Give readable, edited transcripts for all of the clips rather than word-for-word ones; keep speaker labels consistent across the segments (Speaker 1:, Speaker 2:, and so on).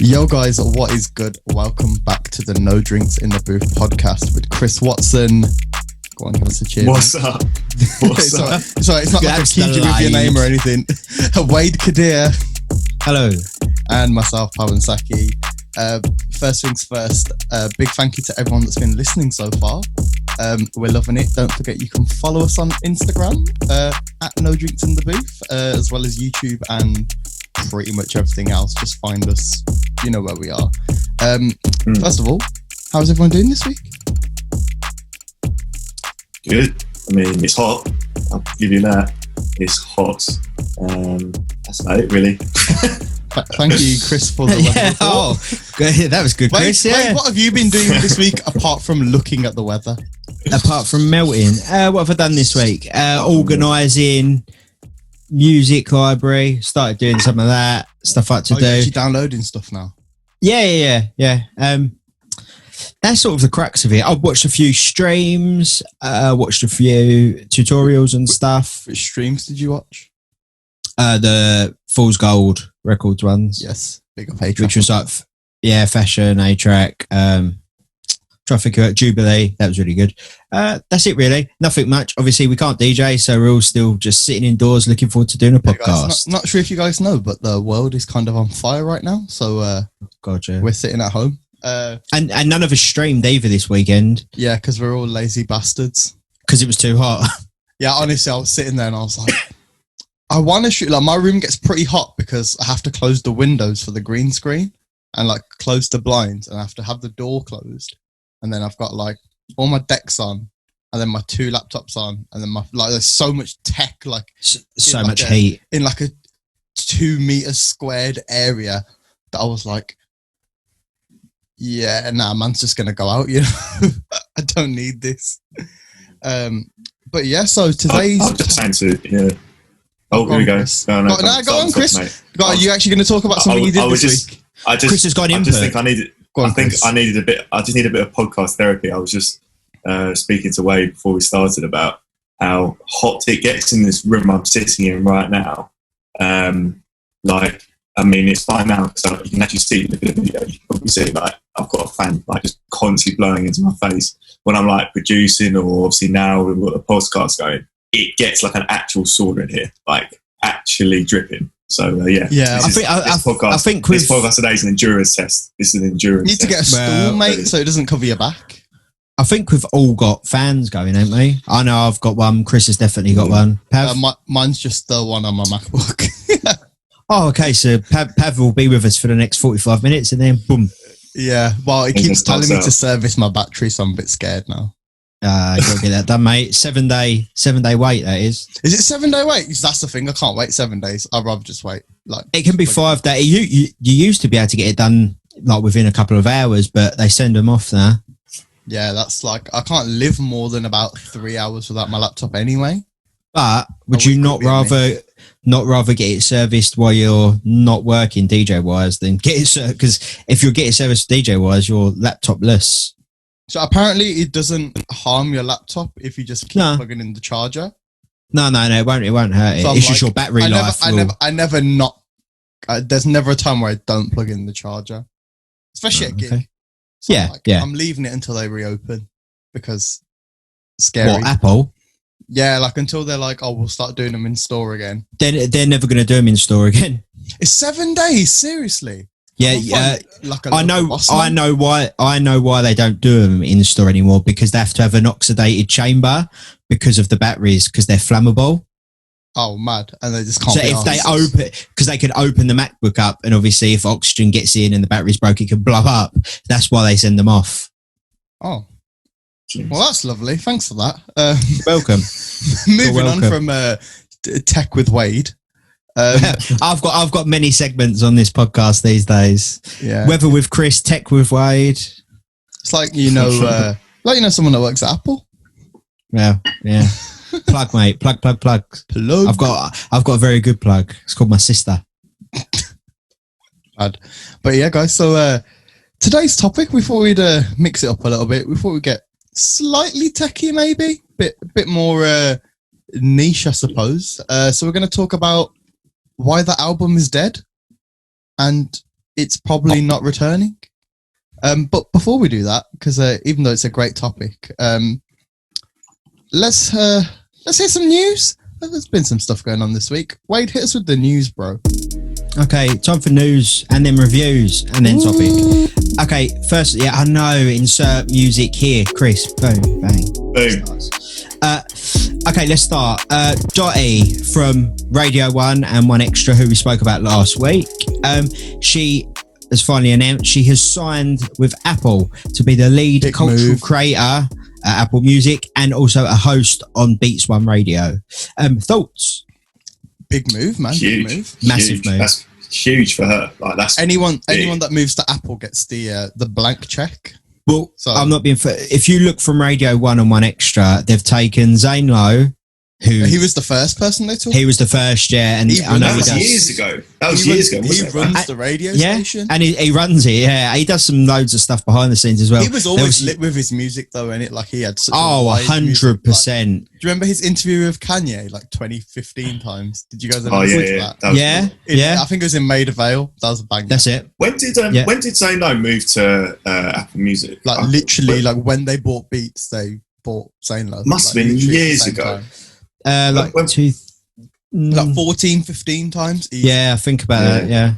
Speaker 1: Yo guys, what is good? Welcome back to the No Drinks in the Booth podcast with Chris Watson. Go on, give us a cheer.
Speaker 2: What's up? What's up?
Speaker 1: Sorry, it's not like I keyed you with your name or anything. Wade Kadir.
Speaker 3: Hello.
Speaker 1: And myself, Pavan Saki. First things first, big thank you to everyone that's been listening so far. We're loving it. Don't forget you can follow us on Instagram at No Drinks in the Booth, as well as YouTube and pretty much everything else. Just find us. You know where we are. First of all, how's everyone doing this week?
Speaker 2: Good. I mean, it's hot. I'll give you that. It's hot. That's about it, really.
Speaker 1: Thank you, Chris, for the weather report.
Speaker 3: That was good, Chris.
Speaker 1: Wait, what have you been doing this week apart from looking at the weather?
Speaker 3: Apart from melting, what have I done this week? Organising music library. Started doing some of that stuff I had to do.
Speaker 1: You're actually downloading stuff now.
Speaker 3: Yeah. That's sort of the crux of it. I've watched a few streams, watched a few tutorials and stuff.
Speaker 1: Which streams did you watch?
Speaker 3: The Fool's Gold Records ones.
Speaker 1: Yes, big up A-Track.
Speaker 3: Which was like, Fashion, A-Track, Traffic, Jubilee. That was really good. That's it, really. Nothing much. Obviously, we can't DJ, so we're all still just sitting indoors looking forward to doing a podcast.
Speaker 1: Guys, not sure if you guys know, but the world is kind of on fire right now. So
Speaker 3: gotcha.
Speaker 1: We're sitting at home.
Speaker 3: And none of us streamed either this weekend.
Speaker 1: Yeah, because we're all lazy bastards.
Speaker 3: Because it was too hot.
Speaker 1: Yeah, honestly, I was sitting there and I was like, I want to shoot. Like, my room gets pretty hot because I have to close the windows for the green screen and like close the blinds, and I have to have the door closed. And then I've got like all my decks on, and then my two laptops on, and then there's so much tech, like
Speaker 3: so much heat
Speaker 1: in like a 2 meter squared area that I was like, yeah, nah, man's just gonna go out, you know. I don't need this. But yeah, so today's
Speaker 2: Oh, here we go.
Speaker 1: Go on, Chris. Are you actually going to talk about something you did this week?
Speaker 3: Chris has got an input.
Speaker 2: I needed a bit. I just need a bit of podcast therapy. I was just speaking to Wade before we started about how hot it gets in this room I'm sitting in right now. It's fine now because you can actually see the video. You can probably see like I've got a fan like just constantly blowing into my face when I'm like producing, or obviously now we've got the podcast going. It gets like an actual sauna in here, like actually dripping. So
Speaker 3: I think
Speaker 2: this podcast today is an endurance test. This is an endurance.
Speaker 1: You need to get a stool, mate, so it doesn't cover your back.
Speaker 3: I think we've all got fans going, haven't we? I know I've got one. Chris has definitely got one.
Speaker 1: Mine's just the one on my MacBook.
Speaker 3: Oh, okay. So Pav will be with us for the next 45 minutes, and then boom.
Speaker 1: Yeah. Well, it keeps telling me to service my battery, so I'm a bit scared now.
Speaker 3: Gotta get that done, mate. 7 day wait, that is.
Speaker 1: Is it 7 day wait? That's the thing. I can't wait 7 days. I'd rather just wait. Like
Speaker 3: it can be 5 days. You used to be able to get it done like within a couple of hours, but they send them off now.
Speaker 1: Yeah, that's like I can't live more than about 3 hours without my laptop anyway.
Speaker 3: But would you not rather get it serviced while you're not working DJ wise than get it because if you're getting serviced DJ wise, you're laptop-less.
Speaker 1: So apparently it doesn't harm your laptop if you just keep plugging in the charger.
Speaker 3: No, it won't hurt it. So it's just your battery life.
Speaker 1: There's never a time where I don't plug in the charger, especially at gig.
Speaker 3: Okay.
Speaker 1: So
Speaker 3: yeah.
Speaker 1: I'm leaving it until they reopen because scary.
Speaker 3: What, Apple?
Speaker 1: Yeah, like until they're like, oh, we'll start doing them in store again.
Speaker 3: They're never going to do them in store again.
Speaker 1: It's 7 days, seriously.
Speaker 3: Yeah. I know why they don't do them in the store anymore, because they have to have an oxidated chamber because of the batteries, because they're flammable.
Speaker 1: Oh, mad! And they just can't.
Speaker 3: So if they open, because they could open the MacBook up, and obviously if oxygen gets in and the battery's broke, it can blow up. That's why they send them off.
Speaker 1: Oh, well, that's lovely. Thanks for that.
Speaker 3: You're welcome.
Speaker 1: Moving on from tech with Wade.
Speaker 3: I've got many segments on this podcast these days.
Speaker 1: Yeah.
Speaker 3: Weather with Chris, tech with Wade.
Speaker 1: It's like someone that works at Apple.
Speaker 3: Yeah. Plug, mate. Plug.
Speaker 1: Plug.
Speaker 3: I've got a very good plug. It's called my sister.
Speaker 1: Bad. But yeah, guys. So today's topic, we thought we'd mix it up a little bit. We thought we'd get slightly techie, maybe bit more niche, I suppose. So we're going to talk about why the album is dead, and it's probably not returning. But before we do that, because even though it's a great topic, let's hear some news. There's been some stuff going on this week. Wade, hit us with the news, bro.
Speaker 3: Okay, time for news and then reviews and then topic. Okay, first, yeah, I know, insert music here, Chris. Boom, bang.
Speaker 2: Boom.
Speaker 3: Okay, let's start. Dottie from Radio 1 and One Extra, who we spoke about last week. She has finally announced she has signed with Apple to be the lead cultural creator at Apple Music and also a host on Beats One Radio. Thoughts?
Speaker 1: Big move, man.
Speaker 2: Huge.
Speaker 1: Big move.
Speaker 3: Massive move.
Speaker 2: That's huge for her. Like that's
Speaker 1: anyone
Speaker 2: big.
Speaker 1: that moves to Apple gets the blank check.
Speaker 3: Well,
Speaker 1: So-
Speaker 3: I'm not being. If you look from Radio 1 and One Extra, they've taken Zane Lowe, who
Speaker 1: He was the first person they took.
Speaker 3: he was the first, yeah, and
Speaker 1: He
Speaker 3: I know
Speaker 2: That
Speaker 3: he
Speaker 2: was
Speaker 3: does.
Speaker 2: years ago. That was years ago.
Speaker 1: He
Speaker 2: Wasn't it?
Speaker 1: runs the radio
Speaker 3: Yeah,
Speaker 1: station.
Speaker 3: and he runs it. Yeah, he does some loads of stuff behind the scenes as well.
Speaker 1: He was always lit with his music, though, and it like he had such
Speaker 3: Oh,
Speaker 1: a wide music,
Speaker 3: 100%.
Speaker 1: Do you remember his interview with Kanye like 15 times? Did you guys ever
Speaker 2: Oh
Speaker 1: listen
Speaker 2: yeah,
Speaker 1: to
Speaker 2: yeah.
Speaker 1: that?
Speaker 2: That was
Speaker 3: Yeah,
Speaker 2: cool.
Speaker 3: yeah,
Speaker 1: I think it was in Maida Vale. That was a banger.
Speaker 3: that's it.
Speaker 2: When did
Speaker 3: Yeah.
Speaker 2: when did Zane Lowe move to Apple Music?
Speaker 1: Like literally, like when they bought Beats, they bought Zane Lowe.
Speaker 2: Must have
Speaker 1: like,
Speaker 2: been
Speaker 1: literally at the
Speaker 2: years
Speaker 1: same
Speaker 2: ago.
Speaker 1: time.
Speaker 3: Like
Speaker 2: When-
Speaker 1: Like 14, 15 times. Easy.
Speaker 3: yeah, I think about that. Yeah,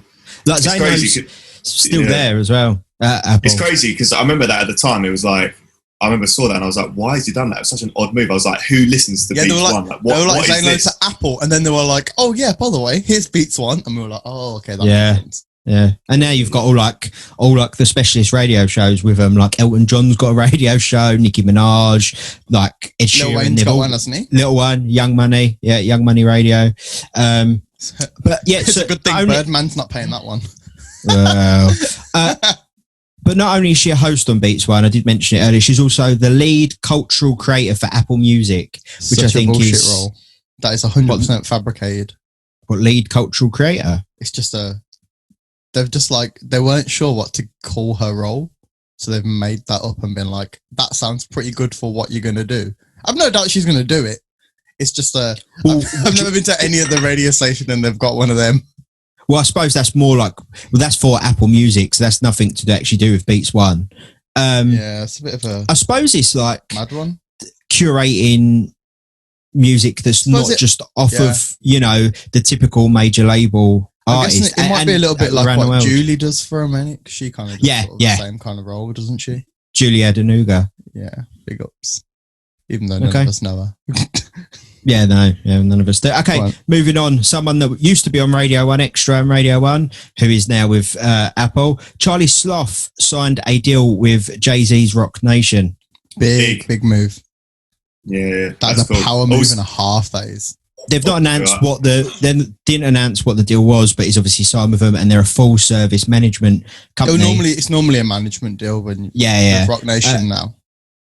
Speaker 3: like
Speaker 2: It's
Speaker 3: Zane
Speaker 2: crazy.
Speaker 3: Lowe's still
Speaker 2: yeah.
Speaker 3: there as well. At Apple.
Speaker 2: It's crazy because I remember that at the time. It was like I remember saw that and I was like, "Why has he done that?" It was such an odd move. I was like, "Who listens to
Speaker 1: Yeah, they
Speaker 2: Beats
Speaker 1: were like,
Speaker 2: One? Like,
Speaker 1: they were like
Speaker 2: what is
Speaker 1: Zane Lowe
Speaker 2: this?"
Speaker 1: to Apple, and then they were like, "Oh yeah, by the way, here's Beats One," and we were like, "Oh okay, that
Speaker 3: Yeah.
Speaker 1: makes sense."
Speaker 3: Yeah, and now you've got all like the specialist radio shows with them. Like Elton John's got a radio show, Nicki Minaj, like Ed
Speaker 1: Lil
Speaker 3: Sheeran.
Speaker 1: Wayne's
Speaker 3: they've
Speaker 1: got
Speaker 3: all-
Speaker 1: one, hasn't he?
Speaker 3: Little One, Young Money, yeah, Young Money Radio. But yeah,
Speaker 1: It's
Speaker 3: so
Speaker 1: a good thing
Speaker 3: only-
Speaker 1: Birdman's not paying that one.
Speaker 3: Well, but not only is she a host on Beats One, I did mention it earlier. She's also the lead cultural creator for Apple Music, which
Speaker 1: Such
Speaker 3: I think
Speaker 1: a bullshit
Speaker 3: is
Speaker 1: role. That is 100% fabricated.
Speaker 3: what lead cultural creator.
Speaker 1: It's just they've just like, they weren't sure what to call her role. So they've made that up and been like, that sounds pretty good for what you're going to do. I've no doubt she's going to do it. It's just I've never been to any other radio station and they've got one of them.
Speaker 3: Well, I suppose that's more like that's for Apple Music, so that's nothing to actually do with Beats One.
Speaker 1: Yeah, it's a bit of a
Speaker 3: I suppose it's like
Speaker 1: mad one.
Speaker 3: curating music that's
Speaker 1: Suppose
Speaker 3: not just off
Speaker 1: yeah.
Speaker 3: of the typical major label
Speaker 1: I guess
Speaker 3: artist.
Speaker 1: it might be a little bit like
Speaker 3: around the
Speaker 1: what
Speaker 3: world.
Speaker 1: Julie does for a minute. She kind of does
Speaker 3: Yeah,
Speaker 1: sort of
Speaker 3: yeah.
Speaker 1: the same kind of role, doesn't she?
Speaker 3: Julia Denuga.
Speaker 1: Yeah, big ups. Even though none
Speaker 3: Okay.
Speaker 1: of us know her.
Speaker 3: Yeah, none of us do. Okay,
Speaker 1: Right.
Speaker 3: moving on. Someone that used to be on Radio 1 Extra and Radio 1, who is now with Apple. Charlie Sloth signed a deal with Jay-Z's Rock Nation.
Speaker 1: Big move.
Speaker 2: Yeah,
Speaker 1: That's a
Speaker 2: cool.
Speaker 1: power move
Speaker 2: Also-
Speaker 1: and a half, that is.
Speaker 3: They've not announced
Speaker 2: Right.
Speaker 3: they didn't announce what the deal was, but he's obviously signed with them, and they're a full service management company.
Speaker 1: It's normally a management deal when
Speaker 3: yeah.
Speaker 1: with Rock Nation now.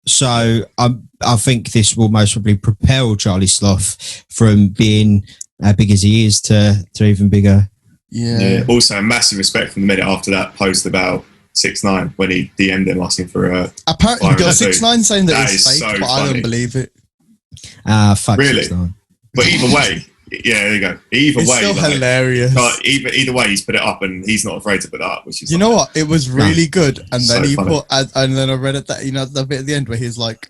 Speaker 3: So I think this will most probably propel Charlie Sloth from being as big as he is to even bigger.
Speaker 1: Yeah.
Speaker 2: Also, massive respect from the minute after that post about 6ix9ine when he DM'd him asking for a.
Speaker 1: Apparently,
Speaker 2: Byron
Speaker 1: got
Speaker 2: Tattoo.
Speaker 1: 6ix9ine saying that,
Speaker 2: That
Speaker 1: it's
Speaker 2: is
Speaker 1: fake,
Speaker 2: so
Speaker 1: but I
Speaker 2: funny.
Speaker 1: don't believe it.
Speaker 3: Fuck
Speaker 2: Really?
Speaker 3: 6ix9ine.
Speaker 2: But either way, yeah, there you go. Either
Speaker 1: It's
Speaker 2: way,
Speaker 1: still
Speaker 2: like,
Speaker 1: hilarious.
Speaker 2: either way, he's put it up and he's not afraid to put it up, which is
Speaker 1: You know what? It was really good, and
Speaker 2: So
Speaker 1: then he
Speaker 2: funny.
Speaker 1: put, and then I read it that the bit at the end where he's like,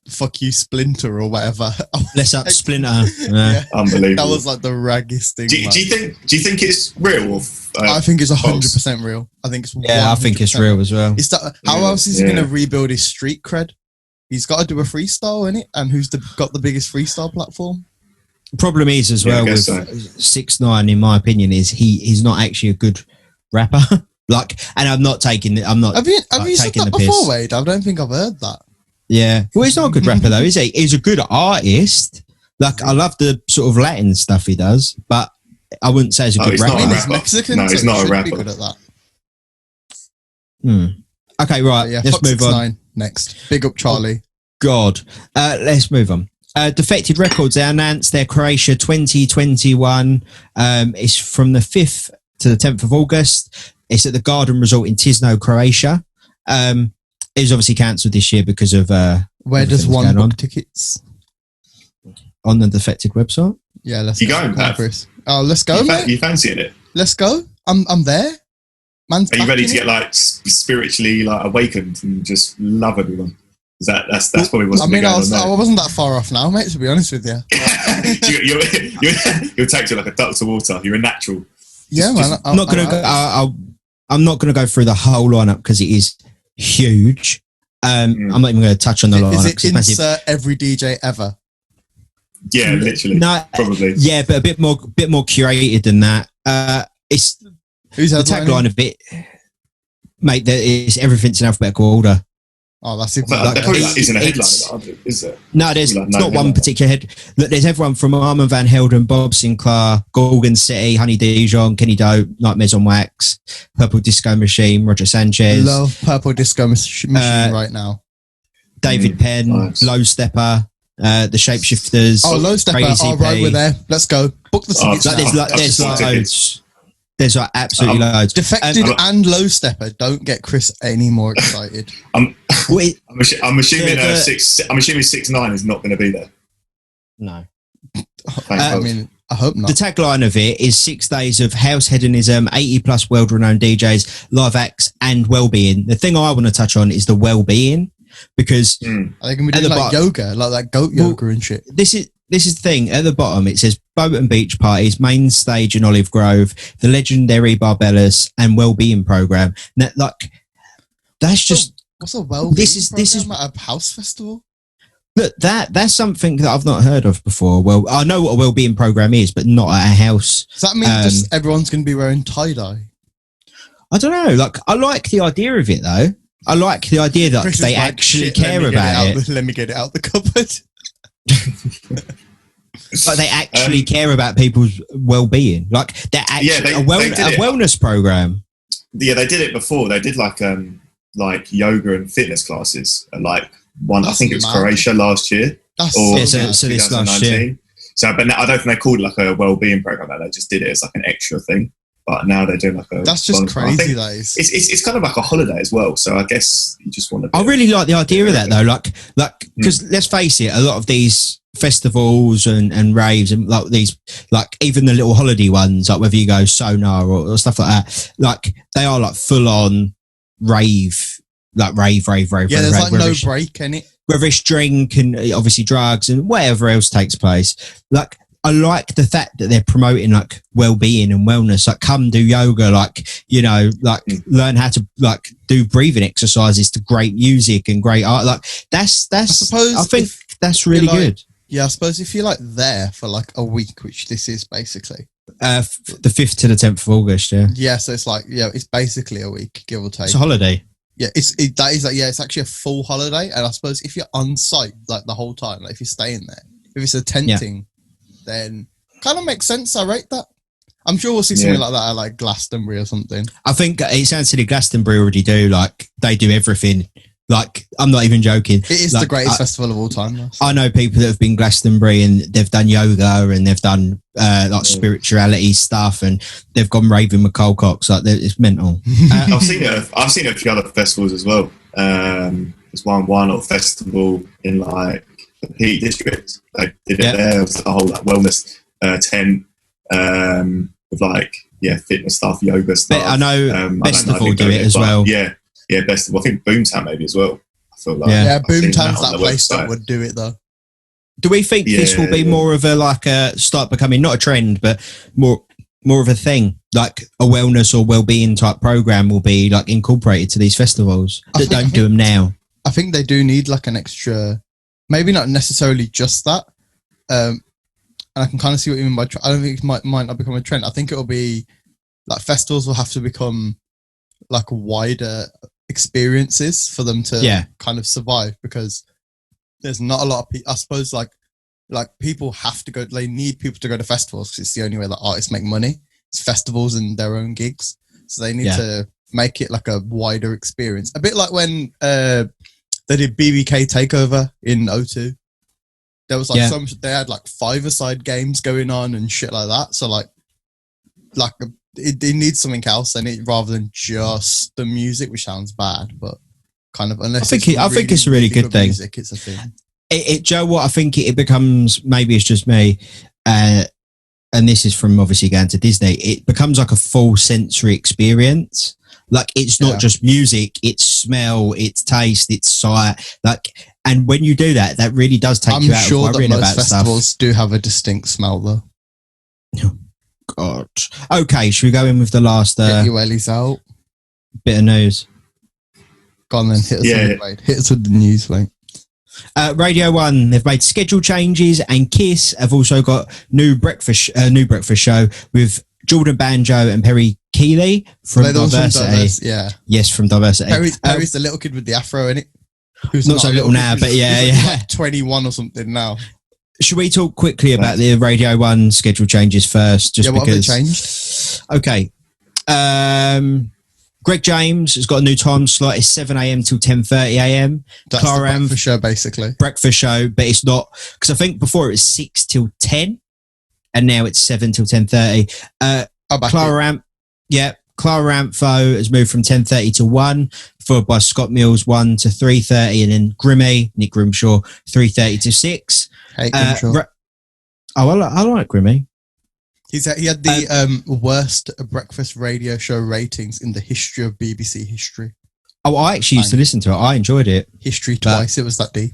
Speaker 1: "Fuck you, Splinter" or whatever.
Speaker 3: Let's up Splinter.
Speaker 1: Yeah.
Speaker 2: unbelievable.
Speaker 1: That was like the raggiest thing.
Speaker 2: do you think it's real? Or,
Speaker 1: I think it's
Speaker 2: false?
Speaker 1: 100% real. I think it's
Speaker 3: Yeah, I think it's
Speaker 1: 100%
Speaker 3: real as well.
Speaker 1: It's that, how
Speaker 2: Yeah,
Speaker 1: else is he
Speaker 2: yeah.
Speaker 1: going to rebuild his street cred? He's got to do a freestyle in it, and who's got the biggest freestyle platform?
Speaker 3: Problem is as
Speaker 2: Yeah, I
Speaker 3: well with
Speaker 2: guess so.
Speaker 3: 6ix9ine, in my opinion, is he's not actually a good rapper. Like, and I'm not taking. I'm not.
Speaker 1: Have you
Speaker 3: like,
Speaker 1: said
Speaker 3: taking
Speaker 1: that
Speaker 3: the
Speaker 1: before,
Speaker 3: piss.
Speaker 1: Wade? I don't think I've heard that.
Speaker 3: Yeah. Well, he's not a good rapper though, is he? He's a good artist. Like, I love the sort of Latin stuff he does, but I wouldn't say he's a
Speaker 2: Oh,
Speaker 3: good
Speaker 2: he's
Speaker 3: rapper.
Speaker 2: not
Speaker 1: I
Speaker 2: a
Speaker 1: mean, he's
Speaker 2: rapper.
Speaker 1: Mexican,
Speaker 2: No, he's
Speaker 1: so
Speaker 2: not
Speaker 1: he
Speaker 2: a
Speaker 1: should be
Speaker 2: rapper.
Speaker 1: good at that.
Speaker 3: Okay, right.
Speaker 1: But yeah,
Speaker 3: Let's
Speaker 1: fuck
Speaker 3: move on.
Speaker 1: 6ix9ine next. Big up, Charlie.
Speaker 3: God. Let's move on. Defected Records, they announced their Croatia 2021. It's from the 5th to the 10th of August. It's at the Garden Resort in Tisno, Croatia. It was obviously cancelled this year because of
Speaker 1: Where does
Speaker 3: everything
Speaker 1: one
Speaker 3: going
Speaker 1: book
Speaker 3: on.
Speaker 1: tickets?
Speaker 3: On the Defected website.
Speaker 1: Yeah, let's
Speaker 2: You
Speaker 1: go.
Speaker 2: going,
Speaker 1: Come on,
Speaker 2: Pav?
Speaker 1: Chris. Oh, let's go, mate.
Speaker 2: You fancying it?
Speaker 1: Let's go. I'm there. Man's
Speaker 2: Are you ready to
Speaker 1: backing
Speaker 2: get like spiritually like awakened and just love everyone? Is that's probably what's
Speaker 1: I mean,
Speaker 2: going on there.
Speaker 1: I wasn't that far off now, mate, to be honest with you.
Speaker 2: You'll take to like a duck to water. You're a natural.
Speaker 1: Yeah, man.
Speaker 3: I'm not going to go through the whole lineup because it is huge. I'm not even going to touch on the lineup.
Speaker 1: Is
Speaker 3: 'cause
Speaker 1: it
Speaker 3: it's massive.
Speaker 1: insert every DJ ever?
Speaker 2: Yeah, literally.
Speaker 3: No,
Speaker 2: probably.
Speaker 3: Yeah, but a bit more curated than that. It's
Speaker 1: Who's
Speaker 3: the tagline of it, mate. That is everything's in alphabetical order.
Speaker 1: Oh, that's even
Speaker 2: But there probably isn't a
Speaker 3: it's-
Speaker 2: headline, is there?
Speaker 3: No, there's
Speaker 2: Like,
Speaker 3: it's
Speaker 2: no
Speaker 3: not one
Speaker 2: headline.
Speaker 3: particular head. Look, there's everyone from Armand Van Helden, Bob Sinclair, Gorgon City, Honey Dijon, Kenny Dope, Nightmares on Wax, Purple Disco Machine, Roger Sanchez,
Speaker 1: love Purple Disco Machine right now.
Speaker 3: David Penn,
Speaker 2: nice.
Speaker 3: Low Stepper, the Shapeshifters.
Speaker 1: Oh, Low Stepper.
Speaker 3: Crazy
Speaker 1: All right,
Speaker 3: P.
Speaker 1: we're there. Let's go. Book the tickets
Speaker 3: Like,
Speaker 1: now.
Speaker 3: there's loads. There's like absolutely loads.
Speaker 1: Defected and Low Stepper. Don't get Chris any more excited.
Speaker 2: I'm assuming
Speaker 3: I'm assuming
Speaker 2: 6ix9ine is not going to be there.
Speaker 3: No.
Speaker 1: I mean, I hope
Speaker 3: The
Speaker 1: not.
Speaker 3: tagline of it is 6 days of house hedonism, 80 plus world-renowned DJs, live acts, and well-being. The thing I want to touch on is the well-being, because
Speaker 1: Are they going to be
Speaker 3: at
Speaker 1: doing
Speaker 3: the
Speaker 1: like
Speaker 3: bottom-
Speaker 1: yoga, like that goat yoga and shit?
Speaker 3: this is the thing. At the bottom, it says boat and beach parties, main stage in Olive Grove, the legendary Barbellas, and well-being program. Now, like, that's just
Speaker 1: What's a well?
Speaker 3: This is
Speaker 1: at a house festival.
Speaker 3: look, that's something that I've not heard of before. Well, I know what a well-being program is, but not at a house.
Speaker 1: Does that mean just everyone's going to be wearing tie dye?
Speaker 3: I don't know. Like, I like the idea of it though. I like the idea that
Speaker 1: Chris is
Speaker 3: they
Speaker 1: like,
Speaker 3: actually
Speaker 1: "Shit,
Speaker 3: care about it.
Speaker 1: Let me get it out the cupboard.
Speaker 3: Like, they actually care about people's well-being. Like, they're actually
Speaker 2: they did
Speaker 3: a
Speaker 2: it.
Speaker 3: wellness program.
Speaker 2: Yeah, they did it before. They did like yoga and fitness classes. Like one, I
Speaker 1: That's
Speaker 2: think it was
Speaker 1: mad.
Speaker 2: Croatia last year.
Speaker 1: That's
Speaker 2: Or
Speaker 3: Yeah, so this last
Speaker 2: 2019. So, but I don't think they called it like a well-being program. They just did it as like an extra thing. But now they're doing like a.
Speaker 1: that's just
Speaker 2: bonfire. I
Speaker 1: crazy.
Speaker 2: think
Speaker 1: That is.
Speaker 2: It's kind of like a holiday as well. So I guess you just want to.
Speaker 3: I really like the idea of that though. Like, because let's face it, a lot of these festivals and raves and like these, like even the little holiday ones, like whether you go Sonar or stuff like that, like they are like full on rave. Like rave.
Speaker 1: Yeah, there's like no
Speaker 3: it's-
Speaker 1: break in it.
Speaker 3: whether it's drink and obviously drugs and whatever else takes place. Like, I like the fact that they're promoting like well-being and wellness. Like, come do yoga, like, you know, like learn how to like do breathing exercises to great music and great art. Like, that's. I think that's really
Speaker 1: like,
Speaker 3: good.
Speaker 1: Yeah, I suppose if you're like there for like a week, which this is basically.
Speaker 3: The 5th to the 10th of August. Yeah,
Speaker 1: Yeah, so it's like it's basically a week, give or take.
Speaker 3: it's a holiday.
Speaker 1: Yeah, it's actually a full holiday, and I suppose if you're on site like the whole time, like if you're staying there, if it's a tenting, then kind of makes sense. I rate that. I'm sure we'll see something like that at like Glastonbury or something.
Speaker 3: I think it sounds silly. Glastonbury already do, like, they do everything. Like, I'm not even joking.
Speaker 1: It is
Speaker 3: like,
Speaker 1: the greatest festival of all time. Though, so.
Speaker 3: I know people that have been Glastonbury and they've done yoga and they've done like spirituality stuff and they've gone raving with cold cocks. Like, it's mental.
Speaker 2: I've seen it a few other festivals as well. There's one or festival in like the Peak District. They did it there. It was a whole like wellness tent with like fitness stuff, yoga stuff.
Speaker 3: I know Festival do it as well.
Speaker 2: Yeah, Festival. I think Boomtown maybe as well. I feel like
Speaker 1: Yeah,
Speaker 2: I've seen
Speaker 1: Boomtown's
Speaker 2: on
Speaker 1: that
Speaker 2: the
Speaker 1: place
Speaker 2: website.
Speaker 1: that would do it though.
Speaker 3: Do we think this will be more of a like a start becoming not a trend, but more of a thing, like a wellness or well-being type program will be like incorporated to these festivals that don't do them now?
Speaker 1: I think they do need like an extra, maybe not necessarily just that. And I can kind of see what you mean by. I don't think it might not become a trend. I think it will be like festivals will have to become like wider experiences for them to kind of survive, because there's not a lot of people. I suppose like people have to go. They need people to go to festivals because it's the only way that artists make money. It's festivals and their own gigs, so they need to make it like a wider experience. A bit like when they did BBK Takeover in O2. There was like they had like 5-a-side games going on and shit like that. So like it needs something else in it rather than just the music, which sounds bad, but kind of unless
Speaker 3: I think it's a really good thing.
Speaker 1: Music, it's a thing.
Speaker 3: Joe, what I think it becomes, maybe it's just me, and this is from obviously going to Disney, it becomes like a full sensory experience. Like, it's not just music, it's smell, it's taste, it's sight. Like, and when you do that, that really does take you out of worrying about stuff. I'm sure that most
Speaker 1: festivals do have a distinct smell, though.
Speaker 3: Oh, God. Okay, should we go in with the last...
Speaker 1: Get your wellies out.
Speaker 3: Bit of news.
Speaker 1: Go on then, hit us with the news, mate.
Speaker 3: Radio 1, they've made schedule changes, and Kiss have also got new breakfast show with Jordan Banjo and Perry Keeley from Diversity. Yes, from Diversity.
Speaker 1: Perry's the little kid with the afro, innit?
Speaker 3: Who's not so little now, but yeah.
Speaker 1: Like 21 or something now.
Speaker 3: Should we talk quickly about the Radio 1 schedule changes first?
Speaker 1: What have they changed?
Speaker 3: Okay. Greg James has got a new time slot. It's 7 a.m. till 10:30 a.m.
Speaker 1: That's the breakfast show, basically.
Speaker 3: Breakfast show, but it's not, because I think before it was 6 till 10, and now it's 7 till 10:30. Clara Ramfo has moved from 10:30 to 1, followed by Scott Mills 1 to 3:30, and then Nick Grimshaw 3:30 to 6.
Speaker 1: Hey, Grimshaw.
Speaker 3: I like Grimmy.
Speaker 1: He had the worst breakfast radio show ratings in the history of BBC history.
Speaker 3: Oh, I actually used to listen to it. I enjoyed it.
Speaker 1: History twice. It was that deep.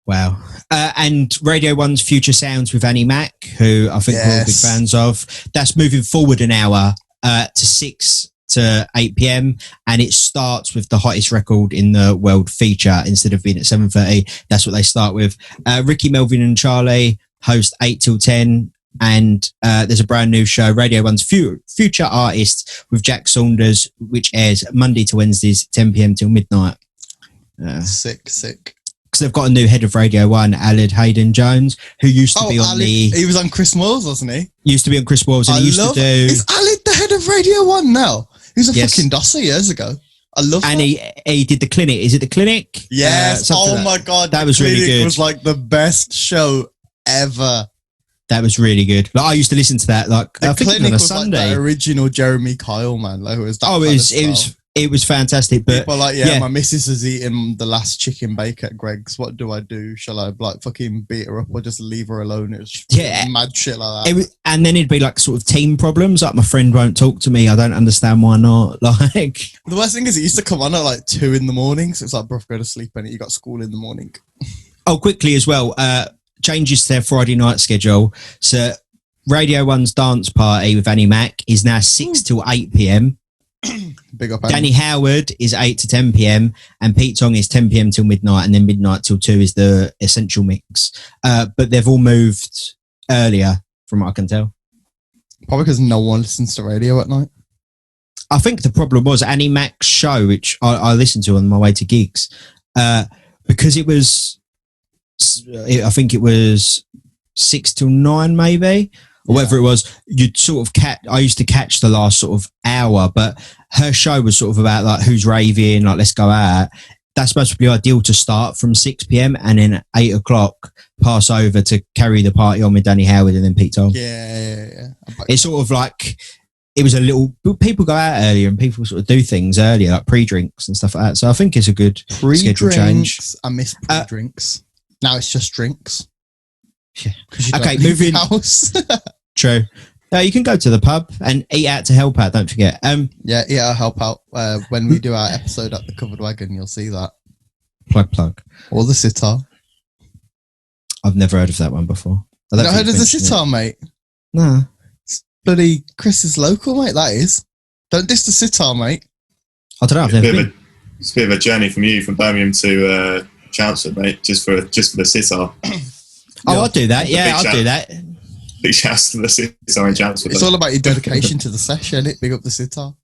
Speaker 3: Wow. And Radio 1's Future Sounds with Annie Mac, who I think we're all big fans of. That's moving forward an hour to 6 to 8 p.m. And it starts with the hottest record in the world feature instead of being at 7:30. That's what they start with. Ricky, Melvin and Charlie host 8 till 10. And there's a brand new show, Radio 1's Future Artists with Jack Saunders, which airs Monday to Wednesdays, 10 p.m. till midnight.
Speaker 1: Sick.
Speaker 3: Because they've got a new head of Radio 1, Alid Hayden Jones, who used to be on
Speaker 1: He was on Chris Moyles, wasn't he?
Speaker 3: Used to be on Chris Moyles, and
Speaker 1: Is Alid the head of Radio 1 now? He was a fucking dosser years ago. I love that.
Speaker 3: And he did The Clinic. Is it The Clinic?
Speaker 1: Yes. My God.
Speaker 3: That was really good.
Speaker 1: It was like the best show ever.
Speaker 3: That was really good. Like, I used to listen to that. Like, I think on a Sunday.
Speaker 1: Like the original Jeremy Kyle, man. Like,
Speaker 3: it was fantastic. But
Speaker 1: people like, my missus is eating the last chicken bake at Greg's. What do I do? Shall I like fucking beat her up or just leave her alone? It was mad shit like that.
Speaker 3: And then it'd be like sort of team problems. Like, my friend won't talk to me. I don't understand why not. Like,
Speaker 1: the worst thing is it used to come on at like 2 a.m. So it's like, bro, go to sleep, and you got school in the morning.
Speaker 3: Oh, quickly as well. Changes to their Friday night schedule. So Radio 1's dance party with Annie Mac is now 6 till 8 p.m.
Speaker 1: Big up,
Speaker 3: Danny Howard is 8 to 10 p.m. and Pete Tong is 10 p.m. till midnight, and then midnight till 2 is the essential mix. But they've all moved earlier, from what I can tell.
Speaker 1: Probably because no one listens to radio at night.
Speaker 3: I think the problem was Annie Mac's show, which I listened to on my way to gigs, because it was... I think it was 6 till 9 maybe, or whatever it was. You'd sort of I used to catch the last sort of hour, but her show was sort of about like who's raving, like let's go out. That's supposed to be ideal to start from 6 p.m. and then at 8 o'clock pass over to carry the party on with Danny Howard and then Pete Tong.
Speaker 1: Yeah.
Speaker 3: It's sort of like, it was a little, people go out earlier and people sort of do things earlier, like pre-drinks and stuff like that. So I think it's a good schedule change.
Speaker 1: I miss pre-drinks. Now it's just drinks.
Speaker 3: Yeah. Okay, moving.
Speaker 1: House.
Speaker 3: True. You can go to the pub and eat out to help out. Don't forget.
Speaker 1: I'll help out when we do our episode at the Covered Wagon. You'll see that.
Speaker 3: Plug.
Speaker 1: Or the sitar.
Speaker 3: I've never heard of that one before.
Speaker 1: I've not heard of the sitar, mate.
Speaker 3: No.
Speaker 1: It's bloody Chris's local, mate. That is. Don't diss the sitar, mate.
Speaker 3: I don't know. I've never been.
Speaker 2: It's a bit of a journey from Birmingham to Chelmsford, mate, just for the sitar.
Speaker 3: I'd do that. Yeah, I'd do that.
Speaker 2: Big shouts to the sitar in Chelmsford.
Speaker 1: It's all about your dedication to the session. Big up the sitar.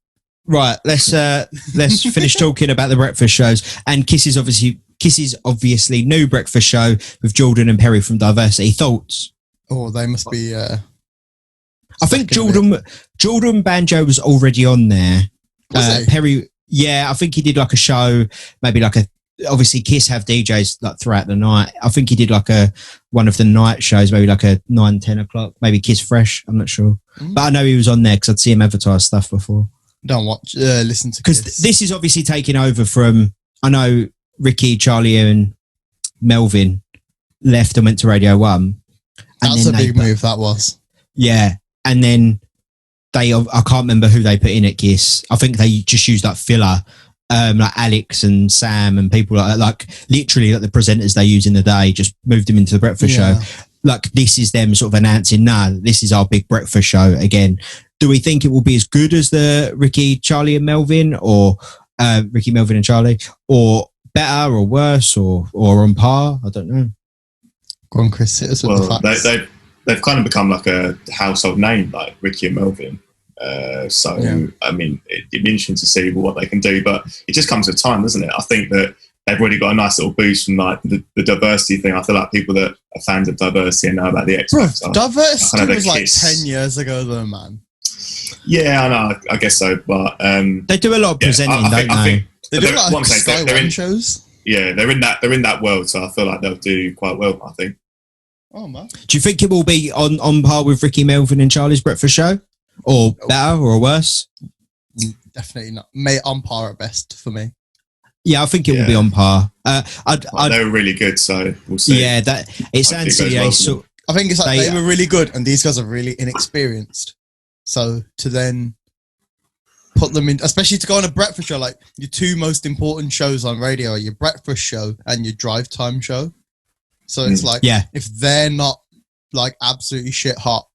Speaker 3: Right, let's finish talking about the breakfast shows. And Kiss's obviously new breakfast show with Jordan and Perry from Diversity. Thoughts?
Speaker 1: Oh, they must be.
Speaker 3: I think Jordan Banjo was already on there. Perry, I think he did like a show, maybe like obviously Kiss have DJs like throughout the night. I think he did like one of the night shows, maybe like a 9-10 o'clock, maybe Kiss Fresh. I'm not sure, but I know he was on there because I'd see him advertise stuff before.
Speaker 1: Don't listen to,
Speaker 3: because this is obviously taking over from, I know Ricky, Charlie and Melvin left and went to Radio 1.
Speaker 1: That's a big move, that was.
Speaker 3: Yeah. And then I can't remember who they put in at Kiss. I think they just used like filler, like Alex and Sam and people like that. Like literally, like the presenters they use in the day, just moved them into the breakfast show. Like this is them sort of announcing, nah, this is our big breakfast show again. Do we think it will be as good as the Ricky, Charlie and Melvin, or Ricky, Melvin and Charlie, or better or worse or on par? I don't know.
Speaker 1: Go on, Chris, hit us with the facts.
Speaker 2: They've kind of become like a household name, like Ricky and Melvin. I mean, it'd be interesting to see what they can do, but it just comes with time, doesn't it? I think that they've already got a nice little boost from like the diversity thing. I feel like people that are fans of diversity and know about the X Factor.
Speaker 1: Diversity was like 10 years ago, though, man.
Speaker 2: Yeah, I know. I guess so, but
Speaker 3: they do a lot of presenting, don't they?
Speaker 1: They do like Sky One shows.
Speaker 2: Yeah, they're in that world, so I feel like they'll do quite well. I think.
Speaker 1: Oh man!
Speaker 3: Do you think it will be on par with Ricky, Melvin, and Charlie's breakfast show, or better, or worse?
Speaker 1: Definitely not. May on par at best for me.
Speaker 3: Yeah, I think it will be on par.
Speaker 2: They were really good, so we'll see.
Speaker 3: Yeah, that it sounds to me. So
Speaker 1: I think it's like they were really good, and these guys are really inexperienced. So to then put them in, especially to go on a breakfast show, like your two most important shows on radio are your breakfast show and your drive time show. So it's like, if they're not like absolutely shit hot,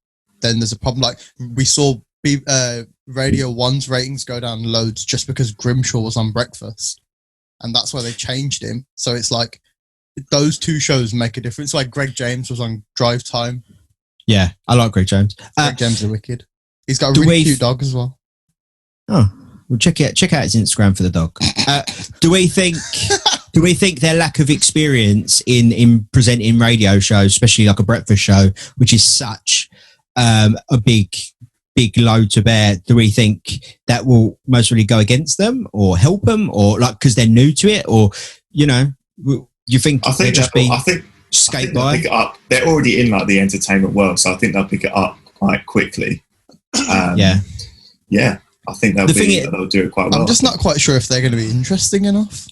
Speaker 1: then there's a problem. Like we saw Radio 1's ratings go down loads just because Grimshaw was on breakfast. And that's why they changed him. So it's like those two shows make a difference. Like Greg James was on Drive Time.
Speaker 3: Yeah, I like Greg James.
Speaker 1: Greg James is wicked. He's got a really cute dog as well.
Speaker 3: Oh, well, check out his Instagram for the dog. Do we think their lack of experience in presenting radio shows, especially like a breakfast show, which is such a big load to bear, do we think that will mostly go against them or help them, or like because they're new to it, or you think they'll just skate by?
Speaker 2: Pick it up. They're already in like the entertainment world, so I think they'll pick it up quite quickly. I think they'll do it quite well.
Speaker 1: I'm just not quite sure if they're going to be interesting enough.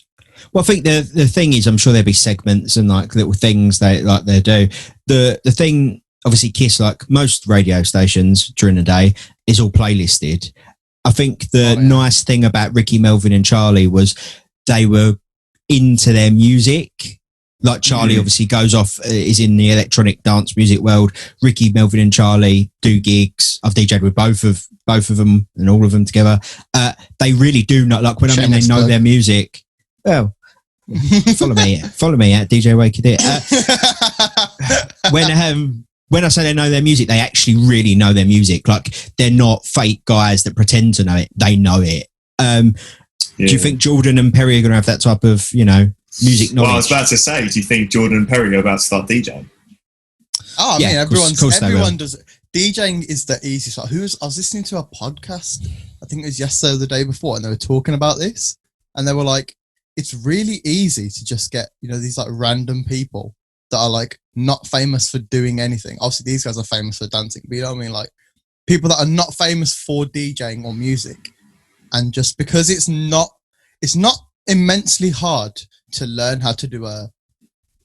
Speaker 3: Well, I think the thing is, I'm sure there'll be segments and like little things they do. The thing, obviously, Kiss, like most radio stations during the day, is all playlisted. I think the nice thing about Ricky, Melvin, and Charlie was they were into their music. Like Charlie obviously goes off, is in the electronic dance music world. Ricky, Melvin, and Charlie do gigs. I've DJed with both of them and all of them together. They really do know, like when I mean they know their music. Well, follow me at DJ Wakey It. When I say they know their music, they actually really know their music. Like they're not fake guys that pretend to know it; they know it. Do you think Jordan and Perry are going to have that type of music knowledge?
Speaker 2: Well, I was about to say, do you think Jordan and Perry are about to start DJing?
Speaker 1: Oh, I mean, everyone does. DJing is the easiest. I was listening to a podcast, I think it was yesterday or the day before, and they were talking about this, and they were like, it's really easy to just get, these like random people that are like not famous for doing anything. Obviously, these guys are famous for dancing, but you know what I mean? Like people that are not famous for DJing or music. And just because it's not immensely hard to learn how to do a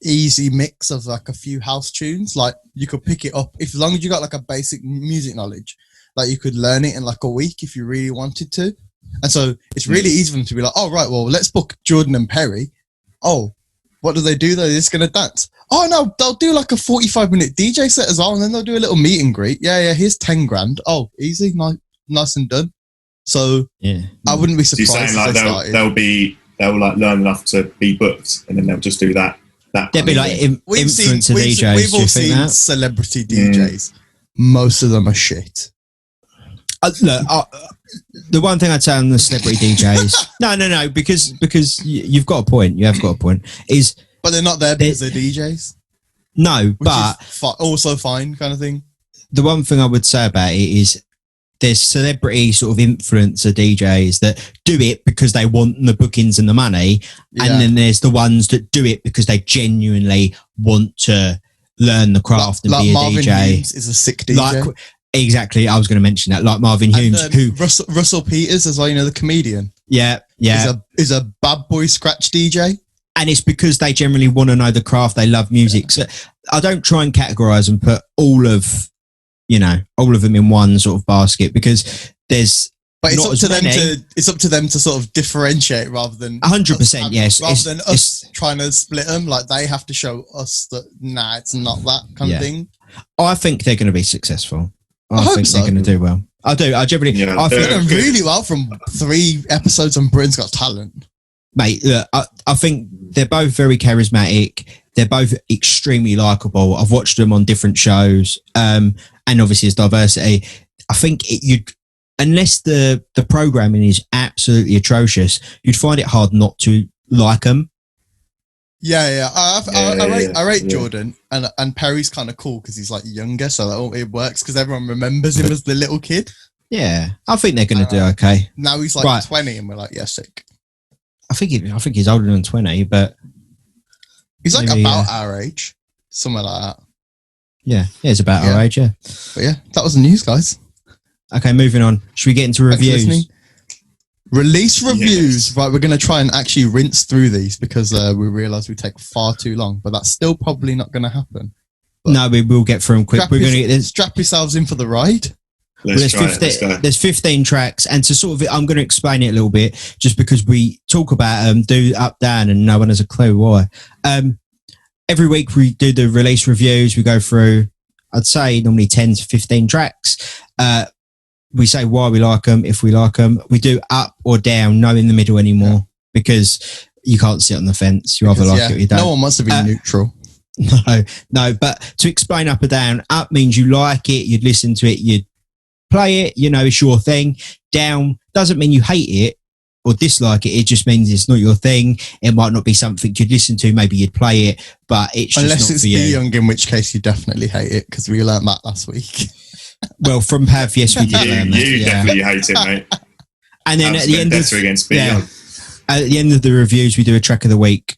Speaker 1: easy mix of like a few house tunes. Like you could pick it up as long as you got like a basic music knowledge, like you could learn it in like a week if you really wanted to. And so it's really easy for them to be like, oh, right, well, let's book Jordan and Perry. Oh, what do? They're just going to dance. Oh, no, they'll do like a 45-minute DJ set as well, and then they'll do a little meet and greet. Yeah, here's 10 grand. Oh, easy, nice and done. So I wouldn't be surprised.
Speaker 2: So you're saying like they'll like learn enough to be booked, and then they'll just do that.
Speaker 3: They'll be like influencer DJs.
Speaker 1: We've all seen celebrity DJs. Most of them are shit.
Speaker 3: The one thing I'd say on the celebrity DJs, no, because you've got a point. You have got a point.
Speaker 1: But they're not there because they're DJs.
Speaker 3: No, but
Speaker 1: also fine kind of thing.
Speaker 3: The one thing I would say about it is there's celebrity sort of influencer DJs that do it because they want the bookings and the money, and then there's the ones that do it because they genuinely want to learn the craft and be a
Speaker 1: Marvin
Speaker 3: DJ.
Speaker 1: Humes is a sick DJ.
Speaker 3: Exactly, I was going to mention that, like Marvin Humes, who
Speaker 1: Russell Peters as well, the comedian.
Speaker 3: Yeah,
Speaker 1: is a bad boy scratch DJ,
Speaker 3: and it's because they generally want to know the craft. They love music, so I don't try and categorize and put all of all of them in one sort of basket, because there's.
Speaker 1: But it's up to them to sort of differentiate rather than
Speaker 3: 100%. Yes,
Speaker 1: rather than us trying to split them. Like they have to show us that it's not that kind of thing.
Speaker 3: I think they're going to be successful.
Speaker 1: I
Speaker 3: think
Speaker 1: so.
Speaker 3: they're going to do well. I do. I generally. I think
Speaker 1: they're doing really well from 3 episodes on Britain's Got Talent.
Speaker 3: Mate, look, I think they're both very charismatic. They're both extremely likable. I've watched them on different shows, and obviously there's diversity. I think unless the programming is absolutely atrocious, you'd find it hard not to like them.
Speaker 1: Yeah. I rate Jordan, and Perry's kind of cool because he's like younger, so it works because everyone remembers him as the little kid.
Speaker 3: Yeah, I think they're going to do okay.
Speaker 1: Now he's like 20, and we're like, sick.
Speaker 3: I think he's older than 20, but
Speaker 1: he's like about our age, somewhere like that.
Speaker 3: Yeah, he's about our age. Yeah,
Speaker 1: but that was the news, guys.
Speaker 3: Okay, moving on. Should we get into reviews?
Speaker 1: Release reviews. Yes. Right, we're going to try and actually rinse through these because we realise we take far too long, but that's still probably not going to happen. But
Speaker 3: no, we will get through them quick. We're going to get this. Strap
Speaker 1: yourselves in for the ride.
Speaker 3: There's 15 tracks, and to sort of, I'm going to explain it a little bit, just because we talk about do up, down, and no one has a clue why. Every week we do the release reviews. We go through, I'd say, normally 10 to 15 tracks. We say why we like them, if we like them. We do up or down, no in the middle anymore, because you can't sit on the fence. You either like it or you don't.
Speaker 1: No one wants to be neutral.
Speaker 3: No. But to explain up or down, up means you like it, you'd listen to it, you'd play it, it's your thing. Down doesn't mean you hate it or dislike it. It just means it's not your thing. It might not be something you'd listen to. Maybe you'd play it, but it's just
Speaker 1: unless
Speaker 3: not
Speaker 1: it's
Speaker 3: for you.
Speaker 1: Young, in which case you definitely hate it because we learned that last week.
Speaker 3: Well, from Pav, yes, we did.
Speaker 2: You definitely hate it, mate.
Speaker 3: And then at the end
Speaker 2: at
Speaker 3: the end of the reviews, we do a track of the week,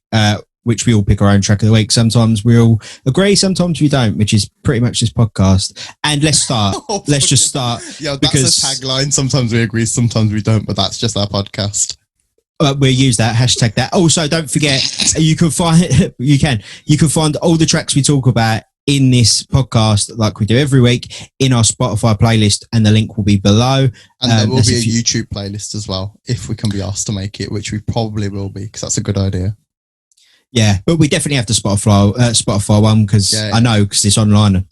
Speaker 3: which we all pick our own track of the week. Sometimes we all agree, sometimes we don't, which is pretty much this podcast. And let's start. Let's just start.
Speaker 1: Yeah, that's a tagline. Sometimes we agree, sometimes we don't, but that's just our podcast.
Speaker 3: We'll use that hashtag. That also, don't forget, you can find all the tracks we talk about in this podcast, like we do every week, in our Spotify playlist, and the link will be below.
Speaker 1: And there will be a YouTube playlist as well, if we can be asked to make it, which we probably will be, because that's a good idea.
Speaker 3: Yeah, but we definitely have the Spotify one, because I know, because it's online.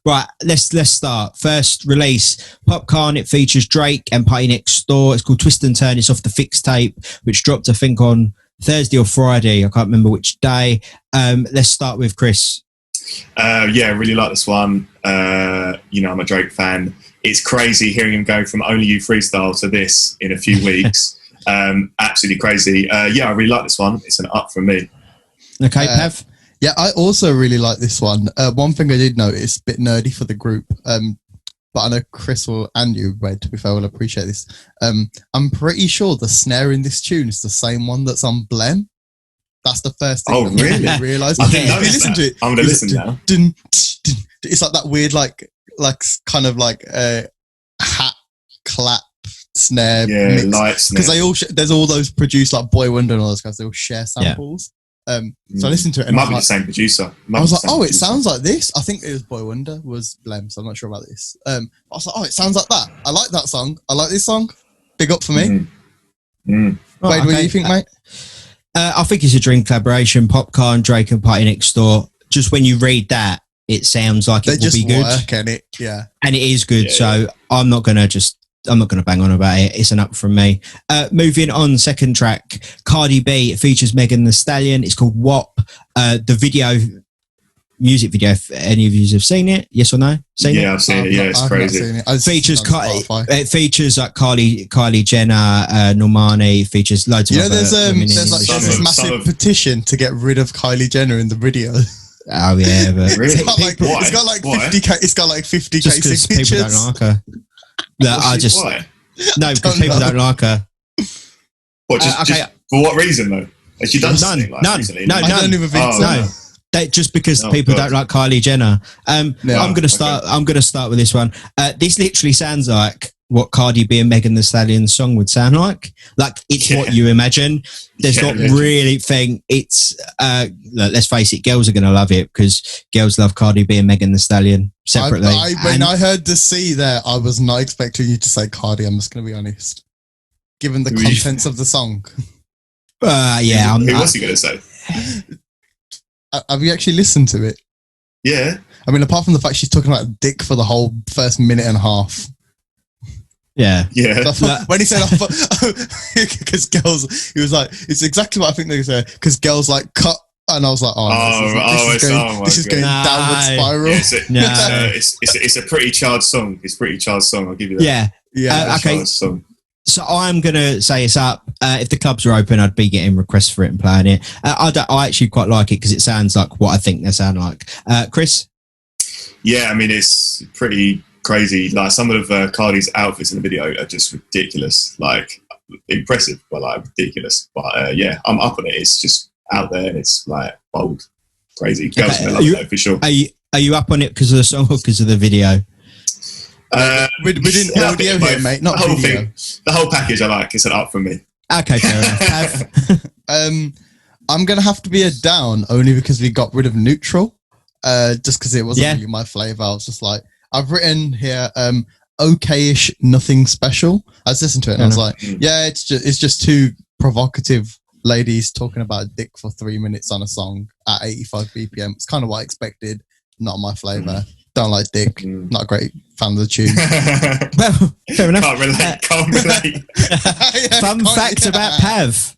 Speaker 3: Right, let's start. First release, Popcorn. It features Drake and Party Next Door. It's called Twist and Turn. It's off the Fix tape, which dropped, I think, on Thursday or Friday. I can't remember which day. Let's start with Chris.
Speaker 2: Really like this one. I'm a Drake fan. It's crazy hearing him go from Only You freestyle to this in a few weeks. Absolutely crazy. I really like this one. It's an up from me.
Speaker 3: Okay, Pav?
Speaker 1: Yeah, I also really like this one. One thing I did notice, a bit nerdy for the group, but I know Chris and you, Red, to be fair, will appreciate this. I'm pretty sure the snare in this tune is the same one that's on Blem. That's the first thing I really realised.
Speaker 2: I didn't know listen to it. I'm going to listen now.
Speaker 1: It's like that weird, like kind of like hat clap snare mix.
Speaker 2: Light snare.
Speaker 1: Because there's all those produced, like Boy Wonder and all those guys, they all share samples. So I listened to it and
Speaker 2: might be the same producer.
Speaker 1: I was like, it sounds like this. I think it was Boy Wonder, was Blem, so I'm not sure about this. I was like, it sounds like that. I like that song. I like this song. Big up for me. Wade, what do you think, mate?
Speaker 3: I think it's a dream collaboration. Popcorn, Drake and Party Next Door. Just when you read that, it sounds like it will be good.
Speaker 1: And
Speaker 3: it is good. So I'm not gonna bang on about it. It's an up from me. Moving on, second track, Cardi B. It features Megan Thee Stallion. It's called WAP. The music video, if any of you have seen it, yes or no?
Speaker 2: I've seen it. Yeah, it's crazy.
Speaker 3: It features like Kylie Jenner, Normani. Features loads of.
Speaker 1: There's this massive petition to get rid of Kylie Jenner in the video.
Speaker 3: Oh yeah, but
Speaker 2: really?
Speaker 1: It's got like 50k. It's got like 50k signatures.
Speaker 3: People don't like her.
Speaker 2: Why?
Speaker 3: No, because people don't like her.
Speaker 2: What? Just for what reason though? Has she done something like recently?
Speaker 3: No. I
Speaker 1: don't even think so.
Speaker 3: No. Just because people don't like Kylie Jenner. I'm going to start with this one. This literally sounds like what Cardi B and Megan Thee Stallion's song would sound like. Like, it's what you imagine. There's not really thing. It's look, let's face it, girls are going to love it because girls love Cardi B and Megan Thee Stallion separately.
Speaker 1: When I heard the C there, I was not expecting you to say Cardi. I'm just going to be honest, given the contents of the song.
Speaker 3: Yeah,
Speaker 2: who was he going to say?
Speaker 1: Have you actually listened to it?
Speaker 2: Yeah.
Speaker 1: I mean, apart from the fact she's talking about dick for the whole first minute and a half.
Speaker 3: Yeah.
Speaker 1: When he said, because girls, he was like, it's exactly what I think they said, because girls like cut, and I was like, this is going downward spiral.
Speaker 2: Yeah, it's a pretty charged song. It's a pretty charged song, I'll give you that.
Speaker 3: Yeah. Okay. So I'm going to say it's up. If the clubs are open, I'd be getting requests for it and playing it. I actually quite like it because it sounds like what I think they sound like. Chris?
Speaker 2: Yeah, I mean, it's pretty crazy. Like, some of Cardi's outfits in the video are just ridiculous. Like, impressive, but like ridiculous. But yeah, I'm up on it. It's just out there and it's like bold, crazy. Girls are gonna love that for sure.
Speaker 3: Are you up on it because of the song or because of the video?
Speaker 1: We didn't audio here, mate. Not
Speaker 2: the whole
Speaker 1: video.
Speaker 2: thing. The whole package I like. It's an up for me.
Speaker 3: Okay, fair enough.
Speaker 1: I'm gonna have to be a down only because we got rid of neutral. Just because it wasn't really my flavour. I was just like, I've written here, okayish, nothing special. I was listening to it and I was like, it's just two provocative ladies talking about dick for 3 minutes on a song at 85 BPM. It's kind of what I expected. Not my flavour. Don't like dick. Not a great fan of the tune.
Speaker 3: Well, fair enough.
Speaker 2: Can't relate.
Speaker 3: Fun facts about Pav.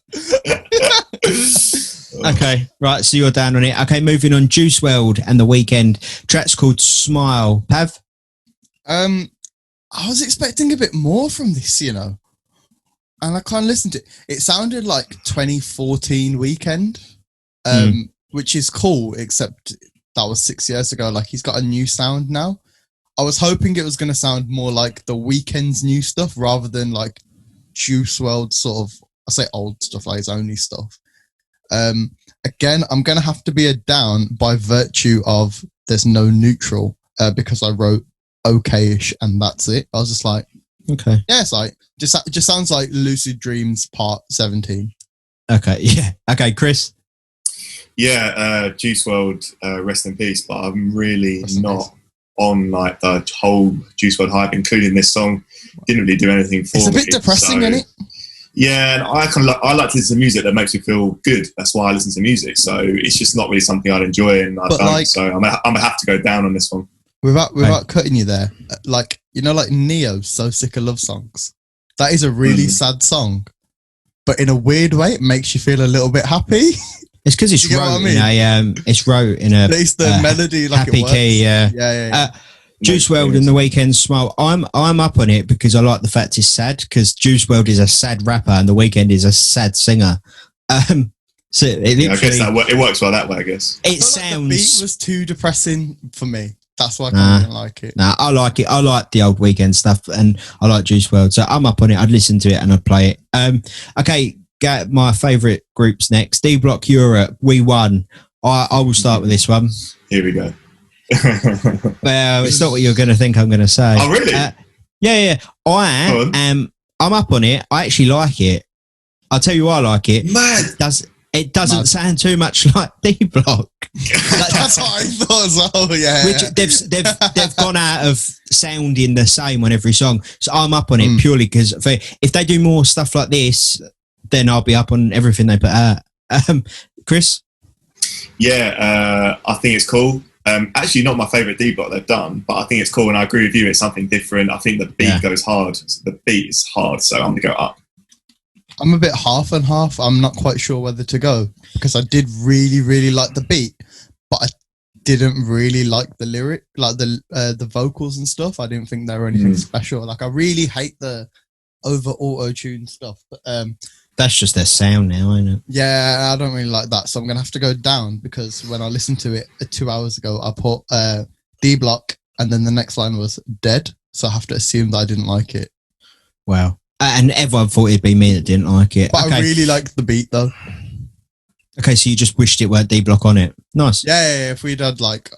Speaker 3: Okay, right, so you're down on it. Okay, moving on. Juice WRLD and The Weeknd. Track's called Smile. Pav?
Speaker 1: I was expecting a bit more from this, and I kind of listened to it. It sounded like 2014 Weeknd, which is cool, except that was 6 years ago. Like, he's got a new sound now. I was hoping it was going to sound more like The Weeknd's new stuff rather than like Juice WRLD sort of, I say old stuff, like his only stuff. Again, I'm going to have to be a down by virtue of there's no neutral because I wrote okayish and that's it. I was just like,
Speaker 3: okay.
Speaker 1: Yeah, it's like, just sounds like Lucid Dreams Part 17.
Speaker 3: Okay, yeah. Okay, Chris?
Speaker 2: Yeah, Juice WRLD, rest in peace, but I'm really not on like the whole Juice WRLD hype, including this song. Didn't really do anything for me.
Speaker 1: It's a bit depressing, isn't it?
Speaker 2: Yeah, and I like to listen to music that makes me feel good. That's why I listen to music. So it's just not really something I'd enjoy, and I don't. Like, so I'm gonna have to go down on this one.
Speaker 1: Without cutting you there, like Neo's "So Sick of Love Songs." That is a really sad song, but in a weird way, it makes you feel a little bit happy.
Speaker 3: It's because it's wrote in a
Speaker 1: it's the melody like
Speaker 3: happy
Speaker 1: it works.
Speaker 3: key.
Speaker 1: Yeah.
Speaker 3: Juice WRLD and The Weeknd Smile. I'm up on it because I like the fact it's sad, because Juice WRLD is a sad rapper and The Weeknd is a sad singer. So it literally,
Speaker 2: I guess it works well that way. I guess
Speaker 3: it sounds.
Speaker 1: Like the beat was too depressing for me. That's why I didn't like it.
Speaker 3: Nah, I like it. I like the old Weeknd stuff, and I like Juice WRLD. So I'm up on it. I'd listen to it and I'd play it. Okay, get my favourite groups next. D Block Europe. We won. I will start with this one.
Speaker 2: Here we go.
Speaker 3: Well, it's not what you're going to think I'm going to say.
Speaker 2: Oh, really?
Speaker 3: Yeah. I'm up on it. I actually like it. I'll tell you why I like it.
Speaker 2: Man.
Speaker 3: It doesn't sound too much like D Block.
Speaker 1: That's what I thought as well. Yeah.
Speaker 3: Which they've gone out of sounding the same on every song. So I'm up on it purely because if they do more stuff like this, then I'll be up on everything they put out. Chris?
Speaker 2: Yeah, I think it's cool. Actually, not my favourite D Block they've done, but I think it's cool, and I agree with you. It's something different. I think the beat goes hard. The beat is hard, so I'm going to go up.
Speaker 1: I'm a bit half and half. I'm not quite sure whether to go because I did really, really like the beat, but I didn't really like the lyric, like the vocals and stuff. I didn't think they were anything special. Like, I really hate the over auto-tune stuff. But
Speaker 3: that's just their sound now, isn't it?
Speaker 1: Yeah, I don't really like that, so I'm gonna have to go down because when I listened to it 2 hours ago, I put D Block and then the next line was dead, so I have to assume that I didn't like it.
Speaker 3: Wow. And everyone thought it'd be me that didn't like it.
Speaker 1: But I really liked the beat though.
Speaker 3: Okay, so you just wished it weren't D Block on it. Nice.
Speaker 1: Yeah. If we'd had like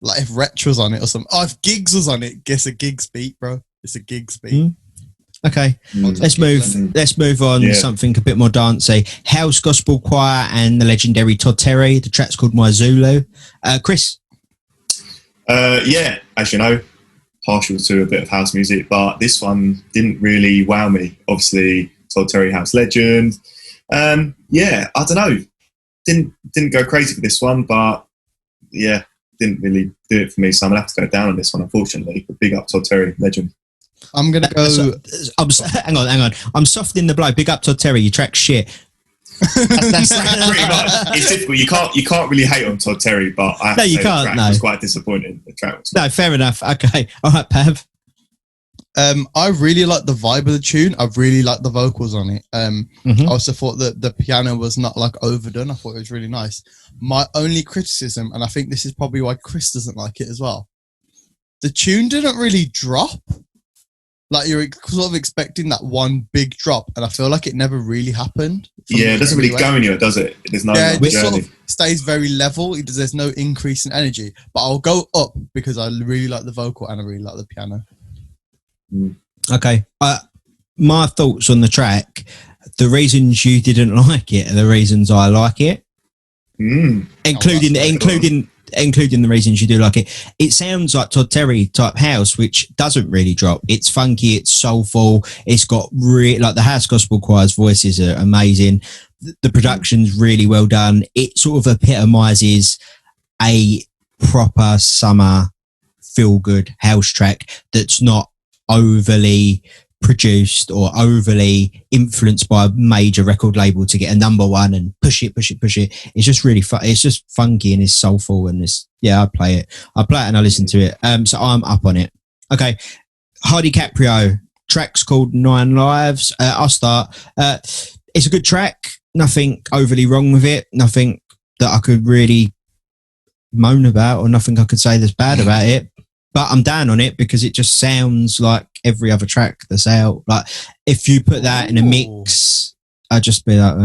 Speaker 1: if Retch was on it or something. Oh, if Gigs was on it, guess a Gigs beat, bro. It's a gigs beat.
Speaker 3: Okay, let's move on to something a bit more dancey. House Gospel Choir and the legendary Todd Terry. The track's called My Zulu. Chris?
Speaker 2: As you know, partial to a bit of house music, but this one didn't really wow me. Obviously, Todd Terry, house legend. I don't know. Didn't go crazy for this one, but didn't really do it for me. So I'm gonna have to go down on this one, unfortunately. But big up Todd Terry, legend.
Speaker 1: I'm gonna go.
Speaker 3: Hang on. I'm softening the blow. Big up Todd Terry. Your track's shit. That's
Speaker 2: pretty much. It's difficult. You can't really hate on Todd Terry, but
Speaker 3: you can't.
Speaker 2: The track was quite disappointing. The track was
Speaker 3: fair enough. Okay, all right, Pav.
Speaker 1: I really like the vibe of the tune. I really like the vocals on it. I also thought that the piano was not like overdone. I thought it was really nice. My only criticism, and I think this is probably why Chris doesn't like it as well, the tune didn't really drop. Like, you're sort of expecting that one big drop, and I feel like it never really happened.
Speaker 2: Yeah, it doesn't really go anywhere, does it? There's no
Speaker 1: it sort of stays very level. There's no increase in energy. But I'll go up because I really like the vocal and I really like the piano.
Speaker 3: Okay. My thoughts on the track, the reasons you didn't like it are the reasons I like it. Including the reasons you do like it. It sounds like Todd Terry type house, which doesn't really drop. It's funky, it's soulful, it's got like the House Gospel Choir's voices are amazing. The production's really well done. It sort of epitomizes a proper summer feel-good house track that's not overly produced or overly influenced by a major record label to get a number one and push it. It's just really fun. It's just funky and it's soulful and I play it and I listen to it. So I'm up on it. Okay. Hardy Caprio, track's called 9 Lives. I'll start. It's a good track. Nothing overly wrong with it. Nothing that I could really moan about or nothing I could say that's bad about it. But I'm down on it because it just sounds like every other track that's out. Like, if you put that in a mix, I'd just be like,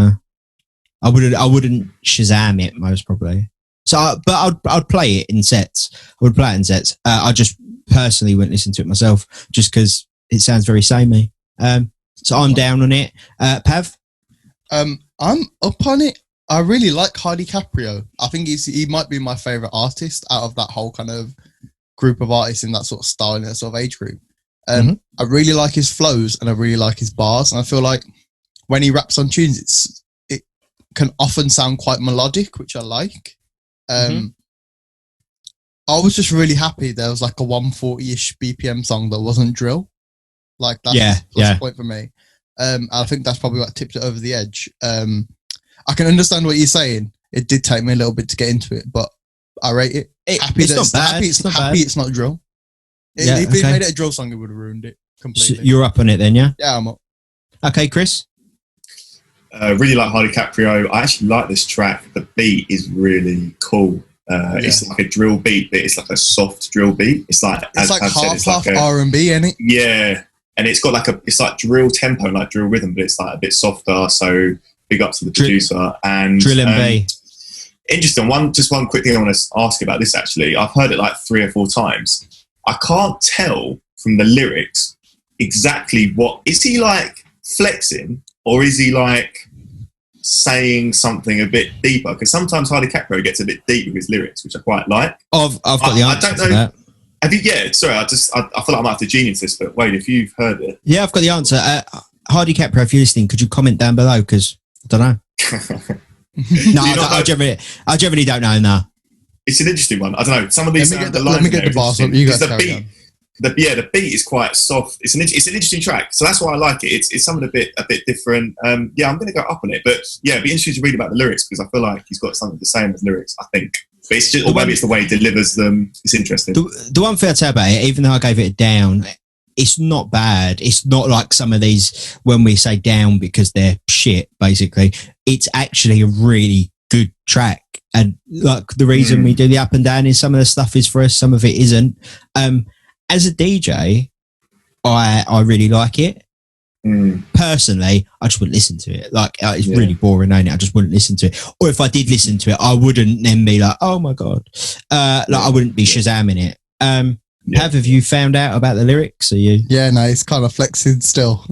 Speaker 3: I wouldn't Shazam it most probably. So, but I'd play it in sets. I would play it in sets. I just personally wouldn't listen to it myself just because it sounds very samey. So I'm down on it. Pav?
Speaker 1: I'm up on it. I really like Hardy Caprio. I think he might be my favourite artist out of that whole kind of group of artists in that sort of style, in that sort of age group. I really like his flows and I really like his bars, and I feel like when he raps on tunes it can often sound quite melodic, which I like. I was just really happy there was like a 140-ish BPM song that wasn't drill. Like, that's the point for me. I think that's probably what tipped it over the edge. I can understand what you're saying. It did take me a little bit to get into it, but I rate it. It's not bad. It's not drill. If it made it a drill song, it would have ruined it completely.
Speaker 3: So you're up on it then, yeah?
Speaker 1: Yeah, I'm up.
Speaker 3: Okay, Chris?
Speaker 2: Really like Hardy Caprio. I actually like this track. The beat is really cool. It's like a drill beat, but it's like a soft drill beat. It's like half R&B, isn't it? Yeah, and it's got it's like drill tempo, like drill rhythm, but it's like a bit softer. So big up to the producer and
Speaker 3: drill and B.
Speaker 2: Interesting. One quick thing I want to ask about this. Actually, I've heard it like 3 or 4 times. I can't tell from the lyrics exactly what is he like flexing, or is he like saying something a bit deeper? Because sometimes Hardy Caprio gets a bit deep with his lyrics, which I quite like.
Speaker 3: I've got the answer to that.
Speaker 2: Have you? Yeah. Sorry, I feel like I might have to genius this, but Wade, if you've heard it,
Speaker 3: yeah, I've got the answer. Hardy Caprio, if you're listening, could you comment down below? Because I don't know. No, I generally don't know now.
Speaker 2: It's an interesting one. I don't know. Some of these
Speaker 1: let me get the bars up. You guys
Speaker 2: the beat is quite soft. It's an interesting track, so that's why I like it. It's something a bit different. I'm going to go up on it, but it'd be interesting to read about the lyrics because I feel like he's got something to say in his lyrics. I think, but it's just, or maybe it's the way he delivers them. It's interesting.
Speaker 3: The one thing I'd say about it, even though I gave it a down, it's not bad. It's not like some of these when we say down because they're shit. Basically, it's actually a really good track. And like the reason we do the up and down is some of the stuff is for us, some of it isn't. As a DJ, I really like it. Personally, I just wouldn't listen to it. Like it's really boring, ain't it? I just wouldn't listen to it. Or if I did listen to it, I wouldn't then be like, oh my God. I wouldn't be Shazamming it. Pav, have you found out about the lyrics? Are you?
Speaker 1: Yeah, no, he's kind of flexing still.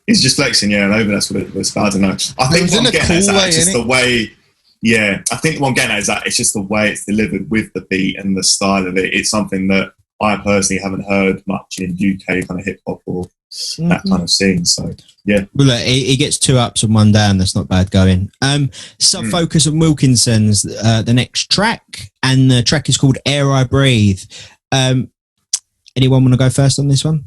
Speaker 2: He's just flexing, yeah. Maybe that's what it was. I don't know. I think what I'm getting at is that it's just the way. Yeah, I think what I'm getting at is that it's just the way it's delivered with the beat and the style of it. It's something that I personally haven't heard much in UK kind of hip hop or that kind of scene. So yeah.
Speaker 3: Well, look, he gets 2 ups and 1 down. That's not bad going. Focus on Wilkinson's the next track, and the track is called Air I Breathe. Anyone want to go first on this one?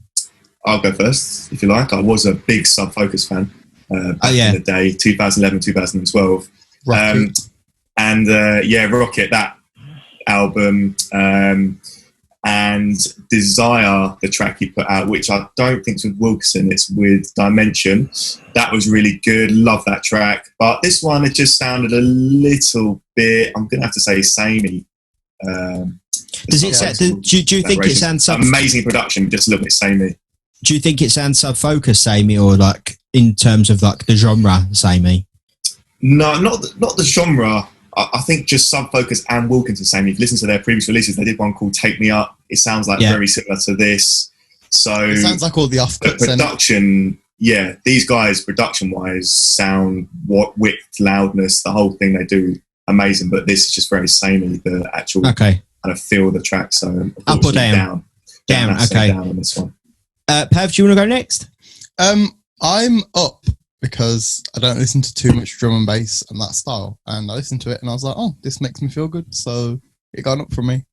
Speaker 2: I'll go first, if you like. I was a big Sub Focus fan back in the day, 2011, 2012.
Speaker 1: Rocket.
Speaker 2: Rocket, that album, and Desire, the track he put out, which I don't think is with Wilkinson, it's with Dimension. That was really good. Love that track. But this one, it just sounded a little bit, I'm going to have to say, samey.
Speaker 3: Does it sound, do you think it sounds
Speaker 2: amazing production, just a little bit samey?
Speaker 3: Do you think it sounds Sub Focus samey, or like in terms of like the genre samey?
Speaker 2: No, not the genre. I think just Sub Focus and Wilkinson samey. If you listen to their previous releases, they did one called Take Me Up. It sounds like very similar to this. So
Speaker 1: it sounds like all the offcuts.
Speaker 2: Production, these guys production wise sound width, loudness, the whole thing they do amazing. But this is just very samey. The actual kind of feel of the track. So
Speaker 3: up or down? Down. Okay.
Speaker 2: Down on this one.
Speaker 3: Pav, do you want to go next?
Speaker 1: I'm up because I don't listen to too much drum and bass and that style. And I listened to it and I was like, oh, this makes me feel good. So it got up for me.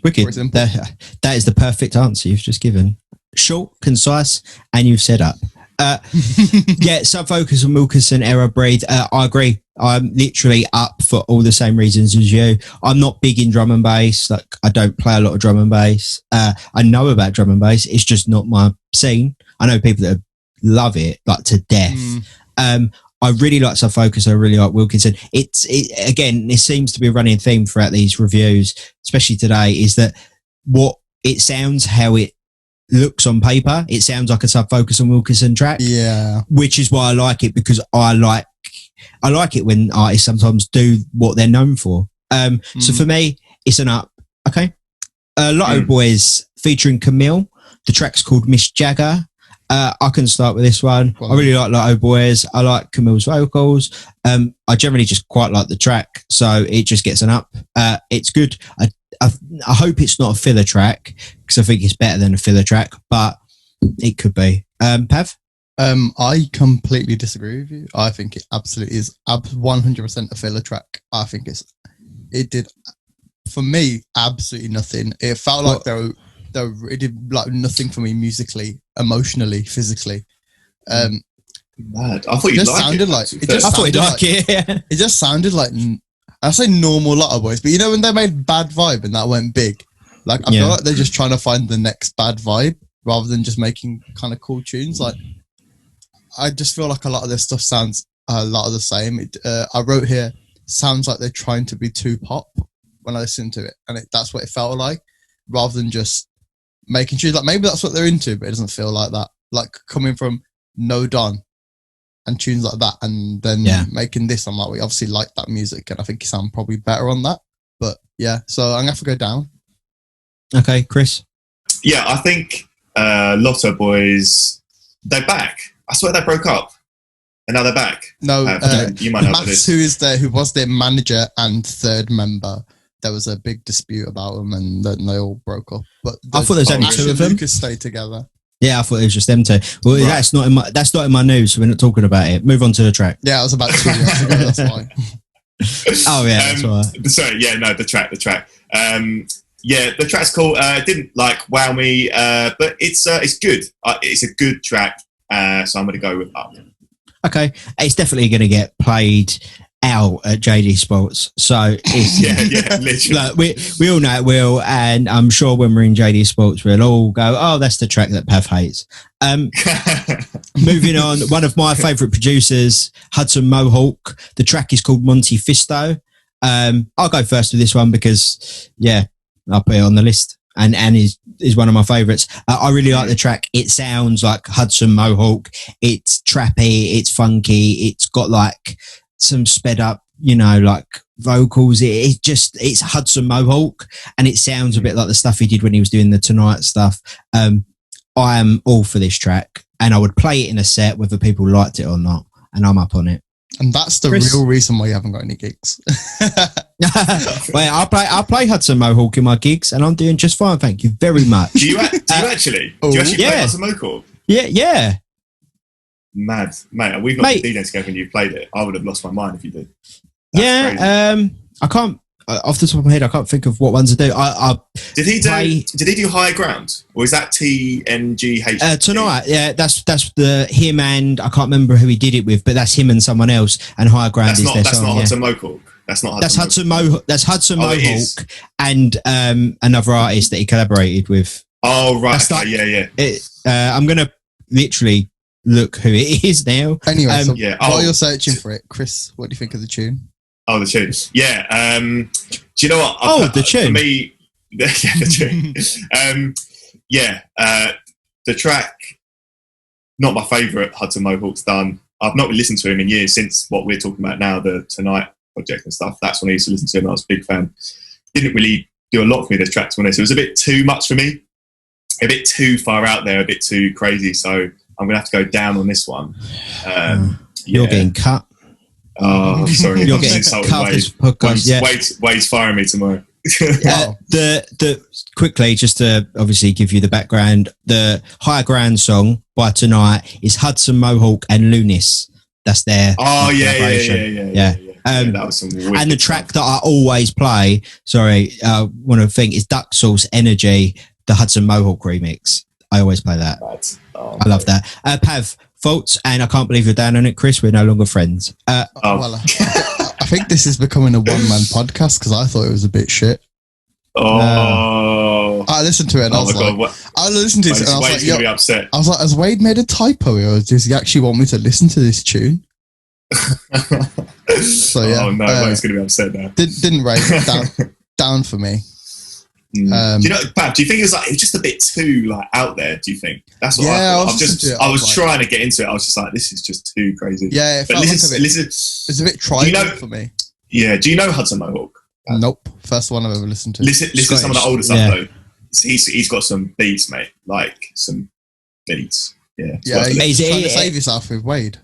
Speaker 3: Wicked. That is the perfect answer you've just given. Short, concise, and you've said up. Sub Focus on Wilkinson, Air I Breathe. I agree. I'm literally up for all the same reasons as you. I'm not big in drum and bass. Like, I don't play a lot of drum and bass. I know about drum and bass. It's just not my scene. I know people that love it like to death. I really like Sub Focus. I really like Wilkinson. It seems to be a running theme throughout these reviews, especially today, is that what it sounds, how it looks on paper, it sounds like a Sub Focus on Wilkinson track. Yeah, which is why I like it, because I like it when artists sometimes do what they're known for. So for me, it's an up. Okay. Lotto Boys featuring Camille. The track's called Miss Jagger. I can start with this one. I really like Lotto Boys. I like Camille's vocals. I generally just quite like the track, so it just gets an up. It's good. I hope it's not a filler track, because I think it's better than a filler track, but it could be. Pav?
Speaker 1: I completely disagree with you. I think it absolutely is 100% a filler track. I think it did, for me, absolutely nothing. It felt like it did like nothing for me musically, emotionally, physically.
Speaker 2: Mad. I thought you sounded like it.
Speaker 1: I thought you'd like it. It just sounded like, I say normal Lotto Boys, but you know when they made Bad Vibe and that went big, like I feel like they're just trying to find the next bad vibe rather than just making kind of cool tunes. Like, I just feel like a lot of their stuff sounds a lot of the same. I wrote here, sounds like they're trying to be too pop when I listened to it, and that's what it felt like, rather than just making tunes. Like, maybe that's what they're into, but it doesn't feel like that. Like, coming from No Don and tunes like that, and then making this, I'm like, we obviously like that music, and I think you sound probably better on that. But yeah, so I'm gonna have to go down.
Speaker 3: Okay, Chris.
Speaker 2: Yeah, I think Lotto Boys, they're back. I swear they broke up, and now they're back.
Speaker 1: No,
Speaker 2: you might know this.
Speaker 1: Who was their manager and third member. There was a big dispute about them, and then they all broke up. But
Speaker 3: I thought there was only 2 of them.
Speaker 1: Lucas stayed together.
Speaker 3: Yeah, I thought it was just them 2. Well, right. That's not in my news, so we're not talking about it. Move on to the track.
Speaker 1: Yeah, it was about 2 years ago. That's why.
Speaker 3: Oh yeah, that's why.
Speaker 2: Sorry, the track. The track's cool. It didn't wow me, but it's good. It's a good track, so I'm going to go with up.
Speaker 3: Okay, it's definitely going to get played out at JD Sports, so it's, literally. Look, we all know it will, and I'm sure when we're in JD Sports, we'll all go, "Oh, that's the track that Pav hates." Moving on, one of my favourite producers, Hudson Mohawke. The track is called Monte Fisto. I'll go first with this one because, I'll put it on the list, and is one of my favourites. I really like the track. It sounds like Hudson Mohawke. It's trappy, it's funky, it's got like some sped up like vocals. It's Hudson Mohawke, and it sounds a bit like the stuff he did when he was doing the Tonight stuff. I am all for this track, and I would play it in a set whether people liked it or not, and I'm up on it.
Speaker 1: And that's the real reason why you haven't got any gigs.
Speaker 3: Well, I play Hudson Mohawke in my gigs, and I'm doing just fine. Thank you very much.
Speaker 2: Do you actually? Do you actually play Hudson Mohawke?
Speaker 3: Yeah.
Speaker 2: Mad, mate. We've not been DJing together when you played it. I would have lost my mind if you did. That's crazy.
Speaker 3: I can't. Off the top of my head, I can't think of what ones to do.
Speaker 2: Did he do Higher Ground, or is that TNGH?
Speaker 3: Tonight, yeah, that's him, and I can't remember who he did it with, but that's him and someone else. And Higher Ground is their song.
Speaker 2: That's not Hudson Mohawke. That's
Speaker 3: Hudson Mohawke and another artist that he collaborated with.
Speaker 2: Oh right, yeah.
Speaker 3: I'm gonna literally look who it is now.
Speaker 1: Anyway, while you're searching for it, Chris, what do you think of the tune?
Speaker 2: Oh, the tune. Yeah. Do you know what?
Speaker 3: The tune.
Speaker 2: For me, the tune. The track, not my favourite Hudson Mohawke's done. I've not really listened to him in years since what we're talking about now, the Tonight project and stuff. That's when I used to listen to him. I was a big fan. Didn't really do a lot for me, this track, to be honest. It was a bit too much for me. A bit too far out there, a bit too crazy. So I'm going to have to go down on this one.
Speaker 3: You're getting cut.
Speaker 2: Oh, sorry.
Speaker 3: You're getting cut this podcast.
Speaker 2: Wade's firing me tomorrow.
Speaker 3: Quickly, just to obviously give you the background, the Higher Ground song by Tonight is Hudson Mohawke and Lunis. That's their collaboration. Yeah.
Speaker 2: That was some wicked
Speaker 3: and the track that I always play, one of the things is Duck Sauce Energy, the Hudson Mohawke remix. I always play that. I love that. Pav, thoughts? And I can't believe you're down on it, Chris. We're no longer friends.
Speaker 1: Well, I think this is becoming a one-man podcast because I thought it was a bit shit.
Speaker 2: I
Speaker 1: listened to it and I was
Speaker 2: like, upset.
Speaker 1: I was like, has Wade made a typo or does he actually want me to listen to this tune? So yeah.
Speaker 2: Oh no, Wade's going to be upset now.
Speaker 1: Didn't rate it down for me.
Speaker 2: Do you know, Pab, do you think it was just a bit too out there? Do you think that's what I thought? I was trying to get into it. I was just like, this is just too crazy.
Speaker 1: Yeah, it felt it's a bit tribal for me.
Speaker 2: Yeah, do you know Hudson Mohawke?
Speaker 1: Nope, first one I've ever listened to.
Speaker 2: Listen to some of the older stuff though. He's got some beats, mate. Like some beats. Yeah,
Speaker 1: he's trying to save yourself with Wade.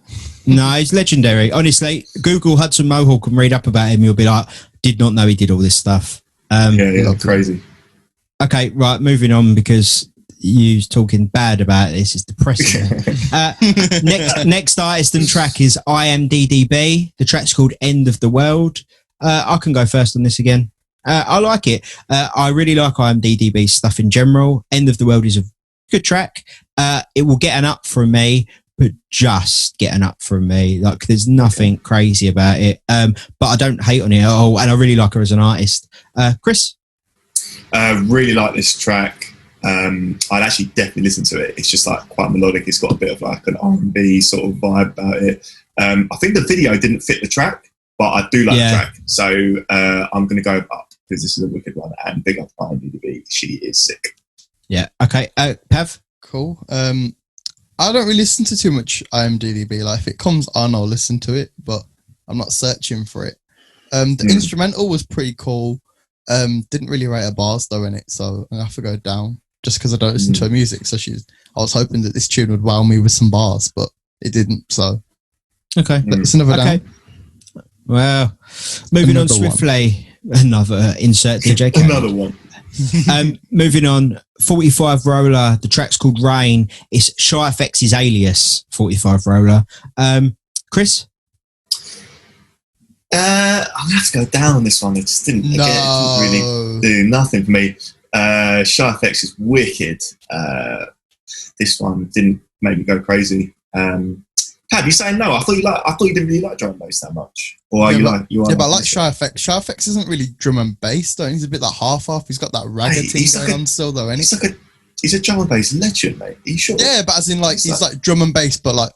Speaker 3: No, he's legendary. Honestly, Google Hudson Mohawke and read up about him. You'll be like, did not know he did all this stuff.
Speaker 2: Crazy.
Speaker 3: Okay, right, moving on because you talking bad about this is depressing. Next artist and track is IMDDB. The track's called End of the World. I can go first on this again. I like it. I really like IMDDB stuff in general. End of the World is a good track. It will get an up from me, but just get an up from me. Like, there's nothing crazy about it. But I don't hate on it at all, and I really like her as an artist. Chris?
Speaker 2: Really like this track. I'd actually definitely listen to it. It's just quite melodic. It's got a bit of an R&B sort of vibe about it. I think the video didn't fit the track, but I do like the track. So I'm going to go up because this is a wicked one. And big up IMDb. She is sick.
Speaker 3: Yeah. Okay. Pav?
Speaker 1: Cool. I don't really listen to too much IMDb. If it comes on, I'll listen to it, but I'm not searching for it. The instrumental was pretty cool. Didn't really rate her bars though in it, so I have to go down just because I don't listen to her music. So I was hoping that this tune would wow me with some bars, but it didn't. So
Speaker 3: okay,
Speaker 1: it's another down.
Speaker 3: Well, moving on swiftly. Another insert DJ.
Speaker 2: Another one.
Speaker 3: Moving on, 45 Roller. The track's called Rain. It's Shy FX's alias, 45 Roller. Chris?
Speaker 2: I'm gonna have to go down on this one. It just didn't really do nothing for me. Shy FX is wicked. This one didn't make me go crazy. Pat, you saying no? I thought you didn't really like drum and bass that much. Or are
Speaker 1: but I like Shy FX. Shy FX isn't really drum and bass though. He's a bit half. He's got that ragga thing going on still though, ain't he?
Speaker 2: He's a drum and bass legend, mate. Are you sure?
Speaker 1: Yeah, but as in he's drum and bass, but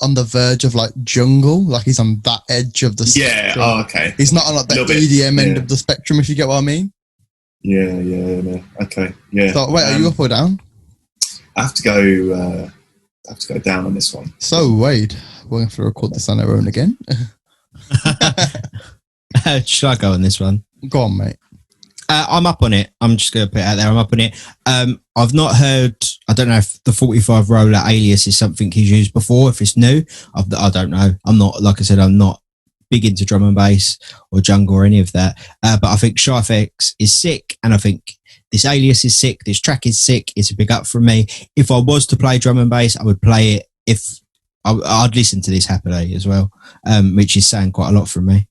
Speaker 1: on the verge of jungle. He's on that edge of the spectrum.
Speaker 2: Yeah, okay.
Speaker 1: He's not on the EDM end of the spectrum, if you get what I mean.
Speaker 2: Yeah, no. Okay, yeah.
Speaker 1: So wait, are you up or down?
Speaker 2: I have to go down on this one.
Speaker 1: So Wade, we're going to record this on our own again.
Speaker 3: Shall I go on this one?
Speaker 1: Go on, mate.
Speaker 3: I'm up on it. I'm just going to put it out there. I'm up on it. I've not heard. I don't know if the 45 roller alias is something he's used before. If it's new, I don't know. I'm not, like I said, I'm not big into drum and bass or jungle or any of that. But I think Shy FX is sick, and I think this alias is sick. This track is sick. It's a big up from me. If I was to play drum and bass, I would play it. If I'd listen to this happily as well, which is saying quite a lot from me.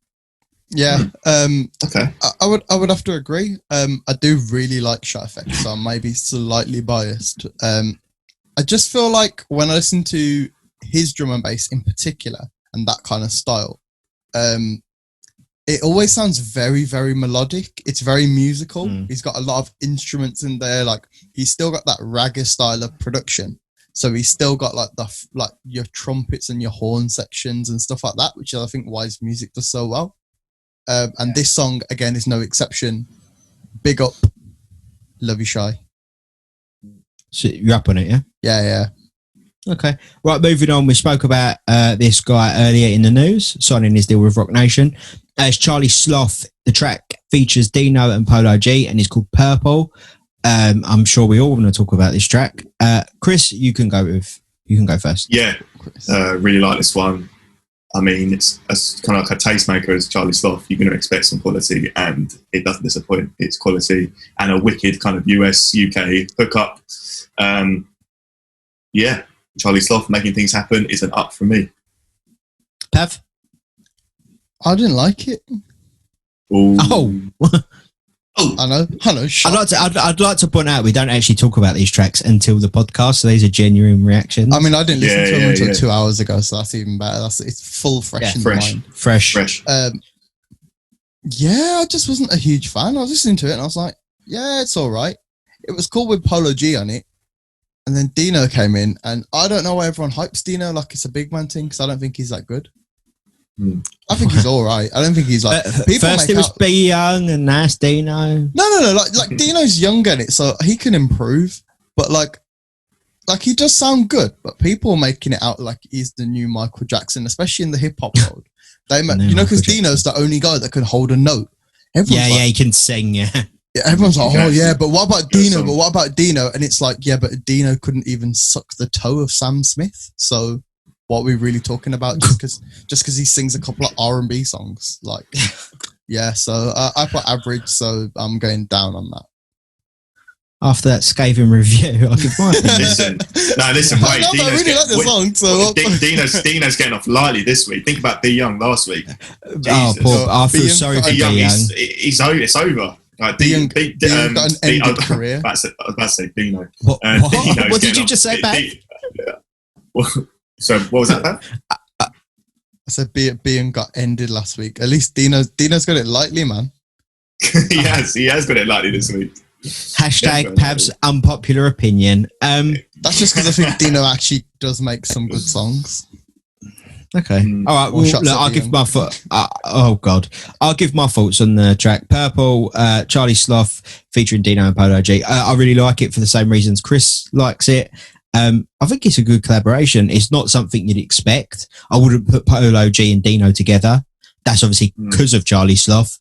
Speaker 1: Yeah.
Speaker 2: Okay.
Speaker 1: I would have to agree. I do really like Shy FX, so I may be slightly biased. I just feel like when I listen to his drum and bass in particular and that kind of style, it always sounds very, very melodic. It's very musical. He's got a lot of instruments in there. Like, he's still got that ragga style of production. So he's still got like your trumpets and your horn sections and stuff like that, which I think why his music does so well. And this song again is no exception. Big up, love you, Shy.
Speaker 3: So you're up on it, yeah?
Speaker 1: Yeah.
Speaker 3: Okay. Right, moving on. We spoke about this guy earlier in the news, signing his deal with Rock Nation. It's Charlie Sloth. The track features Dino and Polo G, and it's called Purple. I'm sure we all want to talk about this track. Chris, you can go first.
Speaker 2: Yeah, really like this one. I mean, it's kind of like a tastemaker as Charlie Sloth. You're going to expect some quality, and it doesn't disappoint. It's quality and a wicked kind of US-UK hookup. Yeah, Charlie Sloth making things happen is an up for me.
Speaker 3: Pav?
Speaker 1: I didn't like it.
Speaker 2: Ooh.
Speaker 3: Oh.
Speaker 1: I know.
Speaker 3: I'd like to point out we don't actually talk about these tracks until the podcast, so these are genuine reactions.
Speaker 1: I mean, I didn't listen to them until 2 hours ago, so that's even better. It's full fresh in the mind.
Speaker 3: Fresh.
Speaker 1: Yeah, I just wasn't a huge fan. I was listening to it and I was like, yeah, it's all right. It was cool with Polo G on it. And then Dino came in, and I don't know why everyone hypes Dino like it's a big man thing, because I don't think he's that good. I think he's all right. I don't think he's like...
Speaker 3: First it was Be Young, and now it's Dino.
Speaker 1: No. Like Dino's younger in it, so he can improve. But like he does sound good, but people are making it out like he's the new Michael Jackson, especially in the hip-hop world. Because Dino's the only guy that can hold a note.
Speaker 3: He can sing, yeah.
Speaker 1: Yeah, everyone's like, oh yeah, but what about Dino? But what about Dino? And it's like, yeah, but Dino couldn't even suck the toe of Sam Smith. So what are we really talking about? Just because he sings a couple of R&B songs, like, yeah. So I put average, so I'm going down on that.
Speaker 3: After that scathing review, I could find
Speaker 2: listen, wait.
Speaker 1: I really like the song. So
Speaker 2: Dino's getting off lightly this week. Think about Be Young last week.
Speaker 3: Oh, poor, I feel sorry for Be Young.
Speaker 2: He's over. It's over. Like
Speaker 1: got an ended career.
Speaker 2: I was about to say Dino.
Speaker 3: What did you just say, Pat?
Speaker 2: So what was that, Pat?
Speaker 1: I said Being got ended last week. At least Dino's got it lightly, man.
Speaker 2: He has got it lightly this week.
Speaker 3: Hashtag Pav's unpopular opinion.
Speaker 1: That's just because I think Dino actually does make some good songs.
Speaker 3: Okay. All right. Well, look, I'll give my I'll give my thoughts on the track Purple. Charlie Sloth featuring Dino and Polo G. I really like it for the same reasons Chris likes it. I think it's a good collaboration. It's not something you'd expect. I wouldn't put Polo G and Dino together. That's obviously because of Charlie Sloth.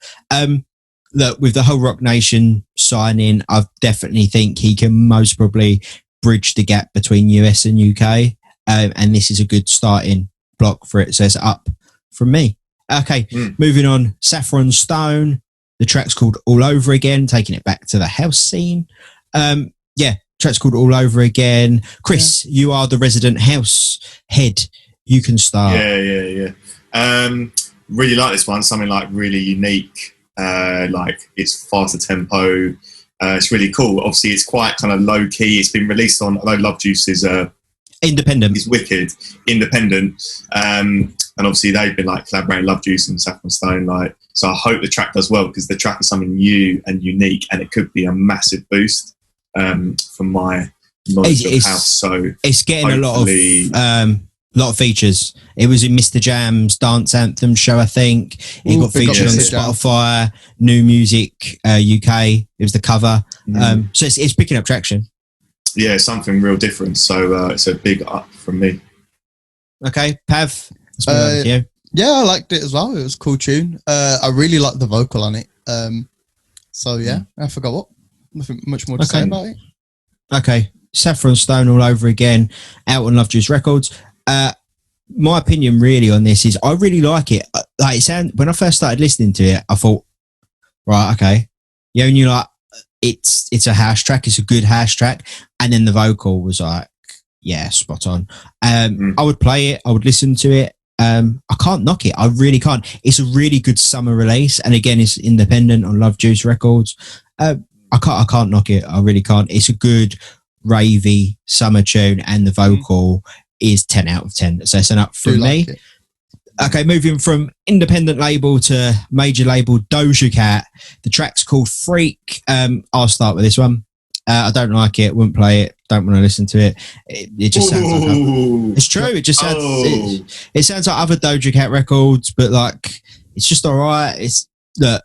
Speaker 3: Look, with the whole Rock Nation signing, I definitely think he can most probably bridge the gap between US and UK. And this is a good starting block for it. So it's up from me. Okay, moving on. Saffron Stone. The track's called All Over Again, taking it back to the house scene. Track's called All Over Again. Chris, you are the resident house head. You can start.
Speaker 2: Yeah. Really like this one. Something like really unique. Like it's faster tempo. It's really cool. Obviously, it's quite kind of low key. It's been released on, although Love Juice is
Speaker 3: independent.
Speaker 2: It's wicked, independent. And obviously they've been like collaborating Love Juice and Saffron Stone. Like, so I hope the track does well, because the track is something new and unique, and it could be a massive boost for my knowledge of house. So
Speaker 3: it's getting a lot of features. It was in Mr. Jam's Dance Anthem show, I think. It got featured on Spotify, New Music UK. It was the cover. So it's picking up traction.
Speaker 2: Yeah, something real different. So it's a big up from me.
Speaker 3: Okay, Pav, let's move on to you.
Speaker 1: Yeah, I liked it as well. It was a cool tune. I really liked the vocal on it. So yeah, I forgot what. Nothing much more to say about it.
Speaker 3: Okay, Saffron Stone all over again, out on Love Juice Records. My opinion really on this is I really like it. Like when I first started listening to it, I thought, right, okay, yeah, and you're like, it's a house track, it's a good house track, and then the vocal was like, yeah, spot on. I would play it, I would listen to it. I can't knock it. I really can't. It's a really good summer release, and again, it's independent on Love Juice Records. I can't knock it. I really can't. It's a good ravey summer tune, and the vocal is 10 out of 10. So it's an up from me. Like okay, moving from independent label to major label, Doja Cat. The track's called Freak. I'll start with this one. I don't like it. Wouldn't play it. Don't want to listen to it. It just sounds like it's true. It just sounds. It sounds like other Doja Cat records, but like it's just alright. It's look.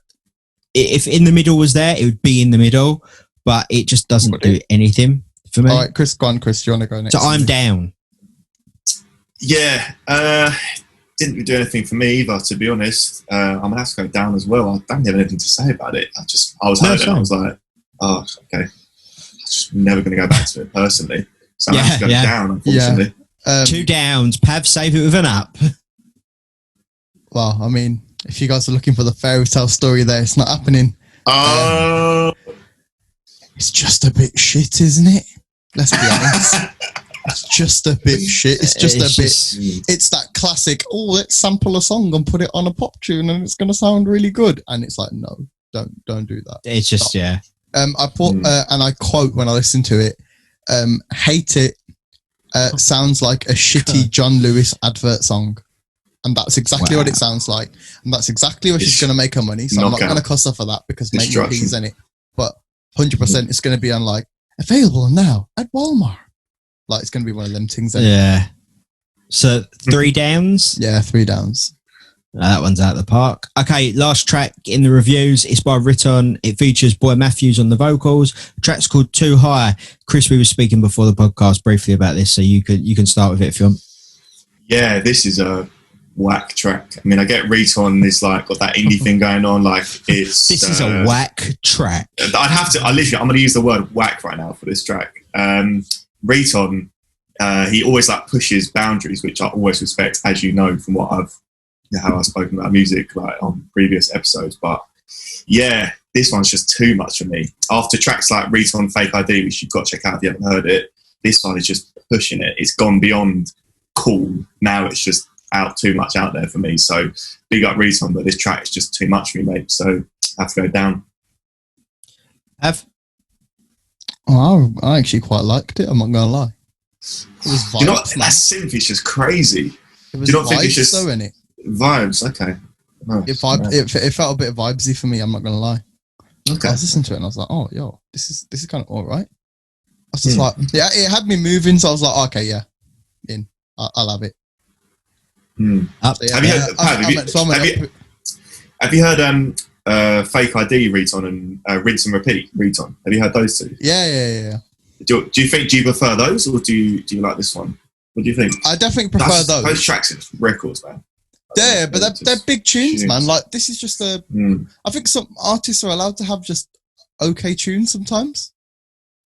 Speaker 3: If In the Middle was there, it would be In the Middle, but it just doesn't do anything for me.
Speaker 1: All right, Chris, go on, Chris. Do you want to go next?
Speaker 3: So I'm down.
Speaker 2: Yeah, didn't do anything for me either, to be honest. I'm gonna have to go down as well. I don't have anything to say about it. I was heard it. I was like, oh, okay. I'm just never gonna go back to it personally. So I have to go down, unfortunately.
Speaker 3: Yeah. 2 downs. Pav, save it with an up.
Speaker 1: Well, I mean, if you guys are looking for the fairy tale story there, it's not happening. It's just a bit shit, isn't it? Let's be honest. It's just a bit shit. It's just a bit. It's that classic, let's sample a song and put it on a pop tune and it's going to sound really good. And it's like, no, don't do that.
Speaker 3: It's just,
Speaker 1: Stop.
Speaker 3: yeah.
Speaker 1: I put, and I quote when I listen to it, hate it, sounds like a shitty John Lewis advert song. And that's exactly what it sounds like. And that's exactly where she's going to make her money. So I'm not going to cuss her for that because maybe he's in it. But 100% it's going to be on like, available now at Walmart. Like it's going to be one of them things.
Speaker 3: Yeah. So 3 downs?
Speaker 1: Yeah, 3 downs.
Speaker 3: That one's out of the park. Okay, last track in the reviews. It's by Riton. It features Boy Matthews on the vocals. The track's called Too High. Chris, we were speaking before the podcast briefly about this, so you can start with it if you want.
Speaker 2: Yeah, this is a whack track. I mean, I get Riton is like got that indie thing going on. Like it's
Speaker 3: this is a whack track.
Speaker 2: I'm going to use the word whack right now for this track. Riton, he always like pushes boundaries, which I always respect, as you know from how I've spoken about music like on previous episodes. But yeah, this one's just too much for me. After tracks like Riton, Fake ID, which you've got to check out if you haven't heard it, this one is just pushing it. It's gone beyond cool. Now it's just too much out there for me. So big up Riton, but this track is just too much for me, mate. So I have to go down.
Speaker 1: Oh, I actually quite liked it. I'm not gonna lie. It was vibes.
Speaker 2: That synth is just crazy.
Speaker 1: It was vibes, think it's just in it?
Speaker 2: Vibes. Okay. Nice.
Speaker 1: It felt a bit vibesy for me. I'm not gonna lie.
Speaker 2: Okay.
Speaker 1: I was listening to it and I was like, oh, yo, this is kind of all right. I was just like, yeah, it had me moving. So I was like, okay, yeah, I'll have it. So, yeah,
Speaker 2: have you heard Fake ID Riton and Rinse and Repeat Riton? Have you heard those two?
Speaker 1: Yeah.
Speaker 2: Do you prefer those or do you like this one? What do you think?
Speaker 1: I definitely prefer those.
Speaker 2: Those tracks are records, man.
Speaker 1: Yeah, but they're big tunes, man. Like this is just I think some artists are allowed to have just okay tunes sometimes.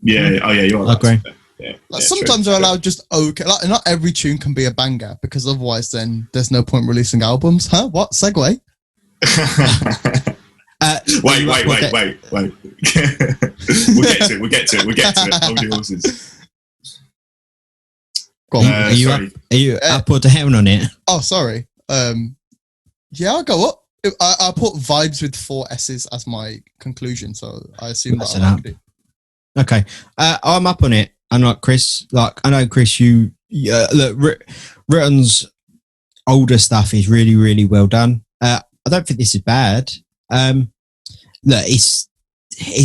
Speaker 2: Yeah. Oh yeah, you're right.
Speaker 3: I agree.
Speaker 2: Yeah,
Speaker 1: sometimes they're allowed just okay. Like not every tune can be a banger because otherwise, then there's no point releasing albums. Huh? What segue?
Speaker 2: Wait. We'll get to it. Hold your horses.
Speaker 1: Go on.
Speaker 3: Are you up or down on it?
Speaker 1: Oh, sorry. Yeah, I'll go up. I put vibes with 4 S's as my conclusion, so I assume that's I liked it.
Speaker 3: Okay, I'm up on it. I'm like Chris. Like I know Chris. You look. Ritten's older stuff is really, really well done. I don't think this is bad. Look, it's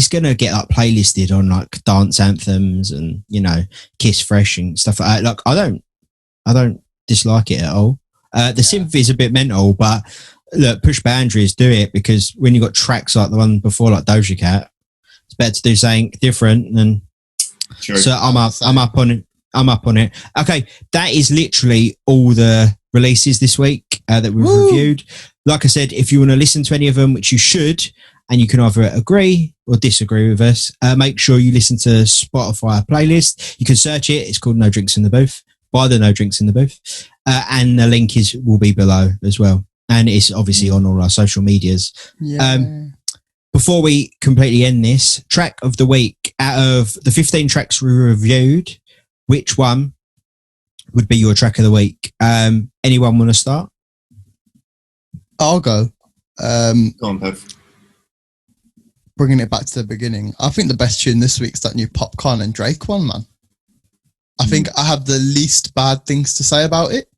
Speaker 3: gonna get like playlisted on like dance anthems and Kiss Fresh and stuff like that. Like I don't dislike it at all. The synth is a bit mental, but look, push boundaries, do it, because when you got tracks like the one before, like Doja Cat, it's better to do something different. And so I'm up on it. Okay, that is literally all the releases this week. that we've reviewed. Like I said, if you want to listen to any of them, which you should, and you can either agree or disagree with us, make sure you listen to Spotify playlist. You can search it. It's called No Drinks in the Booth, by the No Drinks in the Booth. And the link will be below as well. And it's obviously on all our social medias.
Speaker 1: Yeah.
Speaker 3: Before we completely end this, track of the week, out of the 15 tracks we reviewed, which one would be your track of the week? Anyone want to start?
Speaker 1: I'll go.
Speaker 2: Go on, Bev.
Speaker 1: Bringing it back to the beginning, I think the best tune this week is that new Popcorn and Drake one, man. I think I have the least bad things to say about it.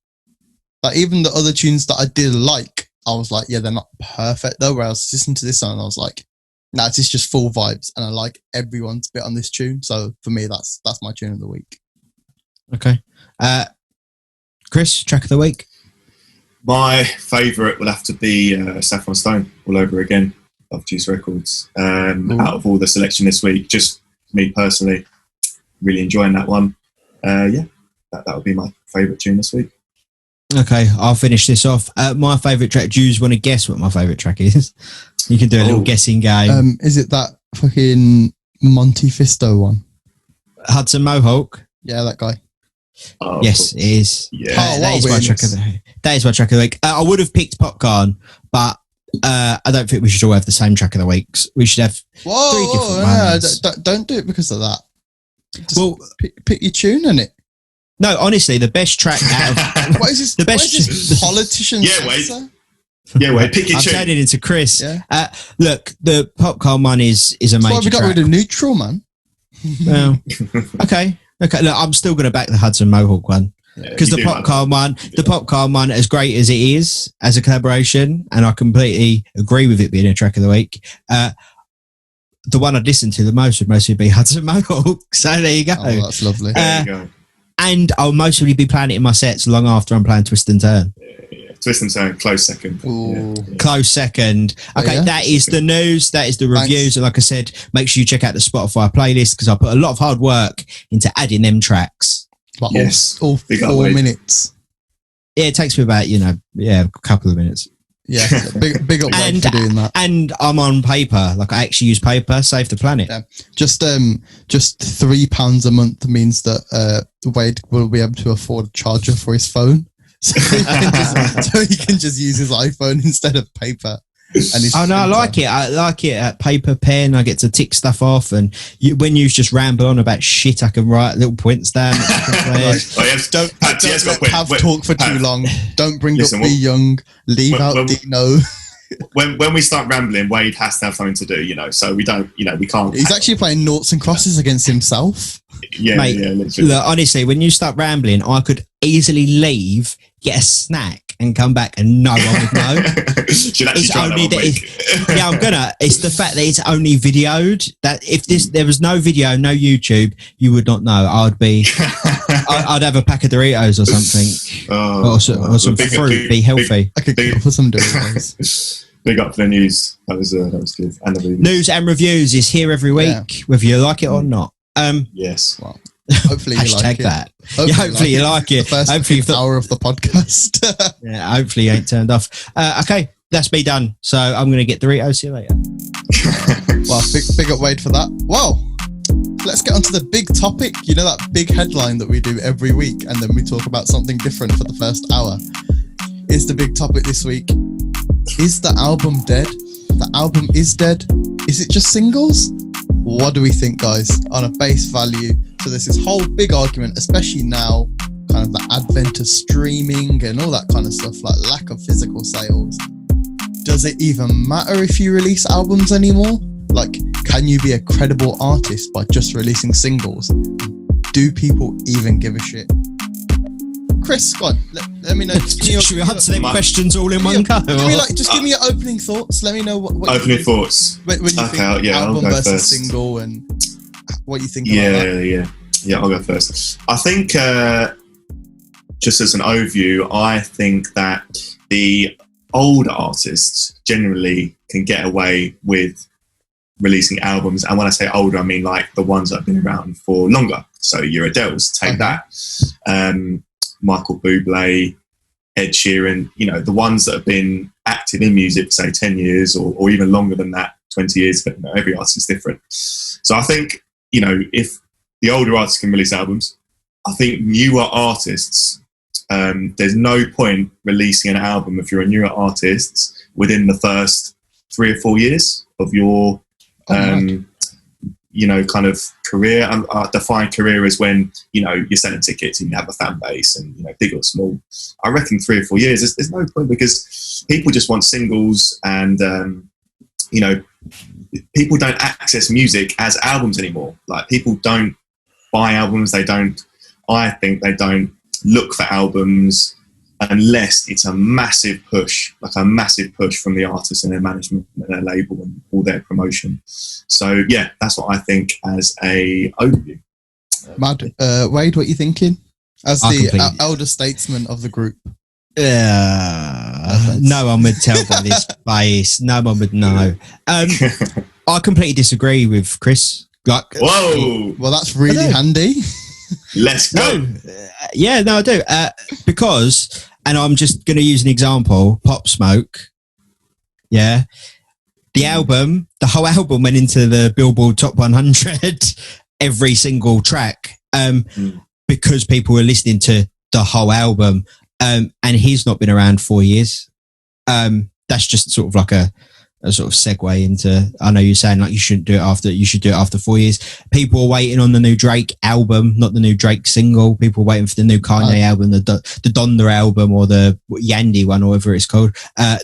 Speaker 1: Like, even the other tunes that I did like, I was like, yeah, they're not perfect though. Where I was listening to this song, I was like, nah, it's just full vibes, and I like everyone's bit on this tune. So for me, that's my tune of the week.
Speaker 3: Okay. Chris, track of the week?
Speaker 2: My favourite will have to be Saffron Stone, All Over Again, of Juice Records. Out of all the selection this week, just me personally, really enjoying that one. That would be my favourite tune this week.
Speaker 3: Okay, I'll finish this off. My favourite track, do you want to guess what my favourite track is? You can do a little guessing game.
Speaker 1: Is it that fucking Monty Fisto one?
Speaker 3: Hudson Mohawke?
Speaker 1: Yeah, that guy.
Speaker 2: Oh,
Speaker 3: yes, it is.
Speaker 2: Yeah.
Speaker 3: That is my track of the week. I would have picked Popcorn, but I don't think we should all have the same track of the week. We should have three different ones.
Speaker 1: Don't do it because of that. Just pick your tune in it.
Speaker 3: No, honestly, the best track out of
Speaker 1: what is this?
Speaker 3: The best
Speaker 1: what is this politician.
Speaker 2: Yeah, wait. Pick your
Speaker 3: I'm
Speaker 2: tune.
Speaker 3: turning into Chris.
Speaker 1: Yeah.
Speaker 3: Look, the Popcorn one is a major
Speaker 1: That's why we got
Speaker 3: track.
Speaker 1: rid of Neutral, man.
Speaker 3: Well, okay. Look, I'm still going to back the Hudson Mohawke one because the Popcorn one, as great as it is as a collaboration, and I completely agree with it being a track of the week. The one I'd listen to the most would mostly be Hudson Mohawke. So there you go.
Speaker 1: Oh, that's lovely.
Speaker 2: There you go.
Speaker 3: And I'll mostly be playing it in my sets long after I'm playing Twist and Turn.
Speaker 2: Yeah. Twist and Turn, close second.
Speaker 3: Close second. Okay, that is the news. That is the reviews.
Speaker 1: Thanks.
Speaker 3: And like I said, make sure you check out the Spotify playlist because I put a lot of hard work into adding them tracks.
Speaker 1: Like
Speaker 2: Yes.
Speaker 1: all
Speaker 2: Big
Speaker 1: 4
Speaker 2: upload.
Speaker 1: minutes.
Speaker 3: Yeah, it takes me about, a couple of minutes.
Speaker 1: Yeah, big up Wade for doing that.
Speaker 3: And I'm on paper. Like, I actually use paper, save the planet.
Speaker 1: Yeah. Just £3 a month means that Wade will be able to afford a charger for his phone. So he can just use his iPhone instead of paper. And
Speaker 3: I like it. I like it at paper, pen. I get to tick stuff off. And when you just ramble on about shit, I can write little points down.
Speaker 1: Don't have talk for too long. Don't bring up Be Young. Leave out Dino.
Speaker 2: When we start rambling, Wade has to have something to do, so we don't, we can't.
Speaker 1: He's actually playing noughts and crosses against himself.
Speaker 2: Yeah,
Speaker 3: mate,
Speaker 2: literally.
Speaker 3: Look, honestly, when you start rambling, I could easily leave, get a snack, and come back, and no one would know.
Speaker 2: Should actually try that one, Wade.
Speaker 3: Yeah, I'm gonna. It's the fact that it's only videoed. That if there was no video, no YouTube, you would not know. I'd have a pack of Doritos or something, or some fruit. Be healthy.
Speaker 1: I could go for some Doritos.
Speaker 2: Big up for the news. That was good. And the reviews.
Speaker 3: News and reviews is here every week, whether you like it or not.
Speaker 2: Yes.
Speaker 1: Well, hopefully you like
Speaker 3: that.
Speaker 1: Hopefully,
Speaker 3: hopefully you like it.
Speaker 1: Hopefully the hour of the podcast.
Speaker 3: Yeah, hopefully you ain't turned off. Okay, that's me done. So I'm going to get Doritos. See you later.
Speaker 1: Well, big up Wade for that. Well, let's get on to the big topic. You know that big headline that we do every week, and then we talk about something different for the first hour. Is the big topic this week. Is the album dead? The album is dead. Is it just singles? What do we think, guys, on a base value? So there's this whole big argument, especially now, kind of the advent of streaming and all that kind of stuff, like lack of physical sales. Does it even matter if you release albums anymore? Like, can you be a credible artist by just releasing singles? Do people even give a shit? Chris, go on. Let me know.
Speaker 3: Should we answer them questions all in one go?
Speaker 1: Just give me your opening thoughts. Let me know what
Speaker 2: opening thoughts.
Speaker 1: When you think album versus first. Single, and what you think about that.
Speaker 2: Yeah, I'll go first. I think, just as an overview, I think that the older artists generally can get away with releasing albums. And when I say older, I mean like the ones that have been around for longer. So your Adele's, take that. Michael Bublé, Ed Sheeran, you know, the ones that have been active in music for say 10 years or even longer than that, 20 years, but you know, every artist is different. So I think, you know, if the older artists can release albums, I think newer artists, there's no point releasing an album if you're a newer artist within the first 3 or 4 years of your, you know, kind of career. I define career as when, you know, you're selling tickets and you have a fan base and, you know, big or small. I reckon 3 or 4 years, there's no point because people just want singles and, you know, people don't access music as albums anymore. Like people don't buy albums. I think they don't look for albums unless it's a massive push, like a massive push from the artist and their management and their label and all their promotion. So yeah, that's what I think as a overview.
Speaker 1: Mad. Wade, what are you thinking? As the elder statesman of the group.
Speaker 3: No one would tell by this face. No one would know. I completely disagree with Chris. Like,
Speaker 2: whoa!
Speaker 1: Well, that's really handy.
Speaker 2: Let's go.
Speaker 3: No, I do. Because, and I'm just going to use an example, Pop Smoke. Yeah. The album, the whole album went into the Billboard Top 100, every single track, because people were listening to the whole album. And he's not been around 4 years. That's just sort of like a sort of segue into, I know you're saying like you should do it after 4 years. People are waiting on the new Drake album, not the new Drake single. People are waiting for the new Kanye album, the Donda album or the Yandy one or whatever it's called,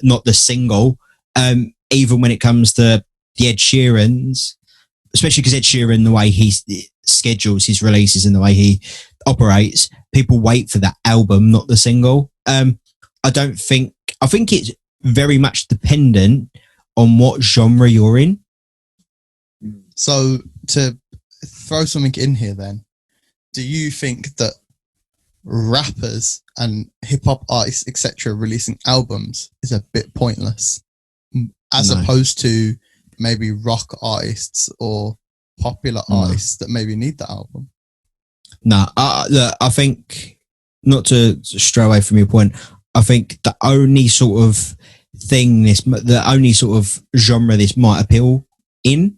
Speaker 3: not the single. Even when it comes to the Ed Sheeran's, especially because Ed Sheeran, the way he schedules his releases and the way he operates, people wait for that album, not the single. I think it's very much dependent on what genre you're in.
Speaker 1: So to throw something in here then, do you think that rappers and hip-hop artists, etc., releasing albums is a bit pointless as opposed to maybe rock artists or popular artists that maybe need the album?
Speaker 3: No, look, I think, not to stray away from your point, I think the only sort of genre this might appeal in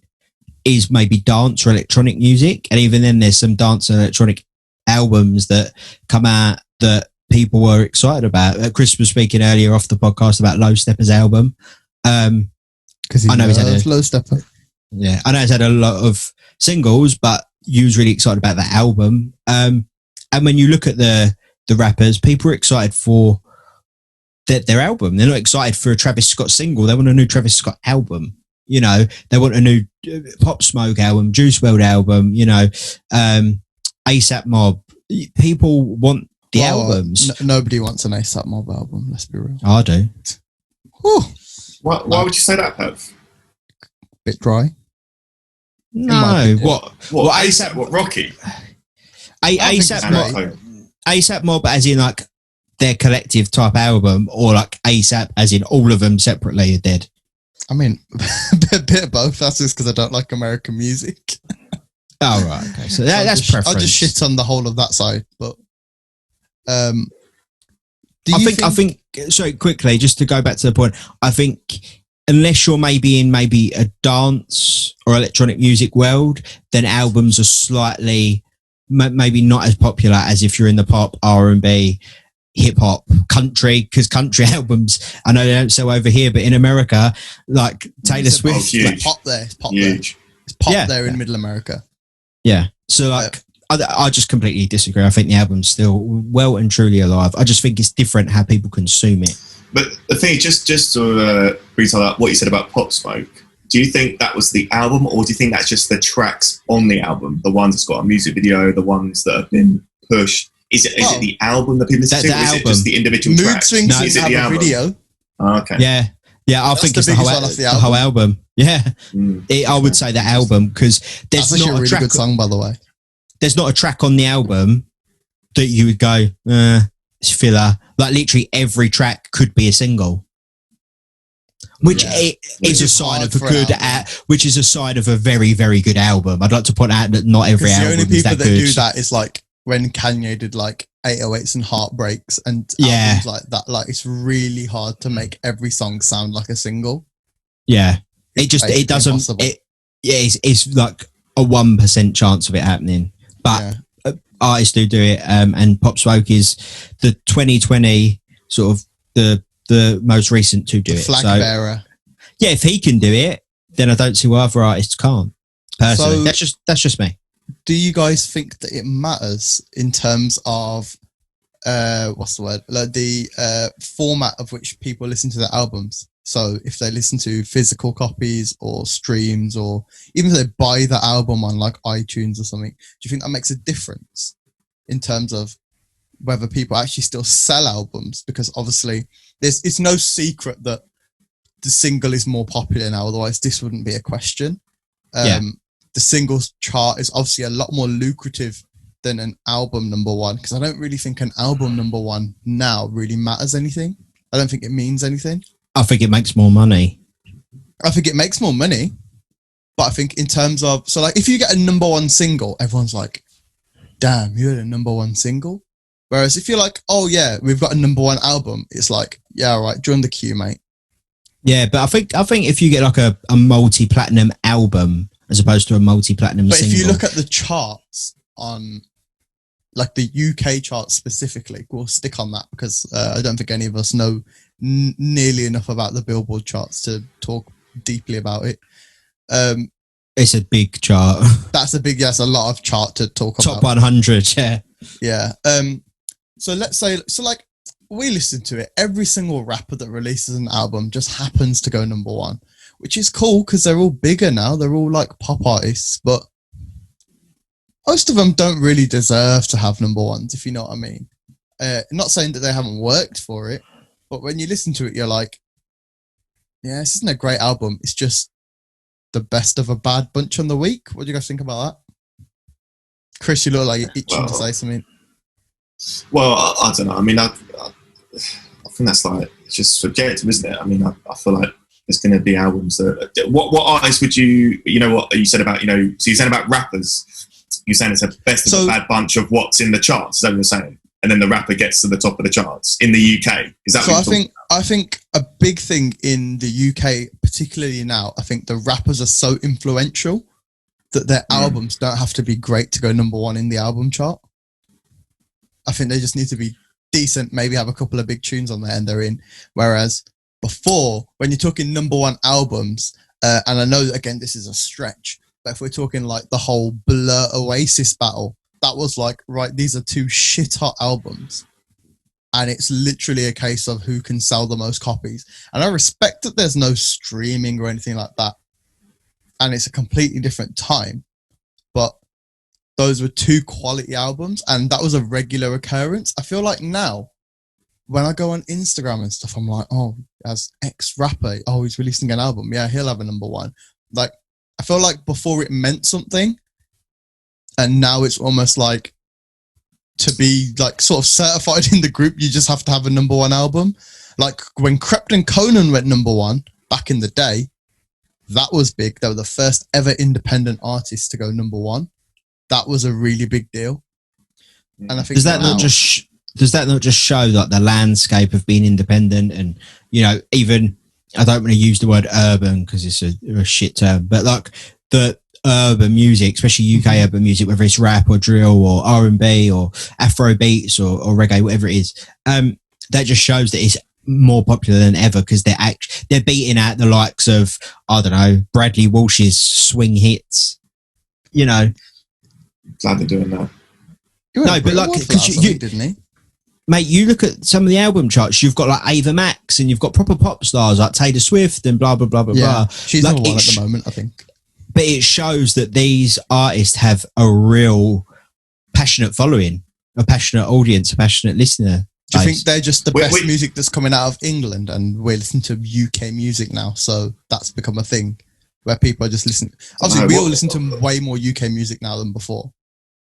Speaker 3: is maybe dance or electronic music. And even then there's some dance and electronic albums that come out that people were excited about. Chris was speaking earlier off the podcast about Low Stepper's album.
Speaker 1: Because I know he's had Low Stepper.
Speaker 3: Yeah, I know he's had a lot of singles, but you was really excited about that album. And when you look at the rappers, people are excited for their album. They're not excited for a Travis Scott single. They want a new Travis Scott album. You know, they want a new Pop Smoke album, Juice WRLD album, you know, ASAP Mob. People want the albums.
Speaker 1: Nobody wants an ASAP Mob album, let's be real.
Speaker 3: I do.
Speaker 2: Why would you say that, Pev?
Speaker 1: Bit dry.
Speaker 3: No. What
Speaker 2: ASAP? What, Rocky?
Speaker 3: ASAP Mob as in like their collective type album, or like ASAP as in all of them separately are dead?
Speaker 1: I mean, a bit of both. That's just because I don't like American music.
Speaker 3: Oh, right. Okay. So that's preference.
Speaker 1: I just shit on the whole of that side. But
Speaker 3: I think, sorry, quickly, just to go back to the point, I think unless you're maybe in a dance or electronic music world, then albums are slightly maybe not as popular as if you're in the pop, R&B, hip hop, country, because country albums, I know they don't sell over here, but in America, like Taylor Swift,
Speaker 2: huge.
Speaker 1: Pop there, it's pop
Speaker 2: Huge.
Speaker 1: there. It's pop there in Middle America.
Speaker 3: Yeah. So like, I just completely disagree. I think the album's still well and truly alive. I just think it's different how people consume it.
Speaker 2: But the thing is, just to retell out what you said about Pop Smoke, do you think that was the album, or do you think that's just the tracks on the album, the ones that's got a music video, the ones that have been pushed? Is it the album that people listen to, or is it just the individual tracks?
Speaker 1: Mood Swings is it the album? Video.
Speaker 2: Oh, okay.
Speaker 3: Yeah, I think it's the whole album. Yeah, I would say the album, because there's
Speaker 1: that's
Speaker 3: not a
Speaker 1: really
Speaker 3: track.
Speaker 1: Good song, by the way.
Speaker 3: There's not a track on the album that you would go, it's filler. Like literally every track could be a single, which is a sign of a good, which is a sign of a very, very good album. I'd like to point out that not every album is that good.
Speaker 1: The only people that do that is like when Kanye did like 808s and Heartbreaks and
Speaker 3: Yeah.
Speaker 1: albums like that. Like, it's really hard to make every song sound like a single.
Speaker 3: Yeah.
Speaker 1: It's
Speaker 3: It doesn't,
Speaker 1: impossible.
Speaker 3: it's like a 1% chance of it happening. But artists do it. And Pop Smoke is the 2020 sort of the most recent to do
Speaker 1: The
Speaker 3: it.
Speaker 1: flag
Speaker 3: So,
Speaker 1: bearer.
Speaker 3: yeah, if he can do it, then I don't see why other artists can't. Personally,
Speaker 1: So-
Speaker 3: that's just me.
Speaker 1: Do you guys think that it matters in terms of what's the word? Like the format of which people listen to their albums? So if they listen to physical copies or streams, or even if they buy the album on like iTunes or something, do you think that makes a difference in terms of whether people actually still sell albums? Because obviously it's no secret that the single is more popular now, otherwise this wouldn't be a question. The singles chart is obviously a lot more lucrative than an album number one, because I don't really think an album number one now really matters anything. I don't think it means anything.
Speaker 3: I think it makes more money.
Speaker 1: I think it makes more money, but I think in terms of, so like if you get a number one single, everyone's like, damn, you had a number one single. Whereas if you're like, oh yeah, we've got a number one album, it's like, yeah, all right, join the queue, mate.
Speaker 3: Yeah, but I think if you get like a multi-platinum album as opposed to a multi-platinum
Speaker 1: But
Speaker 3: single.
Speaker 1: if you look at the charts on, like the UK charts specifically, we'll stick on that because I don't think any of us know nearly enough about the Billboard charts to talk deeply about it.
Speaker 3: It's a big chart.
Speaker 1: That's a lot of chart to talk about.
Speaker 3: Top 100, yeah.
Speaker 1: Yeah. So let's say, so like we listen to it. Every single rapper that releases an album just happens to go number one, which is cool because they're all bigger now. They're all like pop artists, but most of them don't really deserve to have number ones, if you know what I mean. Not saying that they haven't worked for it, but when you listen to it, you're like, yeah, this isn't a great album. It's just the best of a bad bunch on the week. What do you guys think about that? Chris, you look like you're itching to say something.
Speaker 2: Well, I don't know. I mean, I think that's like, it's just subjective, isn't it? I mean, I feel like there's going to be albums that, what artists would you know what you said about, so you're saying about rappers, you're saying it's a best of a bad bunch of what's in the charts, is that what you're saying? And then the rapper gets to the top of the charts in the UK. Is that
Speaker 1: so?
Speaker 2: what
Speaker 1: I think a big thing in the UK, particularly now, I think the rappers are so influential that their albums don't have to be great to go number one in the album chart. I think they just need to be decent, maybe have a couple of big tunes on there and they're in. Whereas before, when you're talking number one albums, and I know, again, this is a stretch, but if we're talking like the whole Blur Oasis battle, that was like, right, these are two shit hot albums. And it's literally a case of who can sell the most copies. And I respect that there's no streaming or anything like that. And it's a completely different time. But those were two quality albums. And that was a regular occurrence. I feel like now, when I go on Instagram and stuff, I'm like, oh, as X rapper, oh, he's releasing an album. Yeah, he'll have a number one. Like, I feel like before it meant something. And now it's almost like, to be like sort of certified in the group, you just have to have a number one album. Like when Krept and Conan went number one back in the day, that was big. They were the first ever independent artists to go number one. That was a really big deal. And I think
Speaker 3: does that not just show like the landscape of being independent? And even, I don't want to use the word urban because it's a shit term, but like the urban music, especially UK urban music, whether it's rap or drill or R&B or Afro beats or reggae, whatever it is, that just shows that it's more popular than ever because they're beating out the likes of, I don't know, Bradley Walsh's swing hits.
Speaker 2: Glad they're doing that.
Speaker 3: No, but like, because you
Speaker 1: didn't he?
Speaker 3: Mate, you look at some of the album charts, you've got like Ava Max and you've got proper pop stars like Taylor Swift and blah, blah, blah, blah, blah.
Speaker 1: She's
Speaker 3: like,
Speaker 1: number one at the moment, I think.
Speaker 3: But it shows that these artists have a real passionate following, a passionate audience, a passionate listener.
Speaker 1: Do you think they're just the best music that's coming out of England and we're listening to UK music now? So that's become a thing where people are just listening. Obviously, we all listen to way more UK music now than before.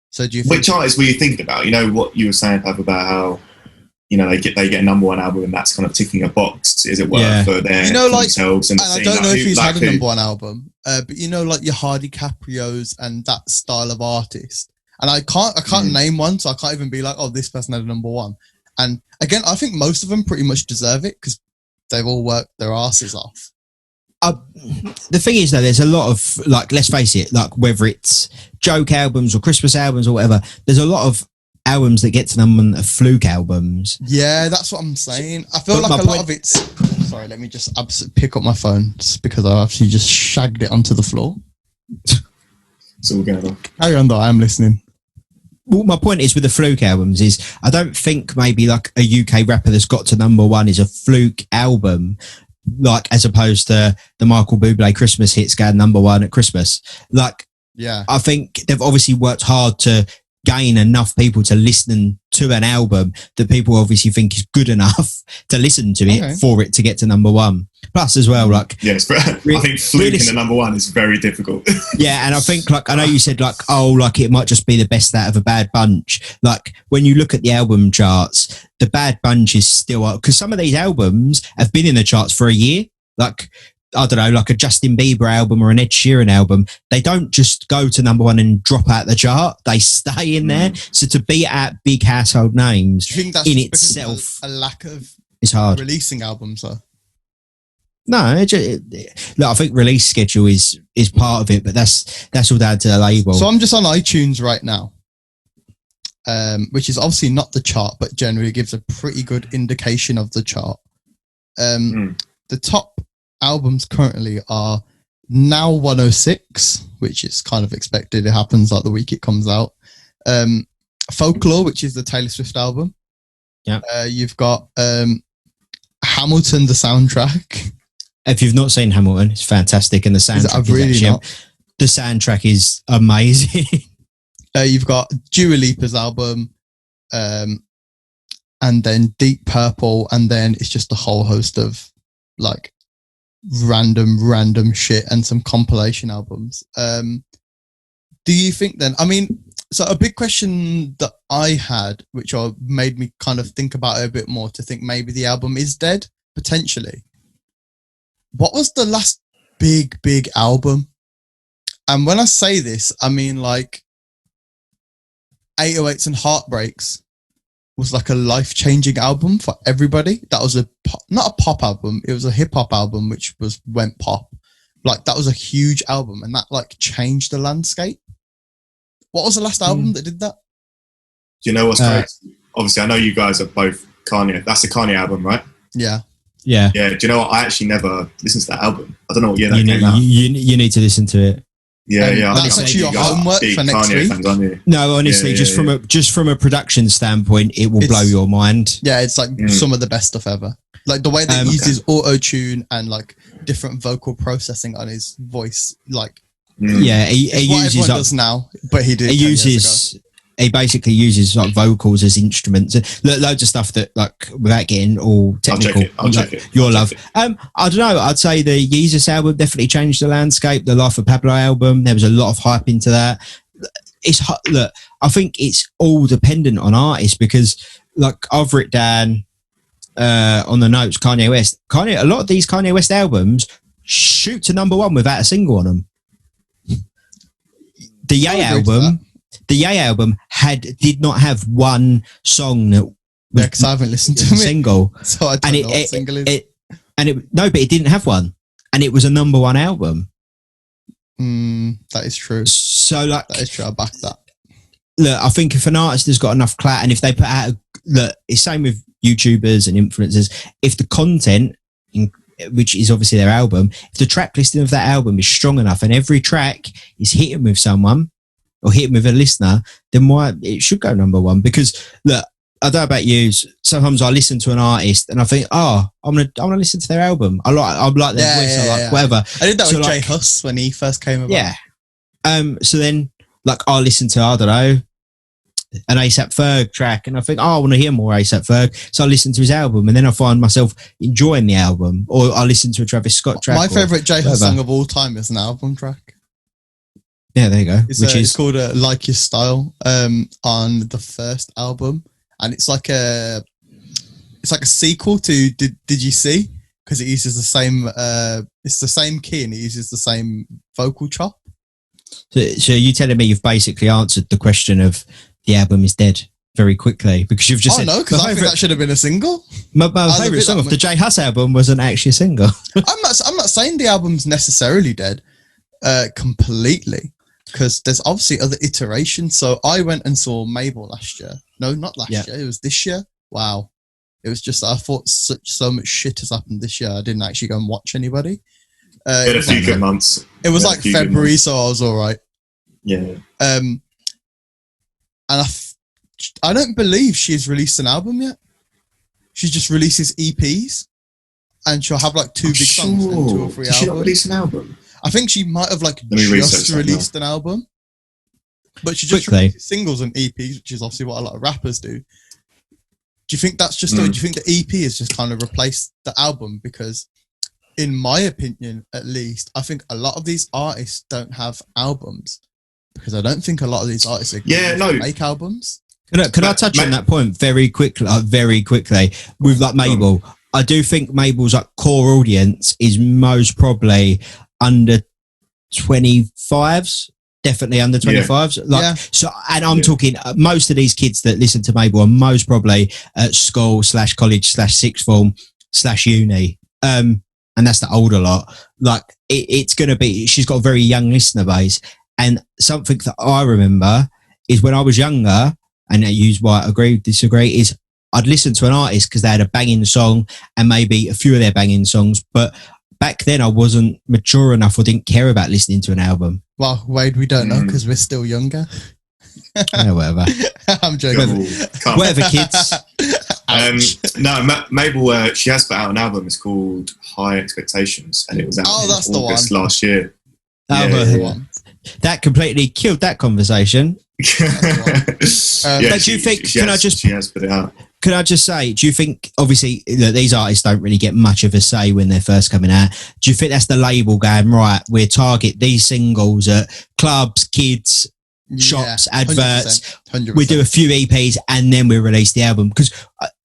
Speaker 1: So do you think...
Speaker 2: Which artists were you thinking about? What you were saying, Pav, about how, they get a number one album and that's kind of ticking a box, as it were, for their themselves. And
Speaker 1: I don't know if he's had a number one album, but like your Hardy Caprios and that style of artist, and I can't name one, so I can't even be like, oh, this person had a number one. And again, I think most of them pretty much deserve it because they've all worked their asses off.
Speaker 3: The thing is, though, there's a lot of, like, let's face it, like, whether it's joke albums or Christmas albums or whatever, there's a lot of albums that get to number one are fluke albums.
Speaker 1: Yeah, that's what I'm saying. I feel like a lot of it's... Sorry, let me just pick up my phone just because I actually just shagged it onto the floor.
Speaker 2: So we're going on.
Speaker 1: Carry on, though. I am listening.
Speaker 3: Well, my point is with the fluke albums is I don't think maybe like a UK rapper that's got to number one is a fluke album, like as opposed to the Michael Bublé Christmas hits going number one at Christmas. Like,
Speaker 1: yeah,
Speaker 3: I think they've obviously worked hard to gain enough people to listen to an album that people obviously think is good enough to listen to it for it to get to number one. Plus as well, like,
Speaker 2: yes, I think fluking the number one is very difficult.
Speaker 3: Yeah, and I think, like, I know you said, like, oh, like it might just be the best out of a Bad Bunch. Like, when you look at the album charts, the Bad Bunch is still up because some of these albums have been in the charts for a year. Like, I don't know, like a Justin Bieber album or an Ed Sheeran album, they don't just go to number one and drop out the chart. They stay in there. So to beat out big household names
Speaker 1: Do you think that's
Speaker 3: in
Speaker 1: because
Speaker 3: itself
Speaker 1: a lack of
Speaker 3: is hard.
Speaker 1: releasing albums, though?
Speaker 3: No, look, I think release schedule is part of it, but that's all down to the label.
Speaker 1: So I'm just on iTunes right now, which is obviously not the chart, but generally gives a pretty good indication of the chart. The top albums currently are Now 106, which is kind of expected. It happens like the week it comes out. Folklore, which is the Taylor Swift album.
Speaker 3: Yeah.
Speaker 1: You've got Hamilton, the soundtrack.
Speaker 3: If you've not seen Hamilton, it's fantastic, and the soundtrack the soundtrack is amazing.
Speaker 1: You've got Dua Lipa's album, and then Deep Purple, and then it's just a whole host of like random shit and some compilation albums. Do you think then, I mean, so a big question that I had, which made me kind of think about it a bit more, to think maybe the album is dead, potentially. What was the last big album? And when I say this, I mean like 808s and Heartbreaks was like a life-changing album for everybody. That was not a pop album, it was a hip-hop album which went pop. Like that was a huge album and that like changed the landscape. What was the last album that did that?
Speaker 2: Do you know what's great? Obviously, I know you guys are both Kanye. That's the Kanye album, right?
Speaker 1: Yeah.
Speaker 3: Yeah.
Speaker 2: Yeah. Do you know what? I actually never listened to that album. I don't know what year that came out.
Speaker 3: You need to listen to it.
Speaker 2: Yeah.
Speaker 1: That's actually your homework for next
Speaker 2: Kanye
Speaker 1: week.
Speaker 2: fans, aren't you?
Speaker 3: No, honestly, just from a production standpoint, it will blow your mind.
Speaker 1: Yeah, it's like some of the best stuff ever. Like the way that he uses auto-tune and like different vocal processing on his voice, like
Speaker 3: yeah, he uses
Speaker 1: what everyone does now, but he did.
Speaker 3: He basically uses like vocals as instruments. Loads of stuff that, like, without getting all technical,
Speaker 2: I'll check it.
Speaker 3: Your love. I don't know. I'd say the Yeezus album definitely changed the landscape. The Life of Pablo album, there was a lot of hype into that. Look, I think it's all dependent on artists because, like, I've written down on the notes, Kanye West. A lot of these Kanye West albums shoot to number one without a single on them. The Ye album did not have one song that was
Speaker 1: because I haven't listened to it.
Speaker 3: Single,
Speaker 1: so I don't know what single is.
Speaker 3: But it didn't have one, and it was a number one album.
Speaker 1: That is true.
Speaker 3: So, like,
Speaker 1: that is true. I back that.
Speaker 3: Look, I think if an artist has got enough clout, and if they put out, it's same with YouTubers and influencers. If the content, which is obviously their album, if the track listing of that album is strong enough, and every track is hitting with someone or hitting with a listener, then it should go number one. Because look, I don't know about you, sometimes I listen to an artist and I think, I want to listen to their album. I like their voice, whatever.
Speaker 1: I did that with Jay Huss when he first came about.
Speaker 3: Yeah. So then, like, I listen to, I don't know, an A$AP Ferg track, and I think, I want to hear more A$AP Ferg, so I listen to his album, and then I find myself enjoying the album, or I listen to a Travis Scott track.
Speaker 1: My favourite Jay Huss song of all time is an album track.
Speaker 3: Yeah, there you go.
Speaker 1: It's called Like Your Style on the first album, and it's like a sequel to Did You See? Because it uses the same it's the same key and it uses the same vocal chop.
Speaker 3: So you're telling me you've basically answered the question of the album is dead very quickly because you've just said,
Speaker 1: no, because I think that should have been a single.
Speaker 3: My favourite song off the J Hus album wasn't actually a single.
Speaker 1: I'm not saying the album's necessarily dead completely, because there's obviously other iterations. So I went and saw Mabel last year. No, not last year. It was this year. Wow. It was just, I thought so much shit has happened this year. I didn't actually go and watch anybody.
Speaker 2: It was a few good months.
Speaker 1: It was like February, so I was all right.
Speaker 2: Yeah.
Speaker 1: And I don't believe she's released an album yet. She just releases EPs, and she'll have like 2 big songs and 2 or 3 albums.
Speaker 2: Did she not release an album?
Speaker 1: I think she might have like just released an album, but she just releases singles and EPs, which is obviously what a lot of rappers do. Do you think that's just? Do you think the EP has just kind of replaced the album? Because, in my opinion, at least, I think a lot of these artists don't have albums, because I don't think a lot of these artists are going to make albums.
Speaker 3: Can I touch on that point very quickly? With like Mabel, I do think Mabel's like core audience is most probably under 25s. Definitely under 25s. So, and I'm talking most of these kids that listen to Mabel are most probably at school / college / sixth form / uni. And that's the older lot. Like it's going to be, she's got a very young listener base. And something that I remember is when I was younger, and you might agree, disagree, is I'd listen to an artist because they had a banging song and maybe a few of their banging songs. But back then I wasn't mature enough or didn't care about listening to an album.
Speaker 1: Well, Wade, we don't know because we're still younger.
Speaker 3: Yeah, whatever.
Speaker 1: I'm joking.
Speaker 3: Whatever, kids.
Speaker 2: No, Mabel, she has put out an album. It's called High Expectations, and it was out in August last year. That completely killed that conversation.
Speaker 1: But
Speaker 3: do you think?
Speaker 2: She has put it out.
Speaker 3: Can I just say? Do you think? Obviously, these artists don't really get much of a say when they're first coming out. Do you think that's the label going right? We target these singles at clubs, kids, shops, adverts. 100%. We do a few EPs and then we release the album. Because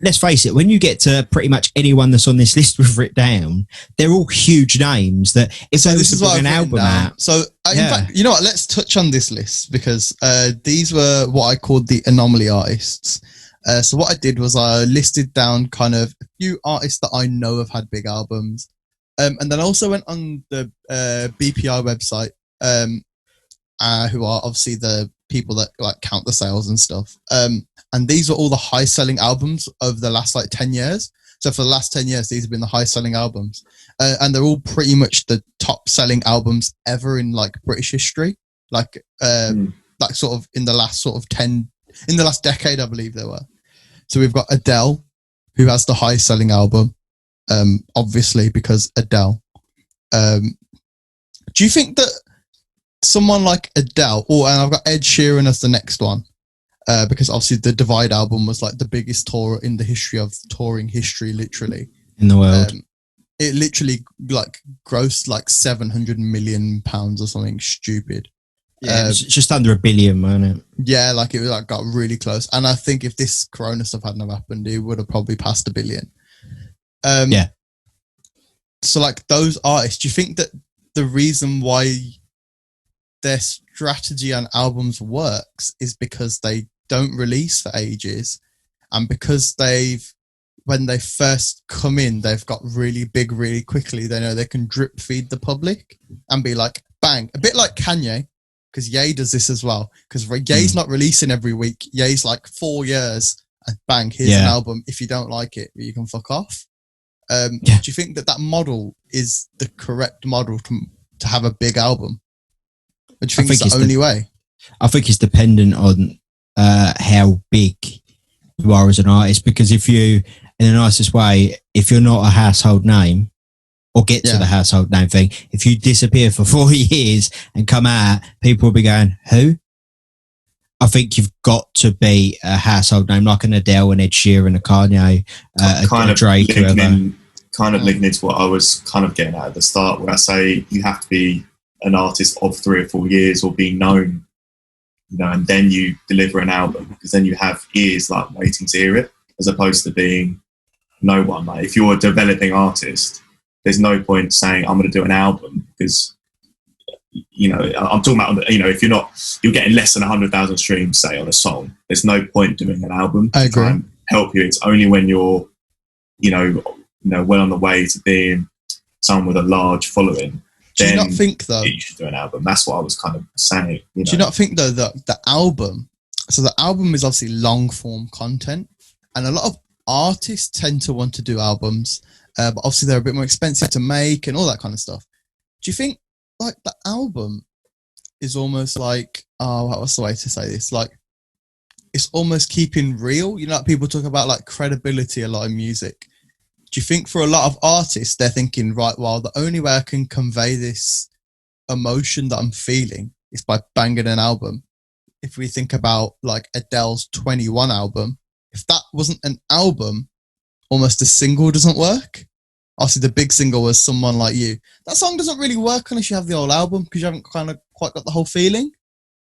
Speaker 3: let's face it, when you get to pretty much anyone that's on this list we've written down, they're all huge names. That if they was to bring an album out.
Speaker 1: So in fact, you know what? Let's touch on this list because these were what I called the anomaly artists. So what I did was I listed down kind of a few artists that I know have had big albums, and then I also went on the BPI website. Who are obviously the people that like count the sales and stuff. And these are all the high selling albums of the last like 10 years. So for the last 10 years, these have been the high selling albums. And they're all pretty much the top selling albums ever in like British history. Like sort of in the last sort of in the last decade, I believe they were. So we've got Adele, who has the high selling album, obviously because Adele. Do you think that someone like Adele, and I've got Ed Sheeran as the next one, because obviously the Divide album was like the biggest tour in the history of touring history, literally
Speaker 3: in the world.
Speaker 1: It literally like grossed like £700 million or something stupid.
Speaker 3: Yeah, it was just under $1 billion, wasn't it?
Speaker 1: Yeah, like it was like got really close. And I think if this Corona stuff hadn't happened, it would have probably passed $1 billion.
Speaker 3: Yeah.
Speaker 1: So like those artists, do you think that the reason why their strategy on albums works is because they don't release for ages, and because when they first come in, they've got really big really quickly. They know they can drip feed the public and be like, bang, a bit like Kanye, because Ye does this as well. Because Ye's not releasing every week. Ye's like 4 years and bang, here's an album. If you don't like it, you can fuck off. Do you think that model is the correct model to have a big album? Or do you think it's the only way?
Speaker 3: I think it's dependent on how big you are as an artist. Because if you, in the nicest way, if you're not a household name or get to the household name thing, if you disappear for 4 years and come out, people will be going, who? I think you've got to be a household name like an Adele, an Ed Sheeran, a Kanye, a Drake,
Speaker 2: kind of linking into what I was kind of getting at the start, where I say you have to be an artist of 3 or 4 years or be known, and then you deliver an album, because then you have ears like waiting to hear it, as opposed to being no one. Like if you're a developing artist, there's no point saying I'm going to do an album, because you know, I'm talking about, you know, if you're getting less than 100,000 streams, say, on a song, there's no point doing an album
Speaker 1: I
Speaker 2: to
Speaker 1: agree.
Speaker 2: try and help you. It's only when you're, you know, well on the way to being someone with a large following.
Speaker 1: Do you not think, though,
Speaker 2: you should do an album? That's what I was kind of saying. You know?
Speaker 1: Do you not think, though, that the album is obviously long form content, and a lot of artists tend to want to do albums, but obviously they're a bit more expensive to make and all that kind of stuff. Do you think, like, the album is almost like, what's the way to say this? Like, it's almost keeping real. You know, like people talk about like credibility a lot in music. Do you think for a lot of artists, they're thinking, right, well, the only way I can convey this emotion that I'm feeling is by banging an album? If we think about like Adele's 21 album, if that wasn't an album, almost a single doesn't work. Obviously, the big single was Someone Like You. That song doesn't really work unless you have the whole album, because you haven't kind of quite got the whole feeling.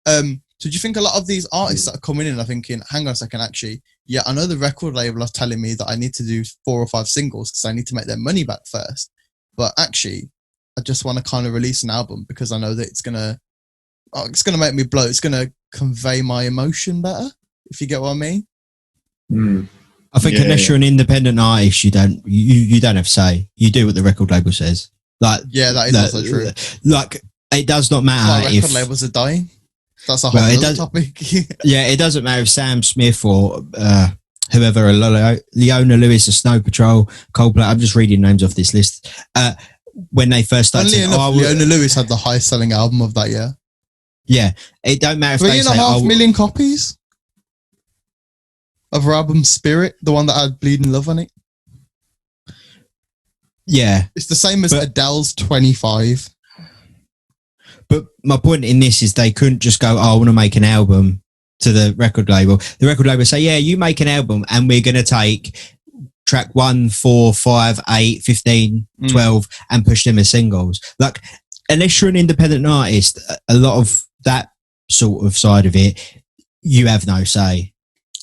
Speaker 1: So do you think a lot of these artists that are coming in are thinking, hang on a second, actually, yeah, I know the record label are telling me that I need to do 4 or 5 singles because I need to make their money back first. But actually, I just want to kind of release an album because I know that it's gonna make me blow. It's gonna convey my emotion better, if you get what I mean.
Speaker 3: I think unless you're an independent artist, you don't have say. You do what the record label says. Like, yeah, that is also true. Like, it does not matter
Speaker 1: if record labels are dying. That's a whole other topic.
Speaker 3: Yeah, it doesn't matter if Sam Smith or whoever, Leona Lewis or Snow Patrol, Coldplay. I'm just reading names off this list. When they first started,
Speaker 1: Leona Lewis had the highest selling album of that year.
Speaker 3: Yeah, it don't matter if
Speaker 1: 3.5 million copies of her album Spirit, the one that had Bleeding Love on it.
Speaker 3: Yeah,
Speaker 1: it's the same as Adele's 25.
Speaker 3: But my point in this is they couldn't just go, I want to make an album to the record label. The record label say, yeah, you make an album and we're going to take track 1, 4, 5, 8, 15, 12 and push them as singles. Like, unless you're an independent artist, a lot of that sort of side of it, you have no say.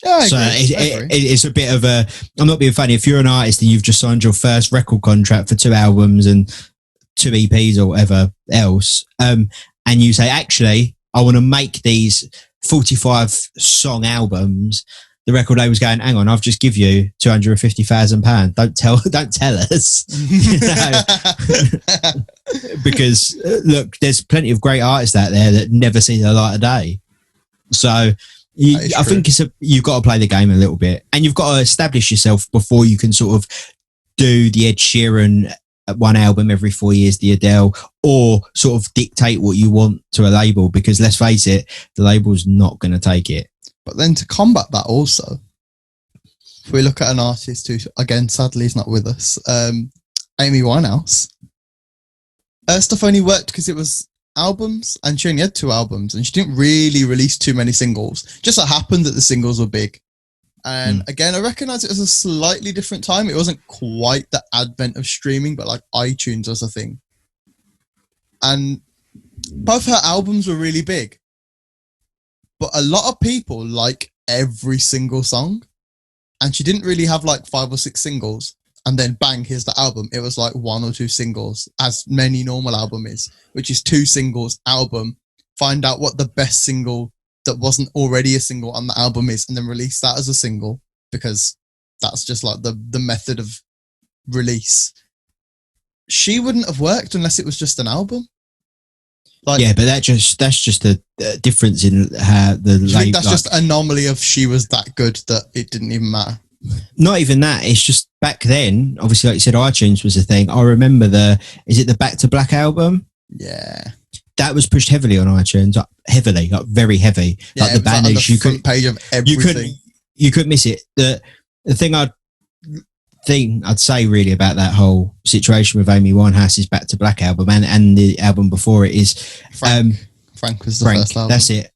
Speaker 1: Yeah, I
Speaker 3: so
Speaker 1: agree.
Speaker 3: It's a bit of a, I'm not being funny, if you're an artist and you've just signed your first record contract for 2 albums and 2 EPs or whatever else, and you say, actually, I want to make these 45 song albums, the record label's going, hang on, I've just give you £250,000. Don't tell us. Because look, there's plenty of great artists out there that never see the light of day. So I think you've got to play the game a little bit, and you've got to establish yourself before you can sort of do the Ed Sheeran one album every 4 years, the Adele, or sort of dictate what you want to a label, because let's face it, the label's not going to take it.
Speaker 1: But then to combat that also, if we look at an artist who, again, sadly is not with us, Amy Winehouse, her stuff only worked because it was albums, and she only had 2 albums, and she didn't really release too many singles. Just so happened that the singles were big. And again, I recognise it was a slightly different time. It wasn't quite the advent of streaming, but like iTunes was a thing. And both her albums were really big. But a lot of people like every single song. And she didn't really have like 5 or 6 singles. And then bang, here's the album. It was like 1 or 2 singles, as many normal album is, which is 2 singles, album. Find out what the best single that wasn't already a single on the album is, and then release that as a single, because that's just like the method of release. She wouldn't have worked unless it was just an album. Like, yeah,
Speaker 3: but that's just a difference in how the
Speaker 1: label. I think that's just anomaly of she was that good that it didn't even matter.
Speaker 3: Not even that. It's just back then, obviously, like you said, iTunes was a thing. I remember is it the Back to Black album?
Speaker 1: Yeah.
Speaker 3: That was pushed heavily on iTunes, like very heavy.
Speaker 1: Yeah,
Speaker 3: like the banners,
Speaker 1: you couldn't page of everything.
Speaker 3: You couldn't miss it. The thing I'd say really about that whole situation with Amy Winehouse's Back to Black album and the album before it is
Speaker 1: Frank was the first album.
Speaker 3: That's it.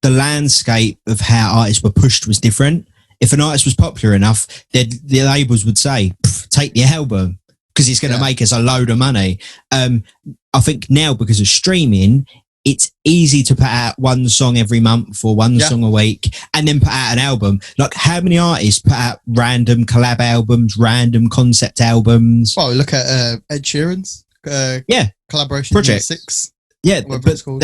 Speaker 3: The landscape of how artists were pushed was different. If an artist was popular enough, the labels would say, take the album, because it's going to make us a load of money. I think now, because of streaming, it's easy to put out 1 song every month or 1 song a week and then put out an album. Like, how many artists put out random collab albums, random concept albums?
Speaker 1: Well, look at Ed Sheeran's collaboration
Speaker 3: Project.
Speaker 1: 6.
Speaker 3: Yeah,
Speaker 1: Whatever it's called.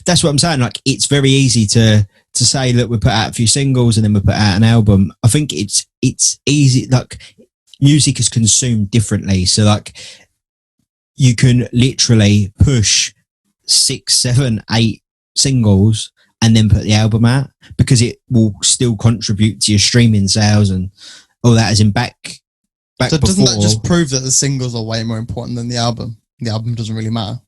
Speaker 3: that's what I'm saying. Like, it's very easy to say that we put out a few singles and then we put out an album. I think it's easy. Like, music is consumed differently, so like you can literally push 6, 7, 8 singles and then put the album out, because it will still contribute to your streaming sales and all that. As in back
Speaker 1: So doesn't
Speaker 3: before,
Speaker 1: that just prove that the singles are way more important than the album? The album doesn't really matter.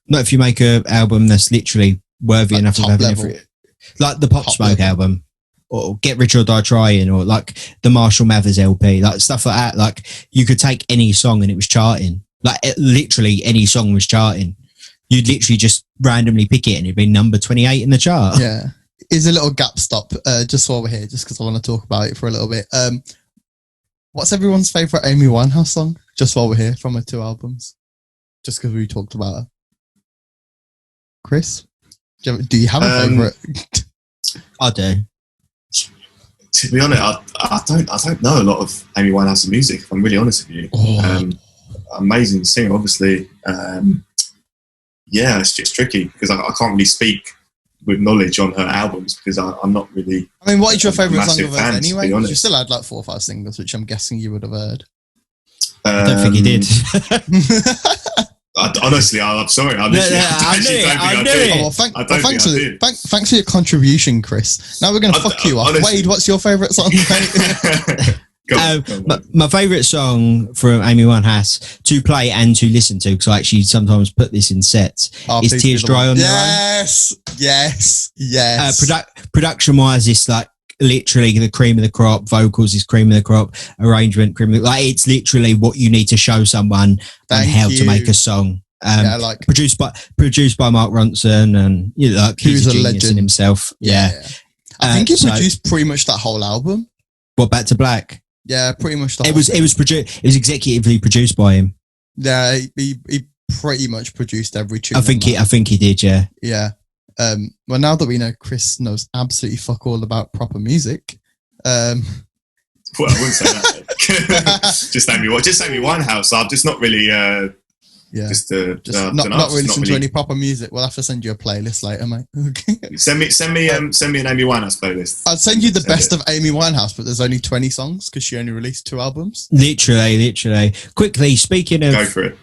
Speaker 3: not if you make an album that's literally worthy
Speaker 1: Like
Speaker 3: enough of
Speaker 1: top
Speaker 3: having
Speaker 1: level.
Speaker 3: like the Pop
Speaker 1: Top
Speaker 3: Smoke
Speaker 1: level.
Speaker 3: album, or Get Rich or Die Trying, or like the Marshall Mathers LP, like stuff like that. Like, you could take any song and it was charting. Like, literally any song was charting. You'd literally just randomly pick it and it'd be number 28 in the chart.
Speaker 1: Yeah. Is a little gap stop, just while we're here, just because I want to talk about it for a little bit. What's everyone's favourite Amy Winehouse song? Just while we're here, from her 2 albums. Just because we talked about her. Chris? Do you have a favourite?
Speaker 3: I do.
Speaker 2: To be honest, I don't know a lot of Amy Winehouse's music, if I'm really honest with you.
Speaker 1: Oh.
Speaker 2: Amazing singer, obviously. Yeah, it's just tricky because I can't really speak with knowledge on her albums, because I'm not really.
Speaker 1: I mean, what is your
Speaker 2: a
Speaker 1: favourite song
Speaker 2: massive
Speaker 1: of hers
Speaker 2: fan, to
Speaker 1: anyway?
Speaker 2: be
Speaker 1: 'Cause
Speaker 2: honest.
Speaker 1: you still had like 4 or 5 singles, which I'm guessing you would have heard.
Speaker 3: I don't think he did.
Speaker 2: Honestly, I'm sorry. I literally
Speaker 3: I knew it, I knew it.
Speaker 1: Oh, well,
Speaker 2: I don't
Speaker 1: thanks
Speaker 2: think I
Speaker 1: for
Speaker 2: did.
Speaker 1: thanks for your contribution, Chris. Now we're going to fuck you off.
Speaker 2: honestly-
Speaker 1: Wade, what's your favourite song? Mate?
Speaker 2: Go on.
Speaker 3: My favourite song from Amy Winehouse to play and to listen to, because I actually sometimes put this in sets,
Speaker 1: Oh,
Speaker 3: is
Speaker 1: please
Speaker 3: Tears
Speaker 1: be the
Speaker 3: Dry
Speaker 1: one.
Speaker 3: on Their Own.
Speaker 1: Yes.
Speaker 3: Production wise, it's like literally the cream of the crop. Vocals is cream of the crop. Arrangement, cream of the, like, it's literally what you need to show someone on
Speaker 1: Thank
Speaker 3: how to
Speaker 1: you.
Speaker 3: make a song.
Speaker 1: Yeah, like
Speaker 3: Produced by Mark Ronson, and you know, like, he's
Speaker 1: Who's
Speaker 3: a
Speaker 1: a
Speaker 3: genius
Speaker 1: legend.
Speaker 3: in himself. Yeah.
Speaker 1: I think he
Speaker 3: so-
Speaker 1: produced pretty much that whole album.
Speaker 3: What, Back to Black?
Speaker 1: Yeah, pretty much the
Speaker 3: It
Speaker 1: whole
Speaker 3: was executively produced by him.
Speaker 1: Yeah, he pretty much produced every tune.
Speaker 3: I think he did. Yeah.
Speaker 1: Yeah. Well, now that we know Chris knows absolutely fuck all about proper music,
Speaker 2: Well, I wouldn't say that. just Amy Winehouse. I'm just not really.
Speaker 1: yeah,
Speaker 2: Just
Speaker 1: not really listen to any proper music. We'll have to send you a playlist later, mate. Okay.
Speaker 2: Send me an Amy Winehouse playlist.
Speaker 1: I'll send you the best of Amy Winehouse, but there's only 20 songs because she only released 2 albums.
Speaker 3: Literally. Quickly, speaking
Speaker 2: Go
Speaker 3: of
Speaker 2: for it.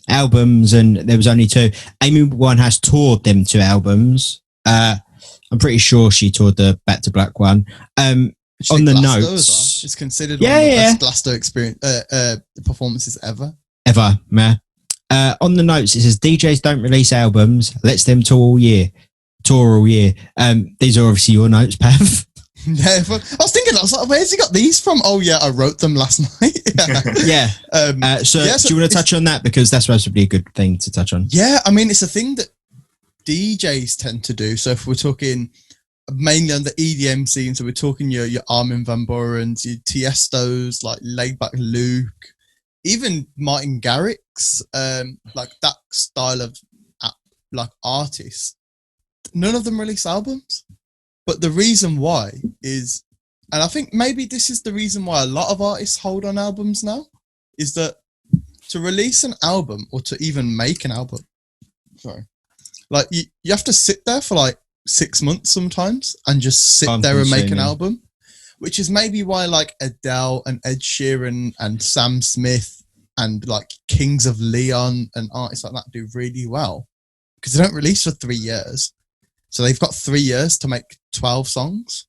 Speaker 3: albums, and there was only 2. Amy Winehouse toured them 2 albums. I'm pretty sure she toured the Back to Black one.
Speaker 1: She
Speaker 3: On
Speaker 1: did
Speaker 3: the
Speaker 1: Glasgow as
Speaker 3: notes.
Speaker 1: well. It's considered
Speaker 3: Yeah,
Speaker 1: one of the
Speaker 3: yeah.
Speaker 1: best Glasgow experience performances ever.
Speaker 3: Ever, man. On the notes, it says DJs don't release albums, lets them tour all year. These are obviously your notes, Pav.
Speaker 1: Yeah, but I was thinking, I was like, where's he got these from? Oh yeah, I wrote them last night.
Speaker 3: Yeah. So
Speaker 1: yeah,
Speaker 3: do you want to touch on that? Because that's supposed to be a good thing to touch on.
Speaker 1: Yeah, I mean, it's a thing that DJs tend to do. So if we're talking mainly on the EDM scene, so we're talking your Armin van Buuren's, your Tiestos, like Laidback Luke, even Martin Garrix, like that style of like artist. None of them release albums, but the reason why is, and I think maybe this is the reason why a lot of artists hold on albums now, is that to release an album or to even make an album, like you have to sit there for like 6 months sometimes and just sit there and make an album, which is maybe why like Adele and Ed Sheeran and Sam Smith and like Kings of Leon and artists like that do really well, because they don't release for 3 years. So they've got 3 years to make 12 songs.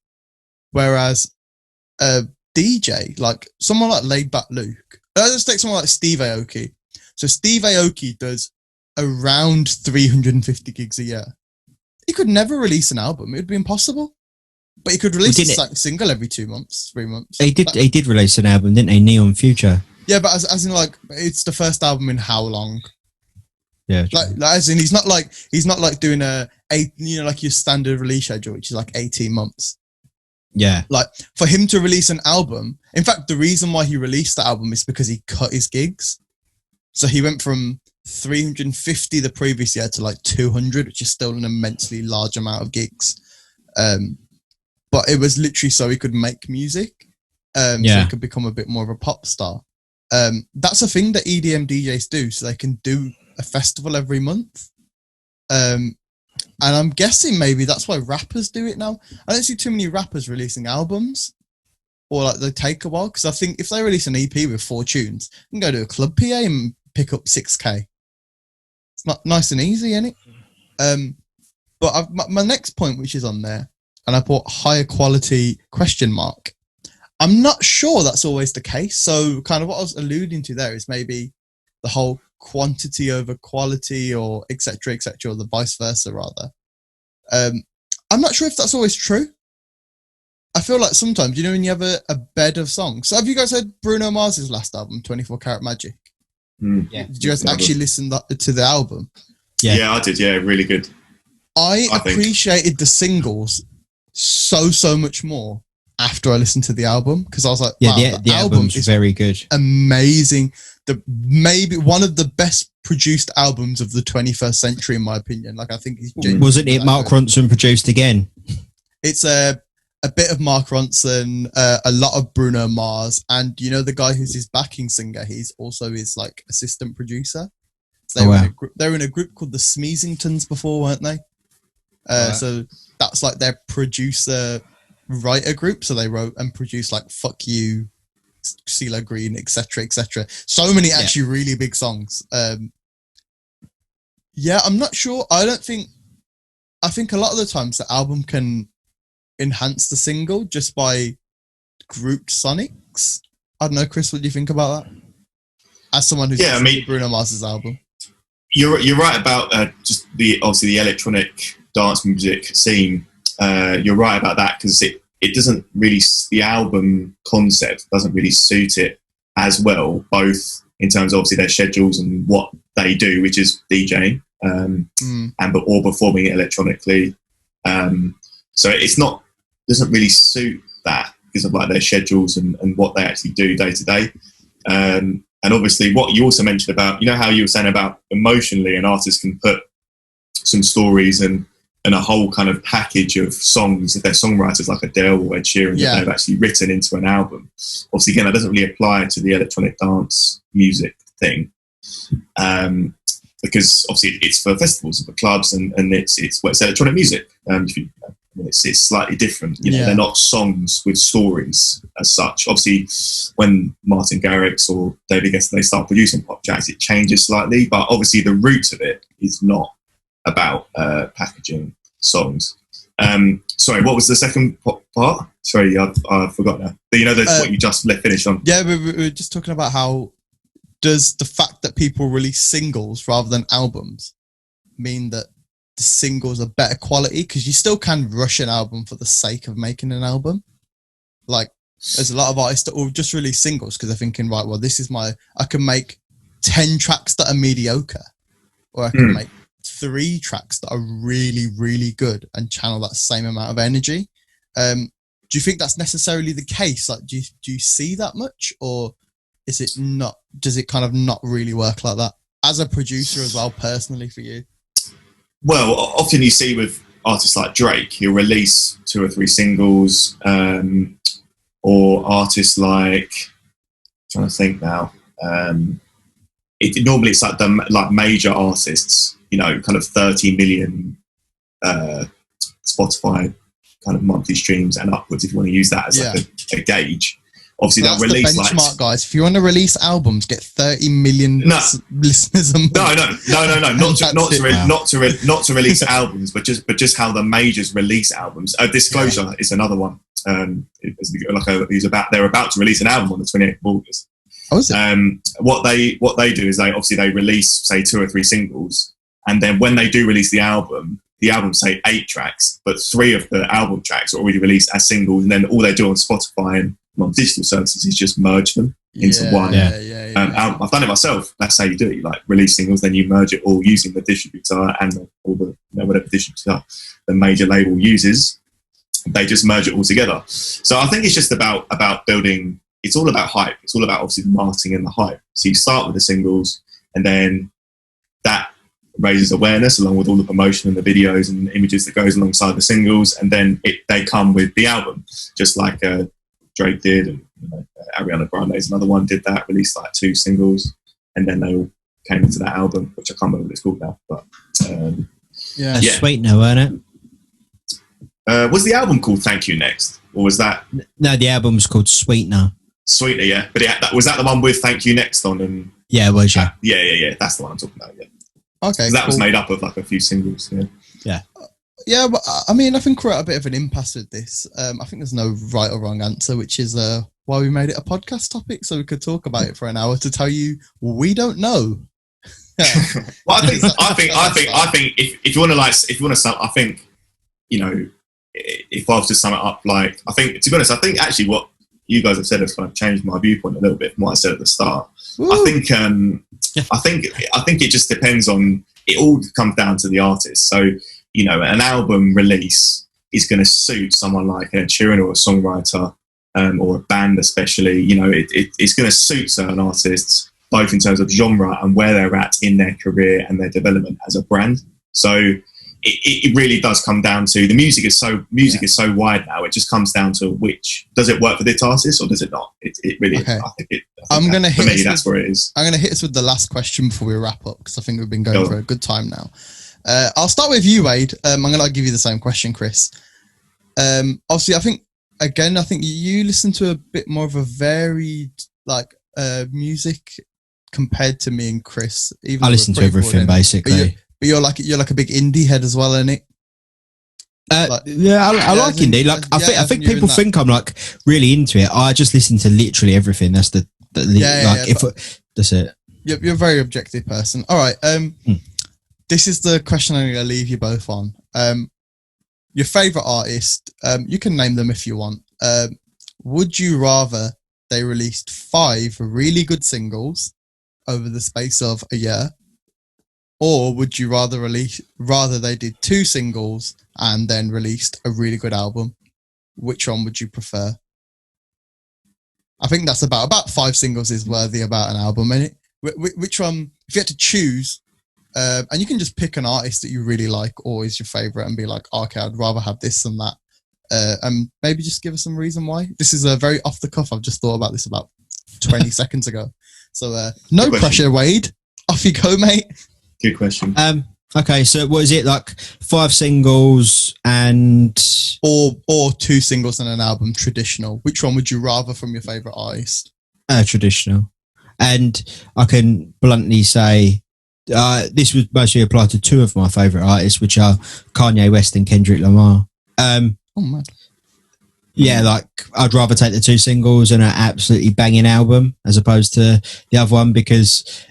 Speaker 1: Whereas a DJ, like someone like Laidback Luke, let's take someone like Steve Aoki. So Steve Aoki does around 350 gigs a year. He could never release an album. It would be impossible. But he could release a single every 2 months, 3 months.
Speaker 3: He did release an album, didn't he? Neon Future.
Speaker 1: Yeah, but as in like, it's the first album in how long?
Speaker 3: Yeah.
Speaker 1: Like as in, he's not like doing like your standard release schedule, which is like 18 months.
Speaker 3: Yeah.
Speaker 1: Like for him to release an album, in fact, the reason why he released the album is because he cut his gigs. So he went from 350 the previous year to like 200, which is still an immensely large amount of gigs. But it was literally so he could make music, so he could become a bit more of a pop star. That's a thing that EDM DJs do, so they can do a festival every month. And I'm guessing maybe that's why rappers do it now. I don't see too many rappers releasing albums, or like they take a while, because I think if they release an EP with 4 tunes, you can go to a club PA and pick up 6K. It's not nice and easy, isn't it? But my next point, which is on there, and I put higher quality ? I'm not sure that's always the case. So kind of what I was alluding to there is maybe the whole quantity over quality, or et cetera, or the vice versa rather. I'm not sure if that's always true. I feel like sometimes, you know, when you have a bed of songs. So have you guys heard Bruno Mars's last album, 24 Karat Magic?
Speaker 3: Yeah.
Speaker 1: Did you guys actually listen to the album?
Speaker 2: Yeah, I did. Yeah, really good.
Speaker 1: I appreciated the singles so much more after I listened to the album, because I was like, wow,
Speaker 3: the album's is very good,
Speaker 1: amazing. Maybe one of the best produced albums of the 21st century, in my opinion. Like, I think he's
Speaker 3: wasn't it Mark Ronson produced again?
Speaker 1: It's a bit of Mark Ronson, a lot of Bruno Mars, and you know the guy who's his backing singer, he's also his like assistant producer. So they were in a group called the Smeezingtons before, weren't they? So that's like their producer writer group. So they wrote and produced like "Fuck You," CeeLo Green, etc., etc. So many actually really big songs. Yeah, I'm not sure. I think a lot of the times the album can enhance the single just by grouped sonics. I don't know, Chris, what do you think about that? As someone who's listened to Bruno Mars's album.
Speaker 2: You're right about just the electronic dance music scene. You're right about that, because it doesn't really, the album concept doesn't really suit it as well, both in terms of obviously their schedules and what they do, which is DJing or performing it electronically. So doesn't really suit that because of like their schedules and what they actually do day to day. And obviously what you also mentioned about, you know how you were saying about emotionally an artist can put some stories and a whole kind of package of songs, if they're songwriters like Adele or Ed Sheeran, that they've actually written into an album. Obviously, again, that doesn't really apply to the electronic dance music thing, because obviously it's for festivals and for clubs, and it's electronic music. It's slightly different. You know, they're not songs with stories as such. Obviously, when Martin Garrix or David Guetta, they start producing pop tracks, it changes slightly, but obviously the root of it is not about packaging songs. Sorry, what was the second part? Sorry, I forgot now. But you know, that's what you just finished on.
Speaker 1: Yeah, we were just talking about how does the fact that people release singles rather than albums mean that the singles are better quality? Because you still can rush an album for the sake of making an album. Like, there's a lot of artists that will just release singles because they're thinking, right, well, I can make 10 tracks that are mediocre, or I can make 3 tracks that are really, really good and channel that same amount of energy. Do you think that's necessarily the case? Like, do you see that much, or is it not? Does it kind of not really work like that as a producer as well, personally for you?
Speaker 2: Well, often you see with artists like Drake, he'll release 2 or 3 singles, or artists like, I'm trying to think now. Normally it's like the major artists, you know, kind of 30 million Spotify kind of monthly streams and upwards, if you want to use that as like a gauge. Obviously, they'll release
Speaker 1: the benchmark, guys. If you want to release albums, get 30 million listeners a month.
Speaker 2: No. Not to release albums, but just how the majors release albums. Disclosure is another one. They're about to release an album on the 28th of August.
Speaker 1: Oh, is it?
Speaker 2: What they do is they release, say, 2 or 3 singles, and then when they do release the album say 8 tracks, but 3 of the album tracks are already released as singles, and then all they do on Spotify and on digital services is just merge them into one. I've done it myself. That's how you do it. You like release singles, then you merge it all using the distributor and all the whatever distributor the major label uses. They just merge it all together. So I think it's just about building. It's all about hype. It's all about obviously the marketing and the hype. So you start with the singles, and then that raises awareness along with all the promotion and the videos and the images that goes alongside the singles, and then they come with the album, just like Drake did, and Ariana Grande is another one, did that, released like 2 singles, and then they all came into that album, which I can't remember what it's called now. But
Speaker 3: That's Sweetener, weren't
Speaker 2: it? Was the album called Thank You Next, or was that?
Speaker 3: No, the album was called Sweetener.
Speaker 2: Sweetener, yeah. But was that the one with Thank You Next on? And
Speaker 3: yeah, it was, yeah.
Speaker 2: Yeah. That's the one I'm talking about. Yeah.
Speaker 1: Okay.
Speaker 2: That was made up of like a few singles. Yeah.
Speaker 1: Yeah, but I mean, I think we're at a bit of an impasse with this. I think there's no right or wrong answer, which is why we made it a podcast topic, so we could talk about it for an hour to tell you we don't know.
Speaker 2: Well, I think if you want to sum, I think, if I was to sum it up, like, I think, to be honest, I think actually what you guys have said has kind of changed my viewpoint a little bit from what I said at the start. Ooh. I think it just depends on. It all comes down to the artist. So, an album release is going to suit someone like Ed Sheeran or a songwriter, or a band especially. It's going to suit certain artists, both in terms of genre and where they're at in their career and their development as a brand. So it really does come down to the music is so wide now. It just comes down to does it work for this artist or does it not? It really. Okay. That's where it is.
Speaker 1: I'm going to hit us with the last question before we wrap up, because I think we've been going for a good time now. I'll start with you, Wade. I'm going to give you the same question, Chris. Obviously, I think you listen to a bit more of a varied music compared to me and Chris. Even
Speaker 3: I listen to everything basically.
Speaker 1: But you're like a big indie head as well, ain't it?
Speaker 3: I like indie. Like I think people think I'm like really into it. I just listen to literally everything. That's that's it.
Speaker 1: You're a very objective person. All right. This is the question I'm going to leave you both on. Your favorite artist. You can name them if you want. Would you rather they released 5 really good singles over the space of a year, or would you rather they did 2 singles and then released a really good album? Which one would you prefer? I think that's about 5 singles is worthy about an album, isn't it? Which one, if you had to choose, and you can just pick an artist that you really like or is your favorite and be like, okay, I'd rather have this than that. And maybe just give us some reason why. This is a very off the cuff. I've just thought about this about 20 seconds ago. So no pressure, Wade. Off you go, mate.
Speaker 2: Good question.
Speaker 3: Okay, so what is it, like 5 singles and
Speaker 1: or 2 singles and an album, traditional? Which one would you rather from your favorite artist?
Speaker 3: Traditional. And I can bluntly say this would mostly apply to 2 of my favorite artists, which are Kanye West and Kendrick Lamar.
Speaker 1: Oh man.
Speaker 3: Yeah, like I'd rather take the 2 singles and an absolutely banging album as opposed to the other one, because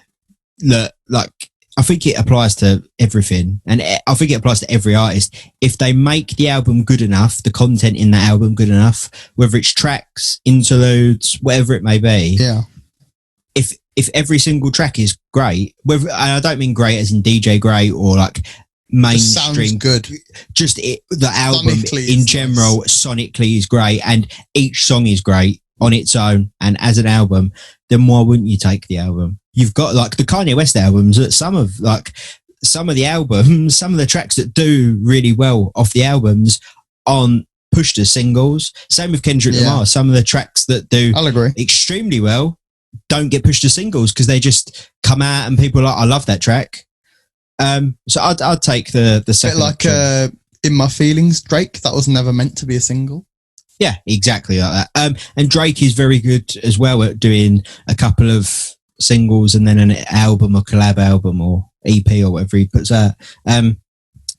Speaker 3: look, like, I think it applies to everything, and I think it applies to every artist. If they make the album good enough, the content in that album good enough, whether it's tracks, interludes, whatever it may be.
Speaker 1: Yeah.
Speaker 3: If every single track is great, and I don't mean great as in DJ great or like mainstream,
Speaker 1: sounds good.
Speaker 3: Just the album in general, sonically is great, and each song is great on its own and as an album, then why wouldn't you take the album? You've got like the Kanye West albums, some of the albums, some of the tracks that do really well off the albums aren't pushed as singles. Same with Kendrick Lamar. Some of the tracks that do extremely well don't get pushed as singles because they just come out and people are like, I love that track. So I'd take the second.
Speaker 1: Bit like In My Feelings, Drake, that was never meant to be a single.
Speaker 3: Yeah, exactly like that. And Drake is very good as well at doing a couple of singles and then an album or collab album or EP or whatever he puts out.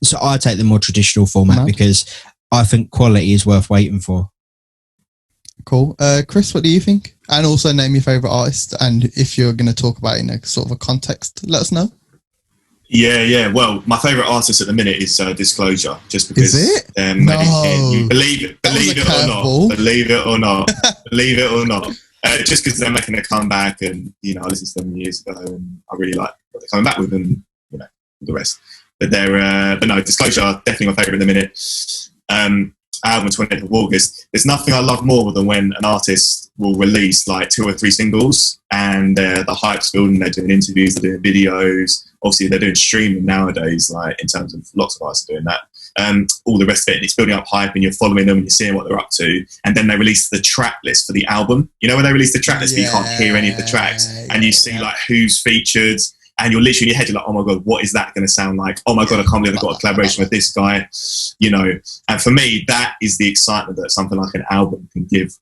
Speaker 3: So I take the more traditional format because I think quality is worth waiting for.
Speaker 1: Cool. Chris, what do you think? And also name your favourite artist, and if you're going to talk about it in a sort of a context, let us know.
Speaker 2: Yeah. Well, my favourite artist at the minute is Disclosure, just because.
Speaker 1: Is it?
Speaker 2: No. Believe it or not. Just because they're making a comeback, and I listened to them years ago, and I really like what they're coming back with, and the rest. But no, Disclosure definitely my favourite at the minute. Album 20th of August. There's nothing I love more than when an artist will release like 2 or 3 singles, and the hype's building. They're doing interviews, they're doing videos. Obviously, they're doing streaming nowadays. Like in terms of lots of artists are doing that. all the rest of it, and it's building up hype, and you're following them, and you're seeing what they're up to, and then they release the track list for the album. You know, when they release the track list, but you can't hear any of the tracks, and you see like who's featured, and you're literally in your head, you're like, oh my god, what is that going to sound like? Oh my god, I can't believe I got a collaboration with this guy. You know, and for me, that is the excitement that something like an album can give.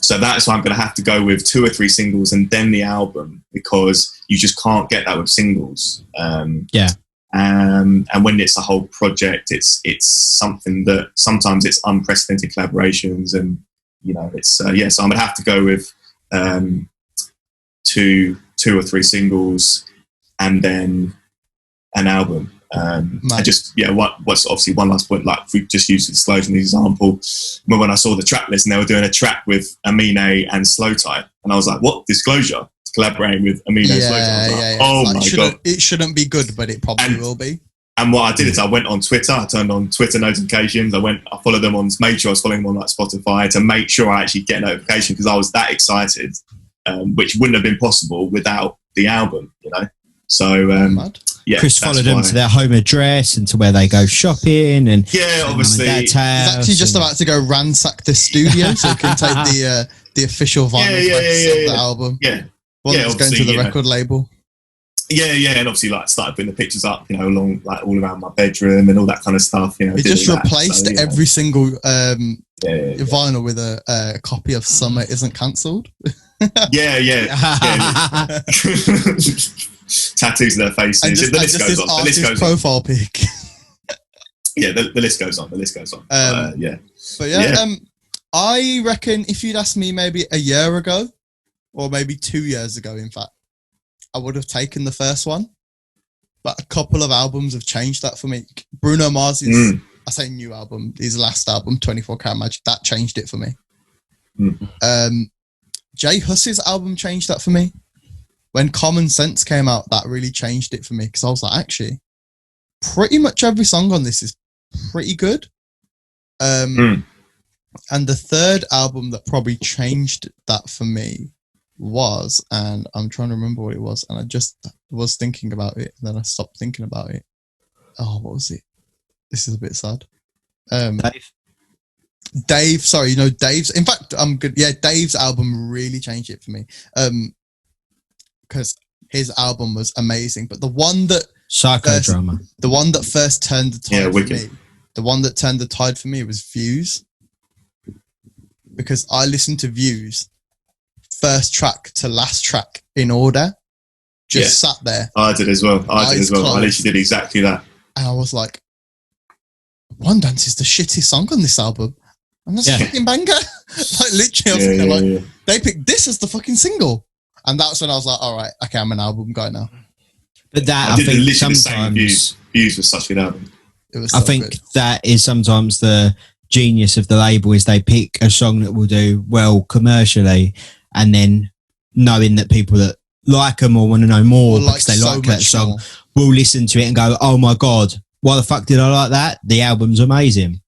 Speaker 2: So that's why I'm going to have to go with 2 or 3 singles and then the album, because you just can't get that with singles. And when it's a whole project, it's something that sometimes it's unprecedented collaborations, and you know, it's so I'm going to have to go with 2 or 3 singles and then an album. And just what's obviously one last point, like we just used Disclosure as an example, when I saw the track list and they were doing a track with Amine and Slow Tie, and I was like, what? Disclosure collaborating with Amine and Slow Tie? Oh my god,
Speaker 1: it shouldn't be good, but it probably will be.
Speaker 2: And what I did is I went on Twitter, I turned on Twitter notifications, I followed them made sure I was following them on like Spotify to make sure I actually get a notification, because I was that excited, which wouldn't have been possible without the album, you know. So
Speaker 3: Chris followed them to their home address and to where they go shopping, and
Speaker 2: obviously
Speaker 1: he's actually just about to go ransack the studio so he can take the official vinyl press of the album. It's going to the record label.
Speaker 2: And obviously like started putting the pictures up, you know, along like all around my bedroom and all that kind of stuff. You know,
Speaker 1: he just replaced every single vinyl with a copy of Summer Isn't Cancelled.
Speaker 2: Tattoos of their faces. The list goes on. The list goes
Speaker 1: profile pic.
Speaker 2: The list goes on.
Speaker 1: I reckon if you'd asked me maybe a year ago, or maybe 2 years ago, in fact, I would have taken the first one. But a couple of albums have changed that for me. Bruno Mars's, I say new album, his last album, 24 Karat Magic, that changed it for me. Jay Huss's album changed that for me. When Common Sense came out, that really changed it for me, because I was like, actually, pretty much every song on this is pretty good. And the third album that probably changed that for me was, and I'm trying to remember what it was, and I just was thinking about it, and then I stopped thinking about it. Oh, what was it? This is a bit sad. Dave, sorry, Dave's. In fact, I'm good. Yeah, Dave's album really changed it for me. Because his album was amazing, but the one that first turned the tide for me, the one that turned the tide for me was Views, because I listened to Views first track to last track in order, sat there.
Speaker 2: I did as well. I literally did exactly that,
Speaker 1: and I was like, One Dance is the shittiest song on this album, and that's a fucking banger. Like literally, I was they picked this as the fucking single. And that's when I was like, all right, okay, I'm an album guy now.
Speaker 3: But that, I think sometimes
Speaker 2: Views was such a good album.
Speaker 1: It was.
Speaker 3: I think that is sometimes the genius of the label, is they pick a song that will do well commercially, and then knowing that people that like them or want to know more because they like that song will listen to it and go, oh my god, why the fuck did I like that? The album's amazing.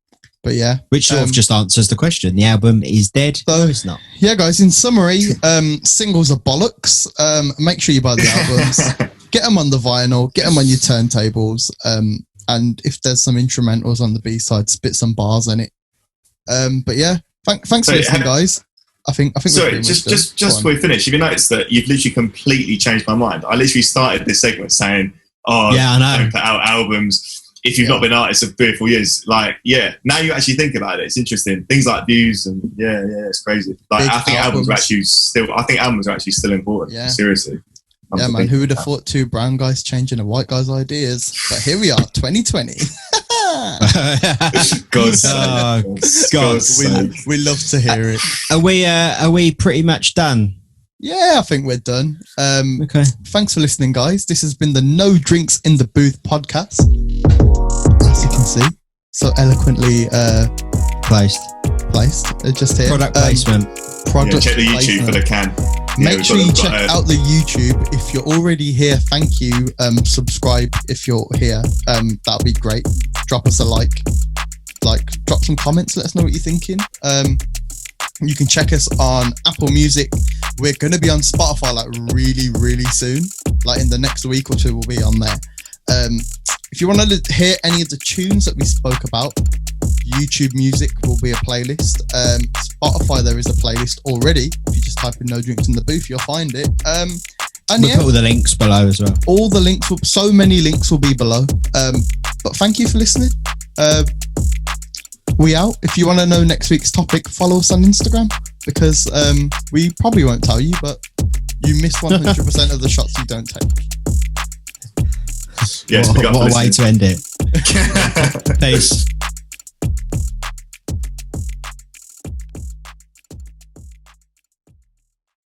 Speaker 1: But yeah,
Speaker 3: which sort of just answers the question. The album is dead.
Speaker 1: So
Speaker 3: it's not.
Speaker 1: Yeah, guys. In summary, singles are bollocks. Make sure you buy the albums. Get them on the vinyl. Get them on your turntables. And if there's some instrumentals on the B-side, spit some bars in it. But yeah, thanks for listening, guys. I think.
Speaker 2: Sorry, just before we finish, have you noticed that you've literally completely changed my mind? I literally started this segment saying, "Oh,
Speaker 3: yeah, I know.
Speaker 2: Don't put out albums if you've not been artists for 3 or 4 years." Like, now you actually think about it. It's interesting. Things like Views and it's crazy. Like, I think albums are actually still important. Yeah. Seriously.
Speaker 1: Yeah, man. Who would have thought 2 brown guys changing a white guy's ideas? But here we are, 2020.
Speaker 2: God,
Speaker 1: we love to hear it.
Speaker 3: Are we pretty much done?
Speaker 1: Yeah, I think we're done.
Speaker 3: Okay.
Speaker 1: Thanks for listening, guys. This has been the No Drinks in the Booth podcast. As you can see, so eloquently placed. Just here.
Speaker 3: Product placement.
Speaker 2: Check the YouTube for the can.
Speaker 1: Make sure you check out the YouTube. If you're already here, thank you. Subscribe if you're here. That'll be great. Drop us a like, drop some comments. Let us know what you're thinking. You can check us on Apple Music. We're going to be on Spotify like really, really soon. Like in the next week or 2 we'll be on there. If you want to hear any of the tunes that we spoke about, YouTube Music will be a playlist. Spotify, there is a playlist already. If you just type in No Drinks in the Booth, you'll find it. And
Speaker 3: we'll put all the links below as well.
Speaker 1: All the links, so many links will be below. But thank you for listening. We out. If you want to know next week's topic, follow us on Instagram, because we probably won't tell you, but you miss 100% of the shots you don't take.
Speaker 2: Yes,
Speaker 3: what a way to end it. Peace.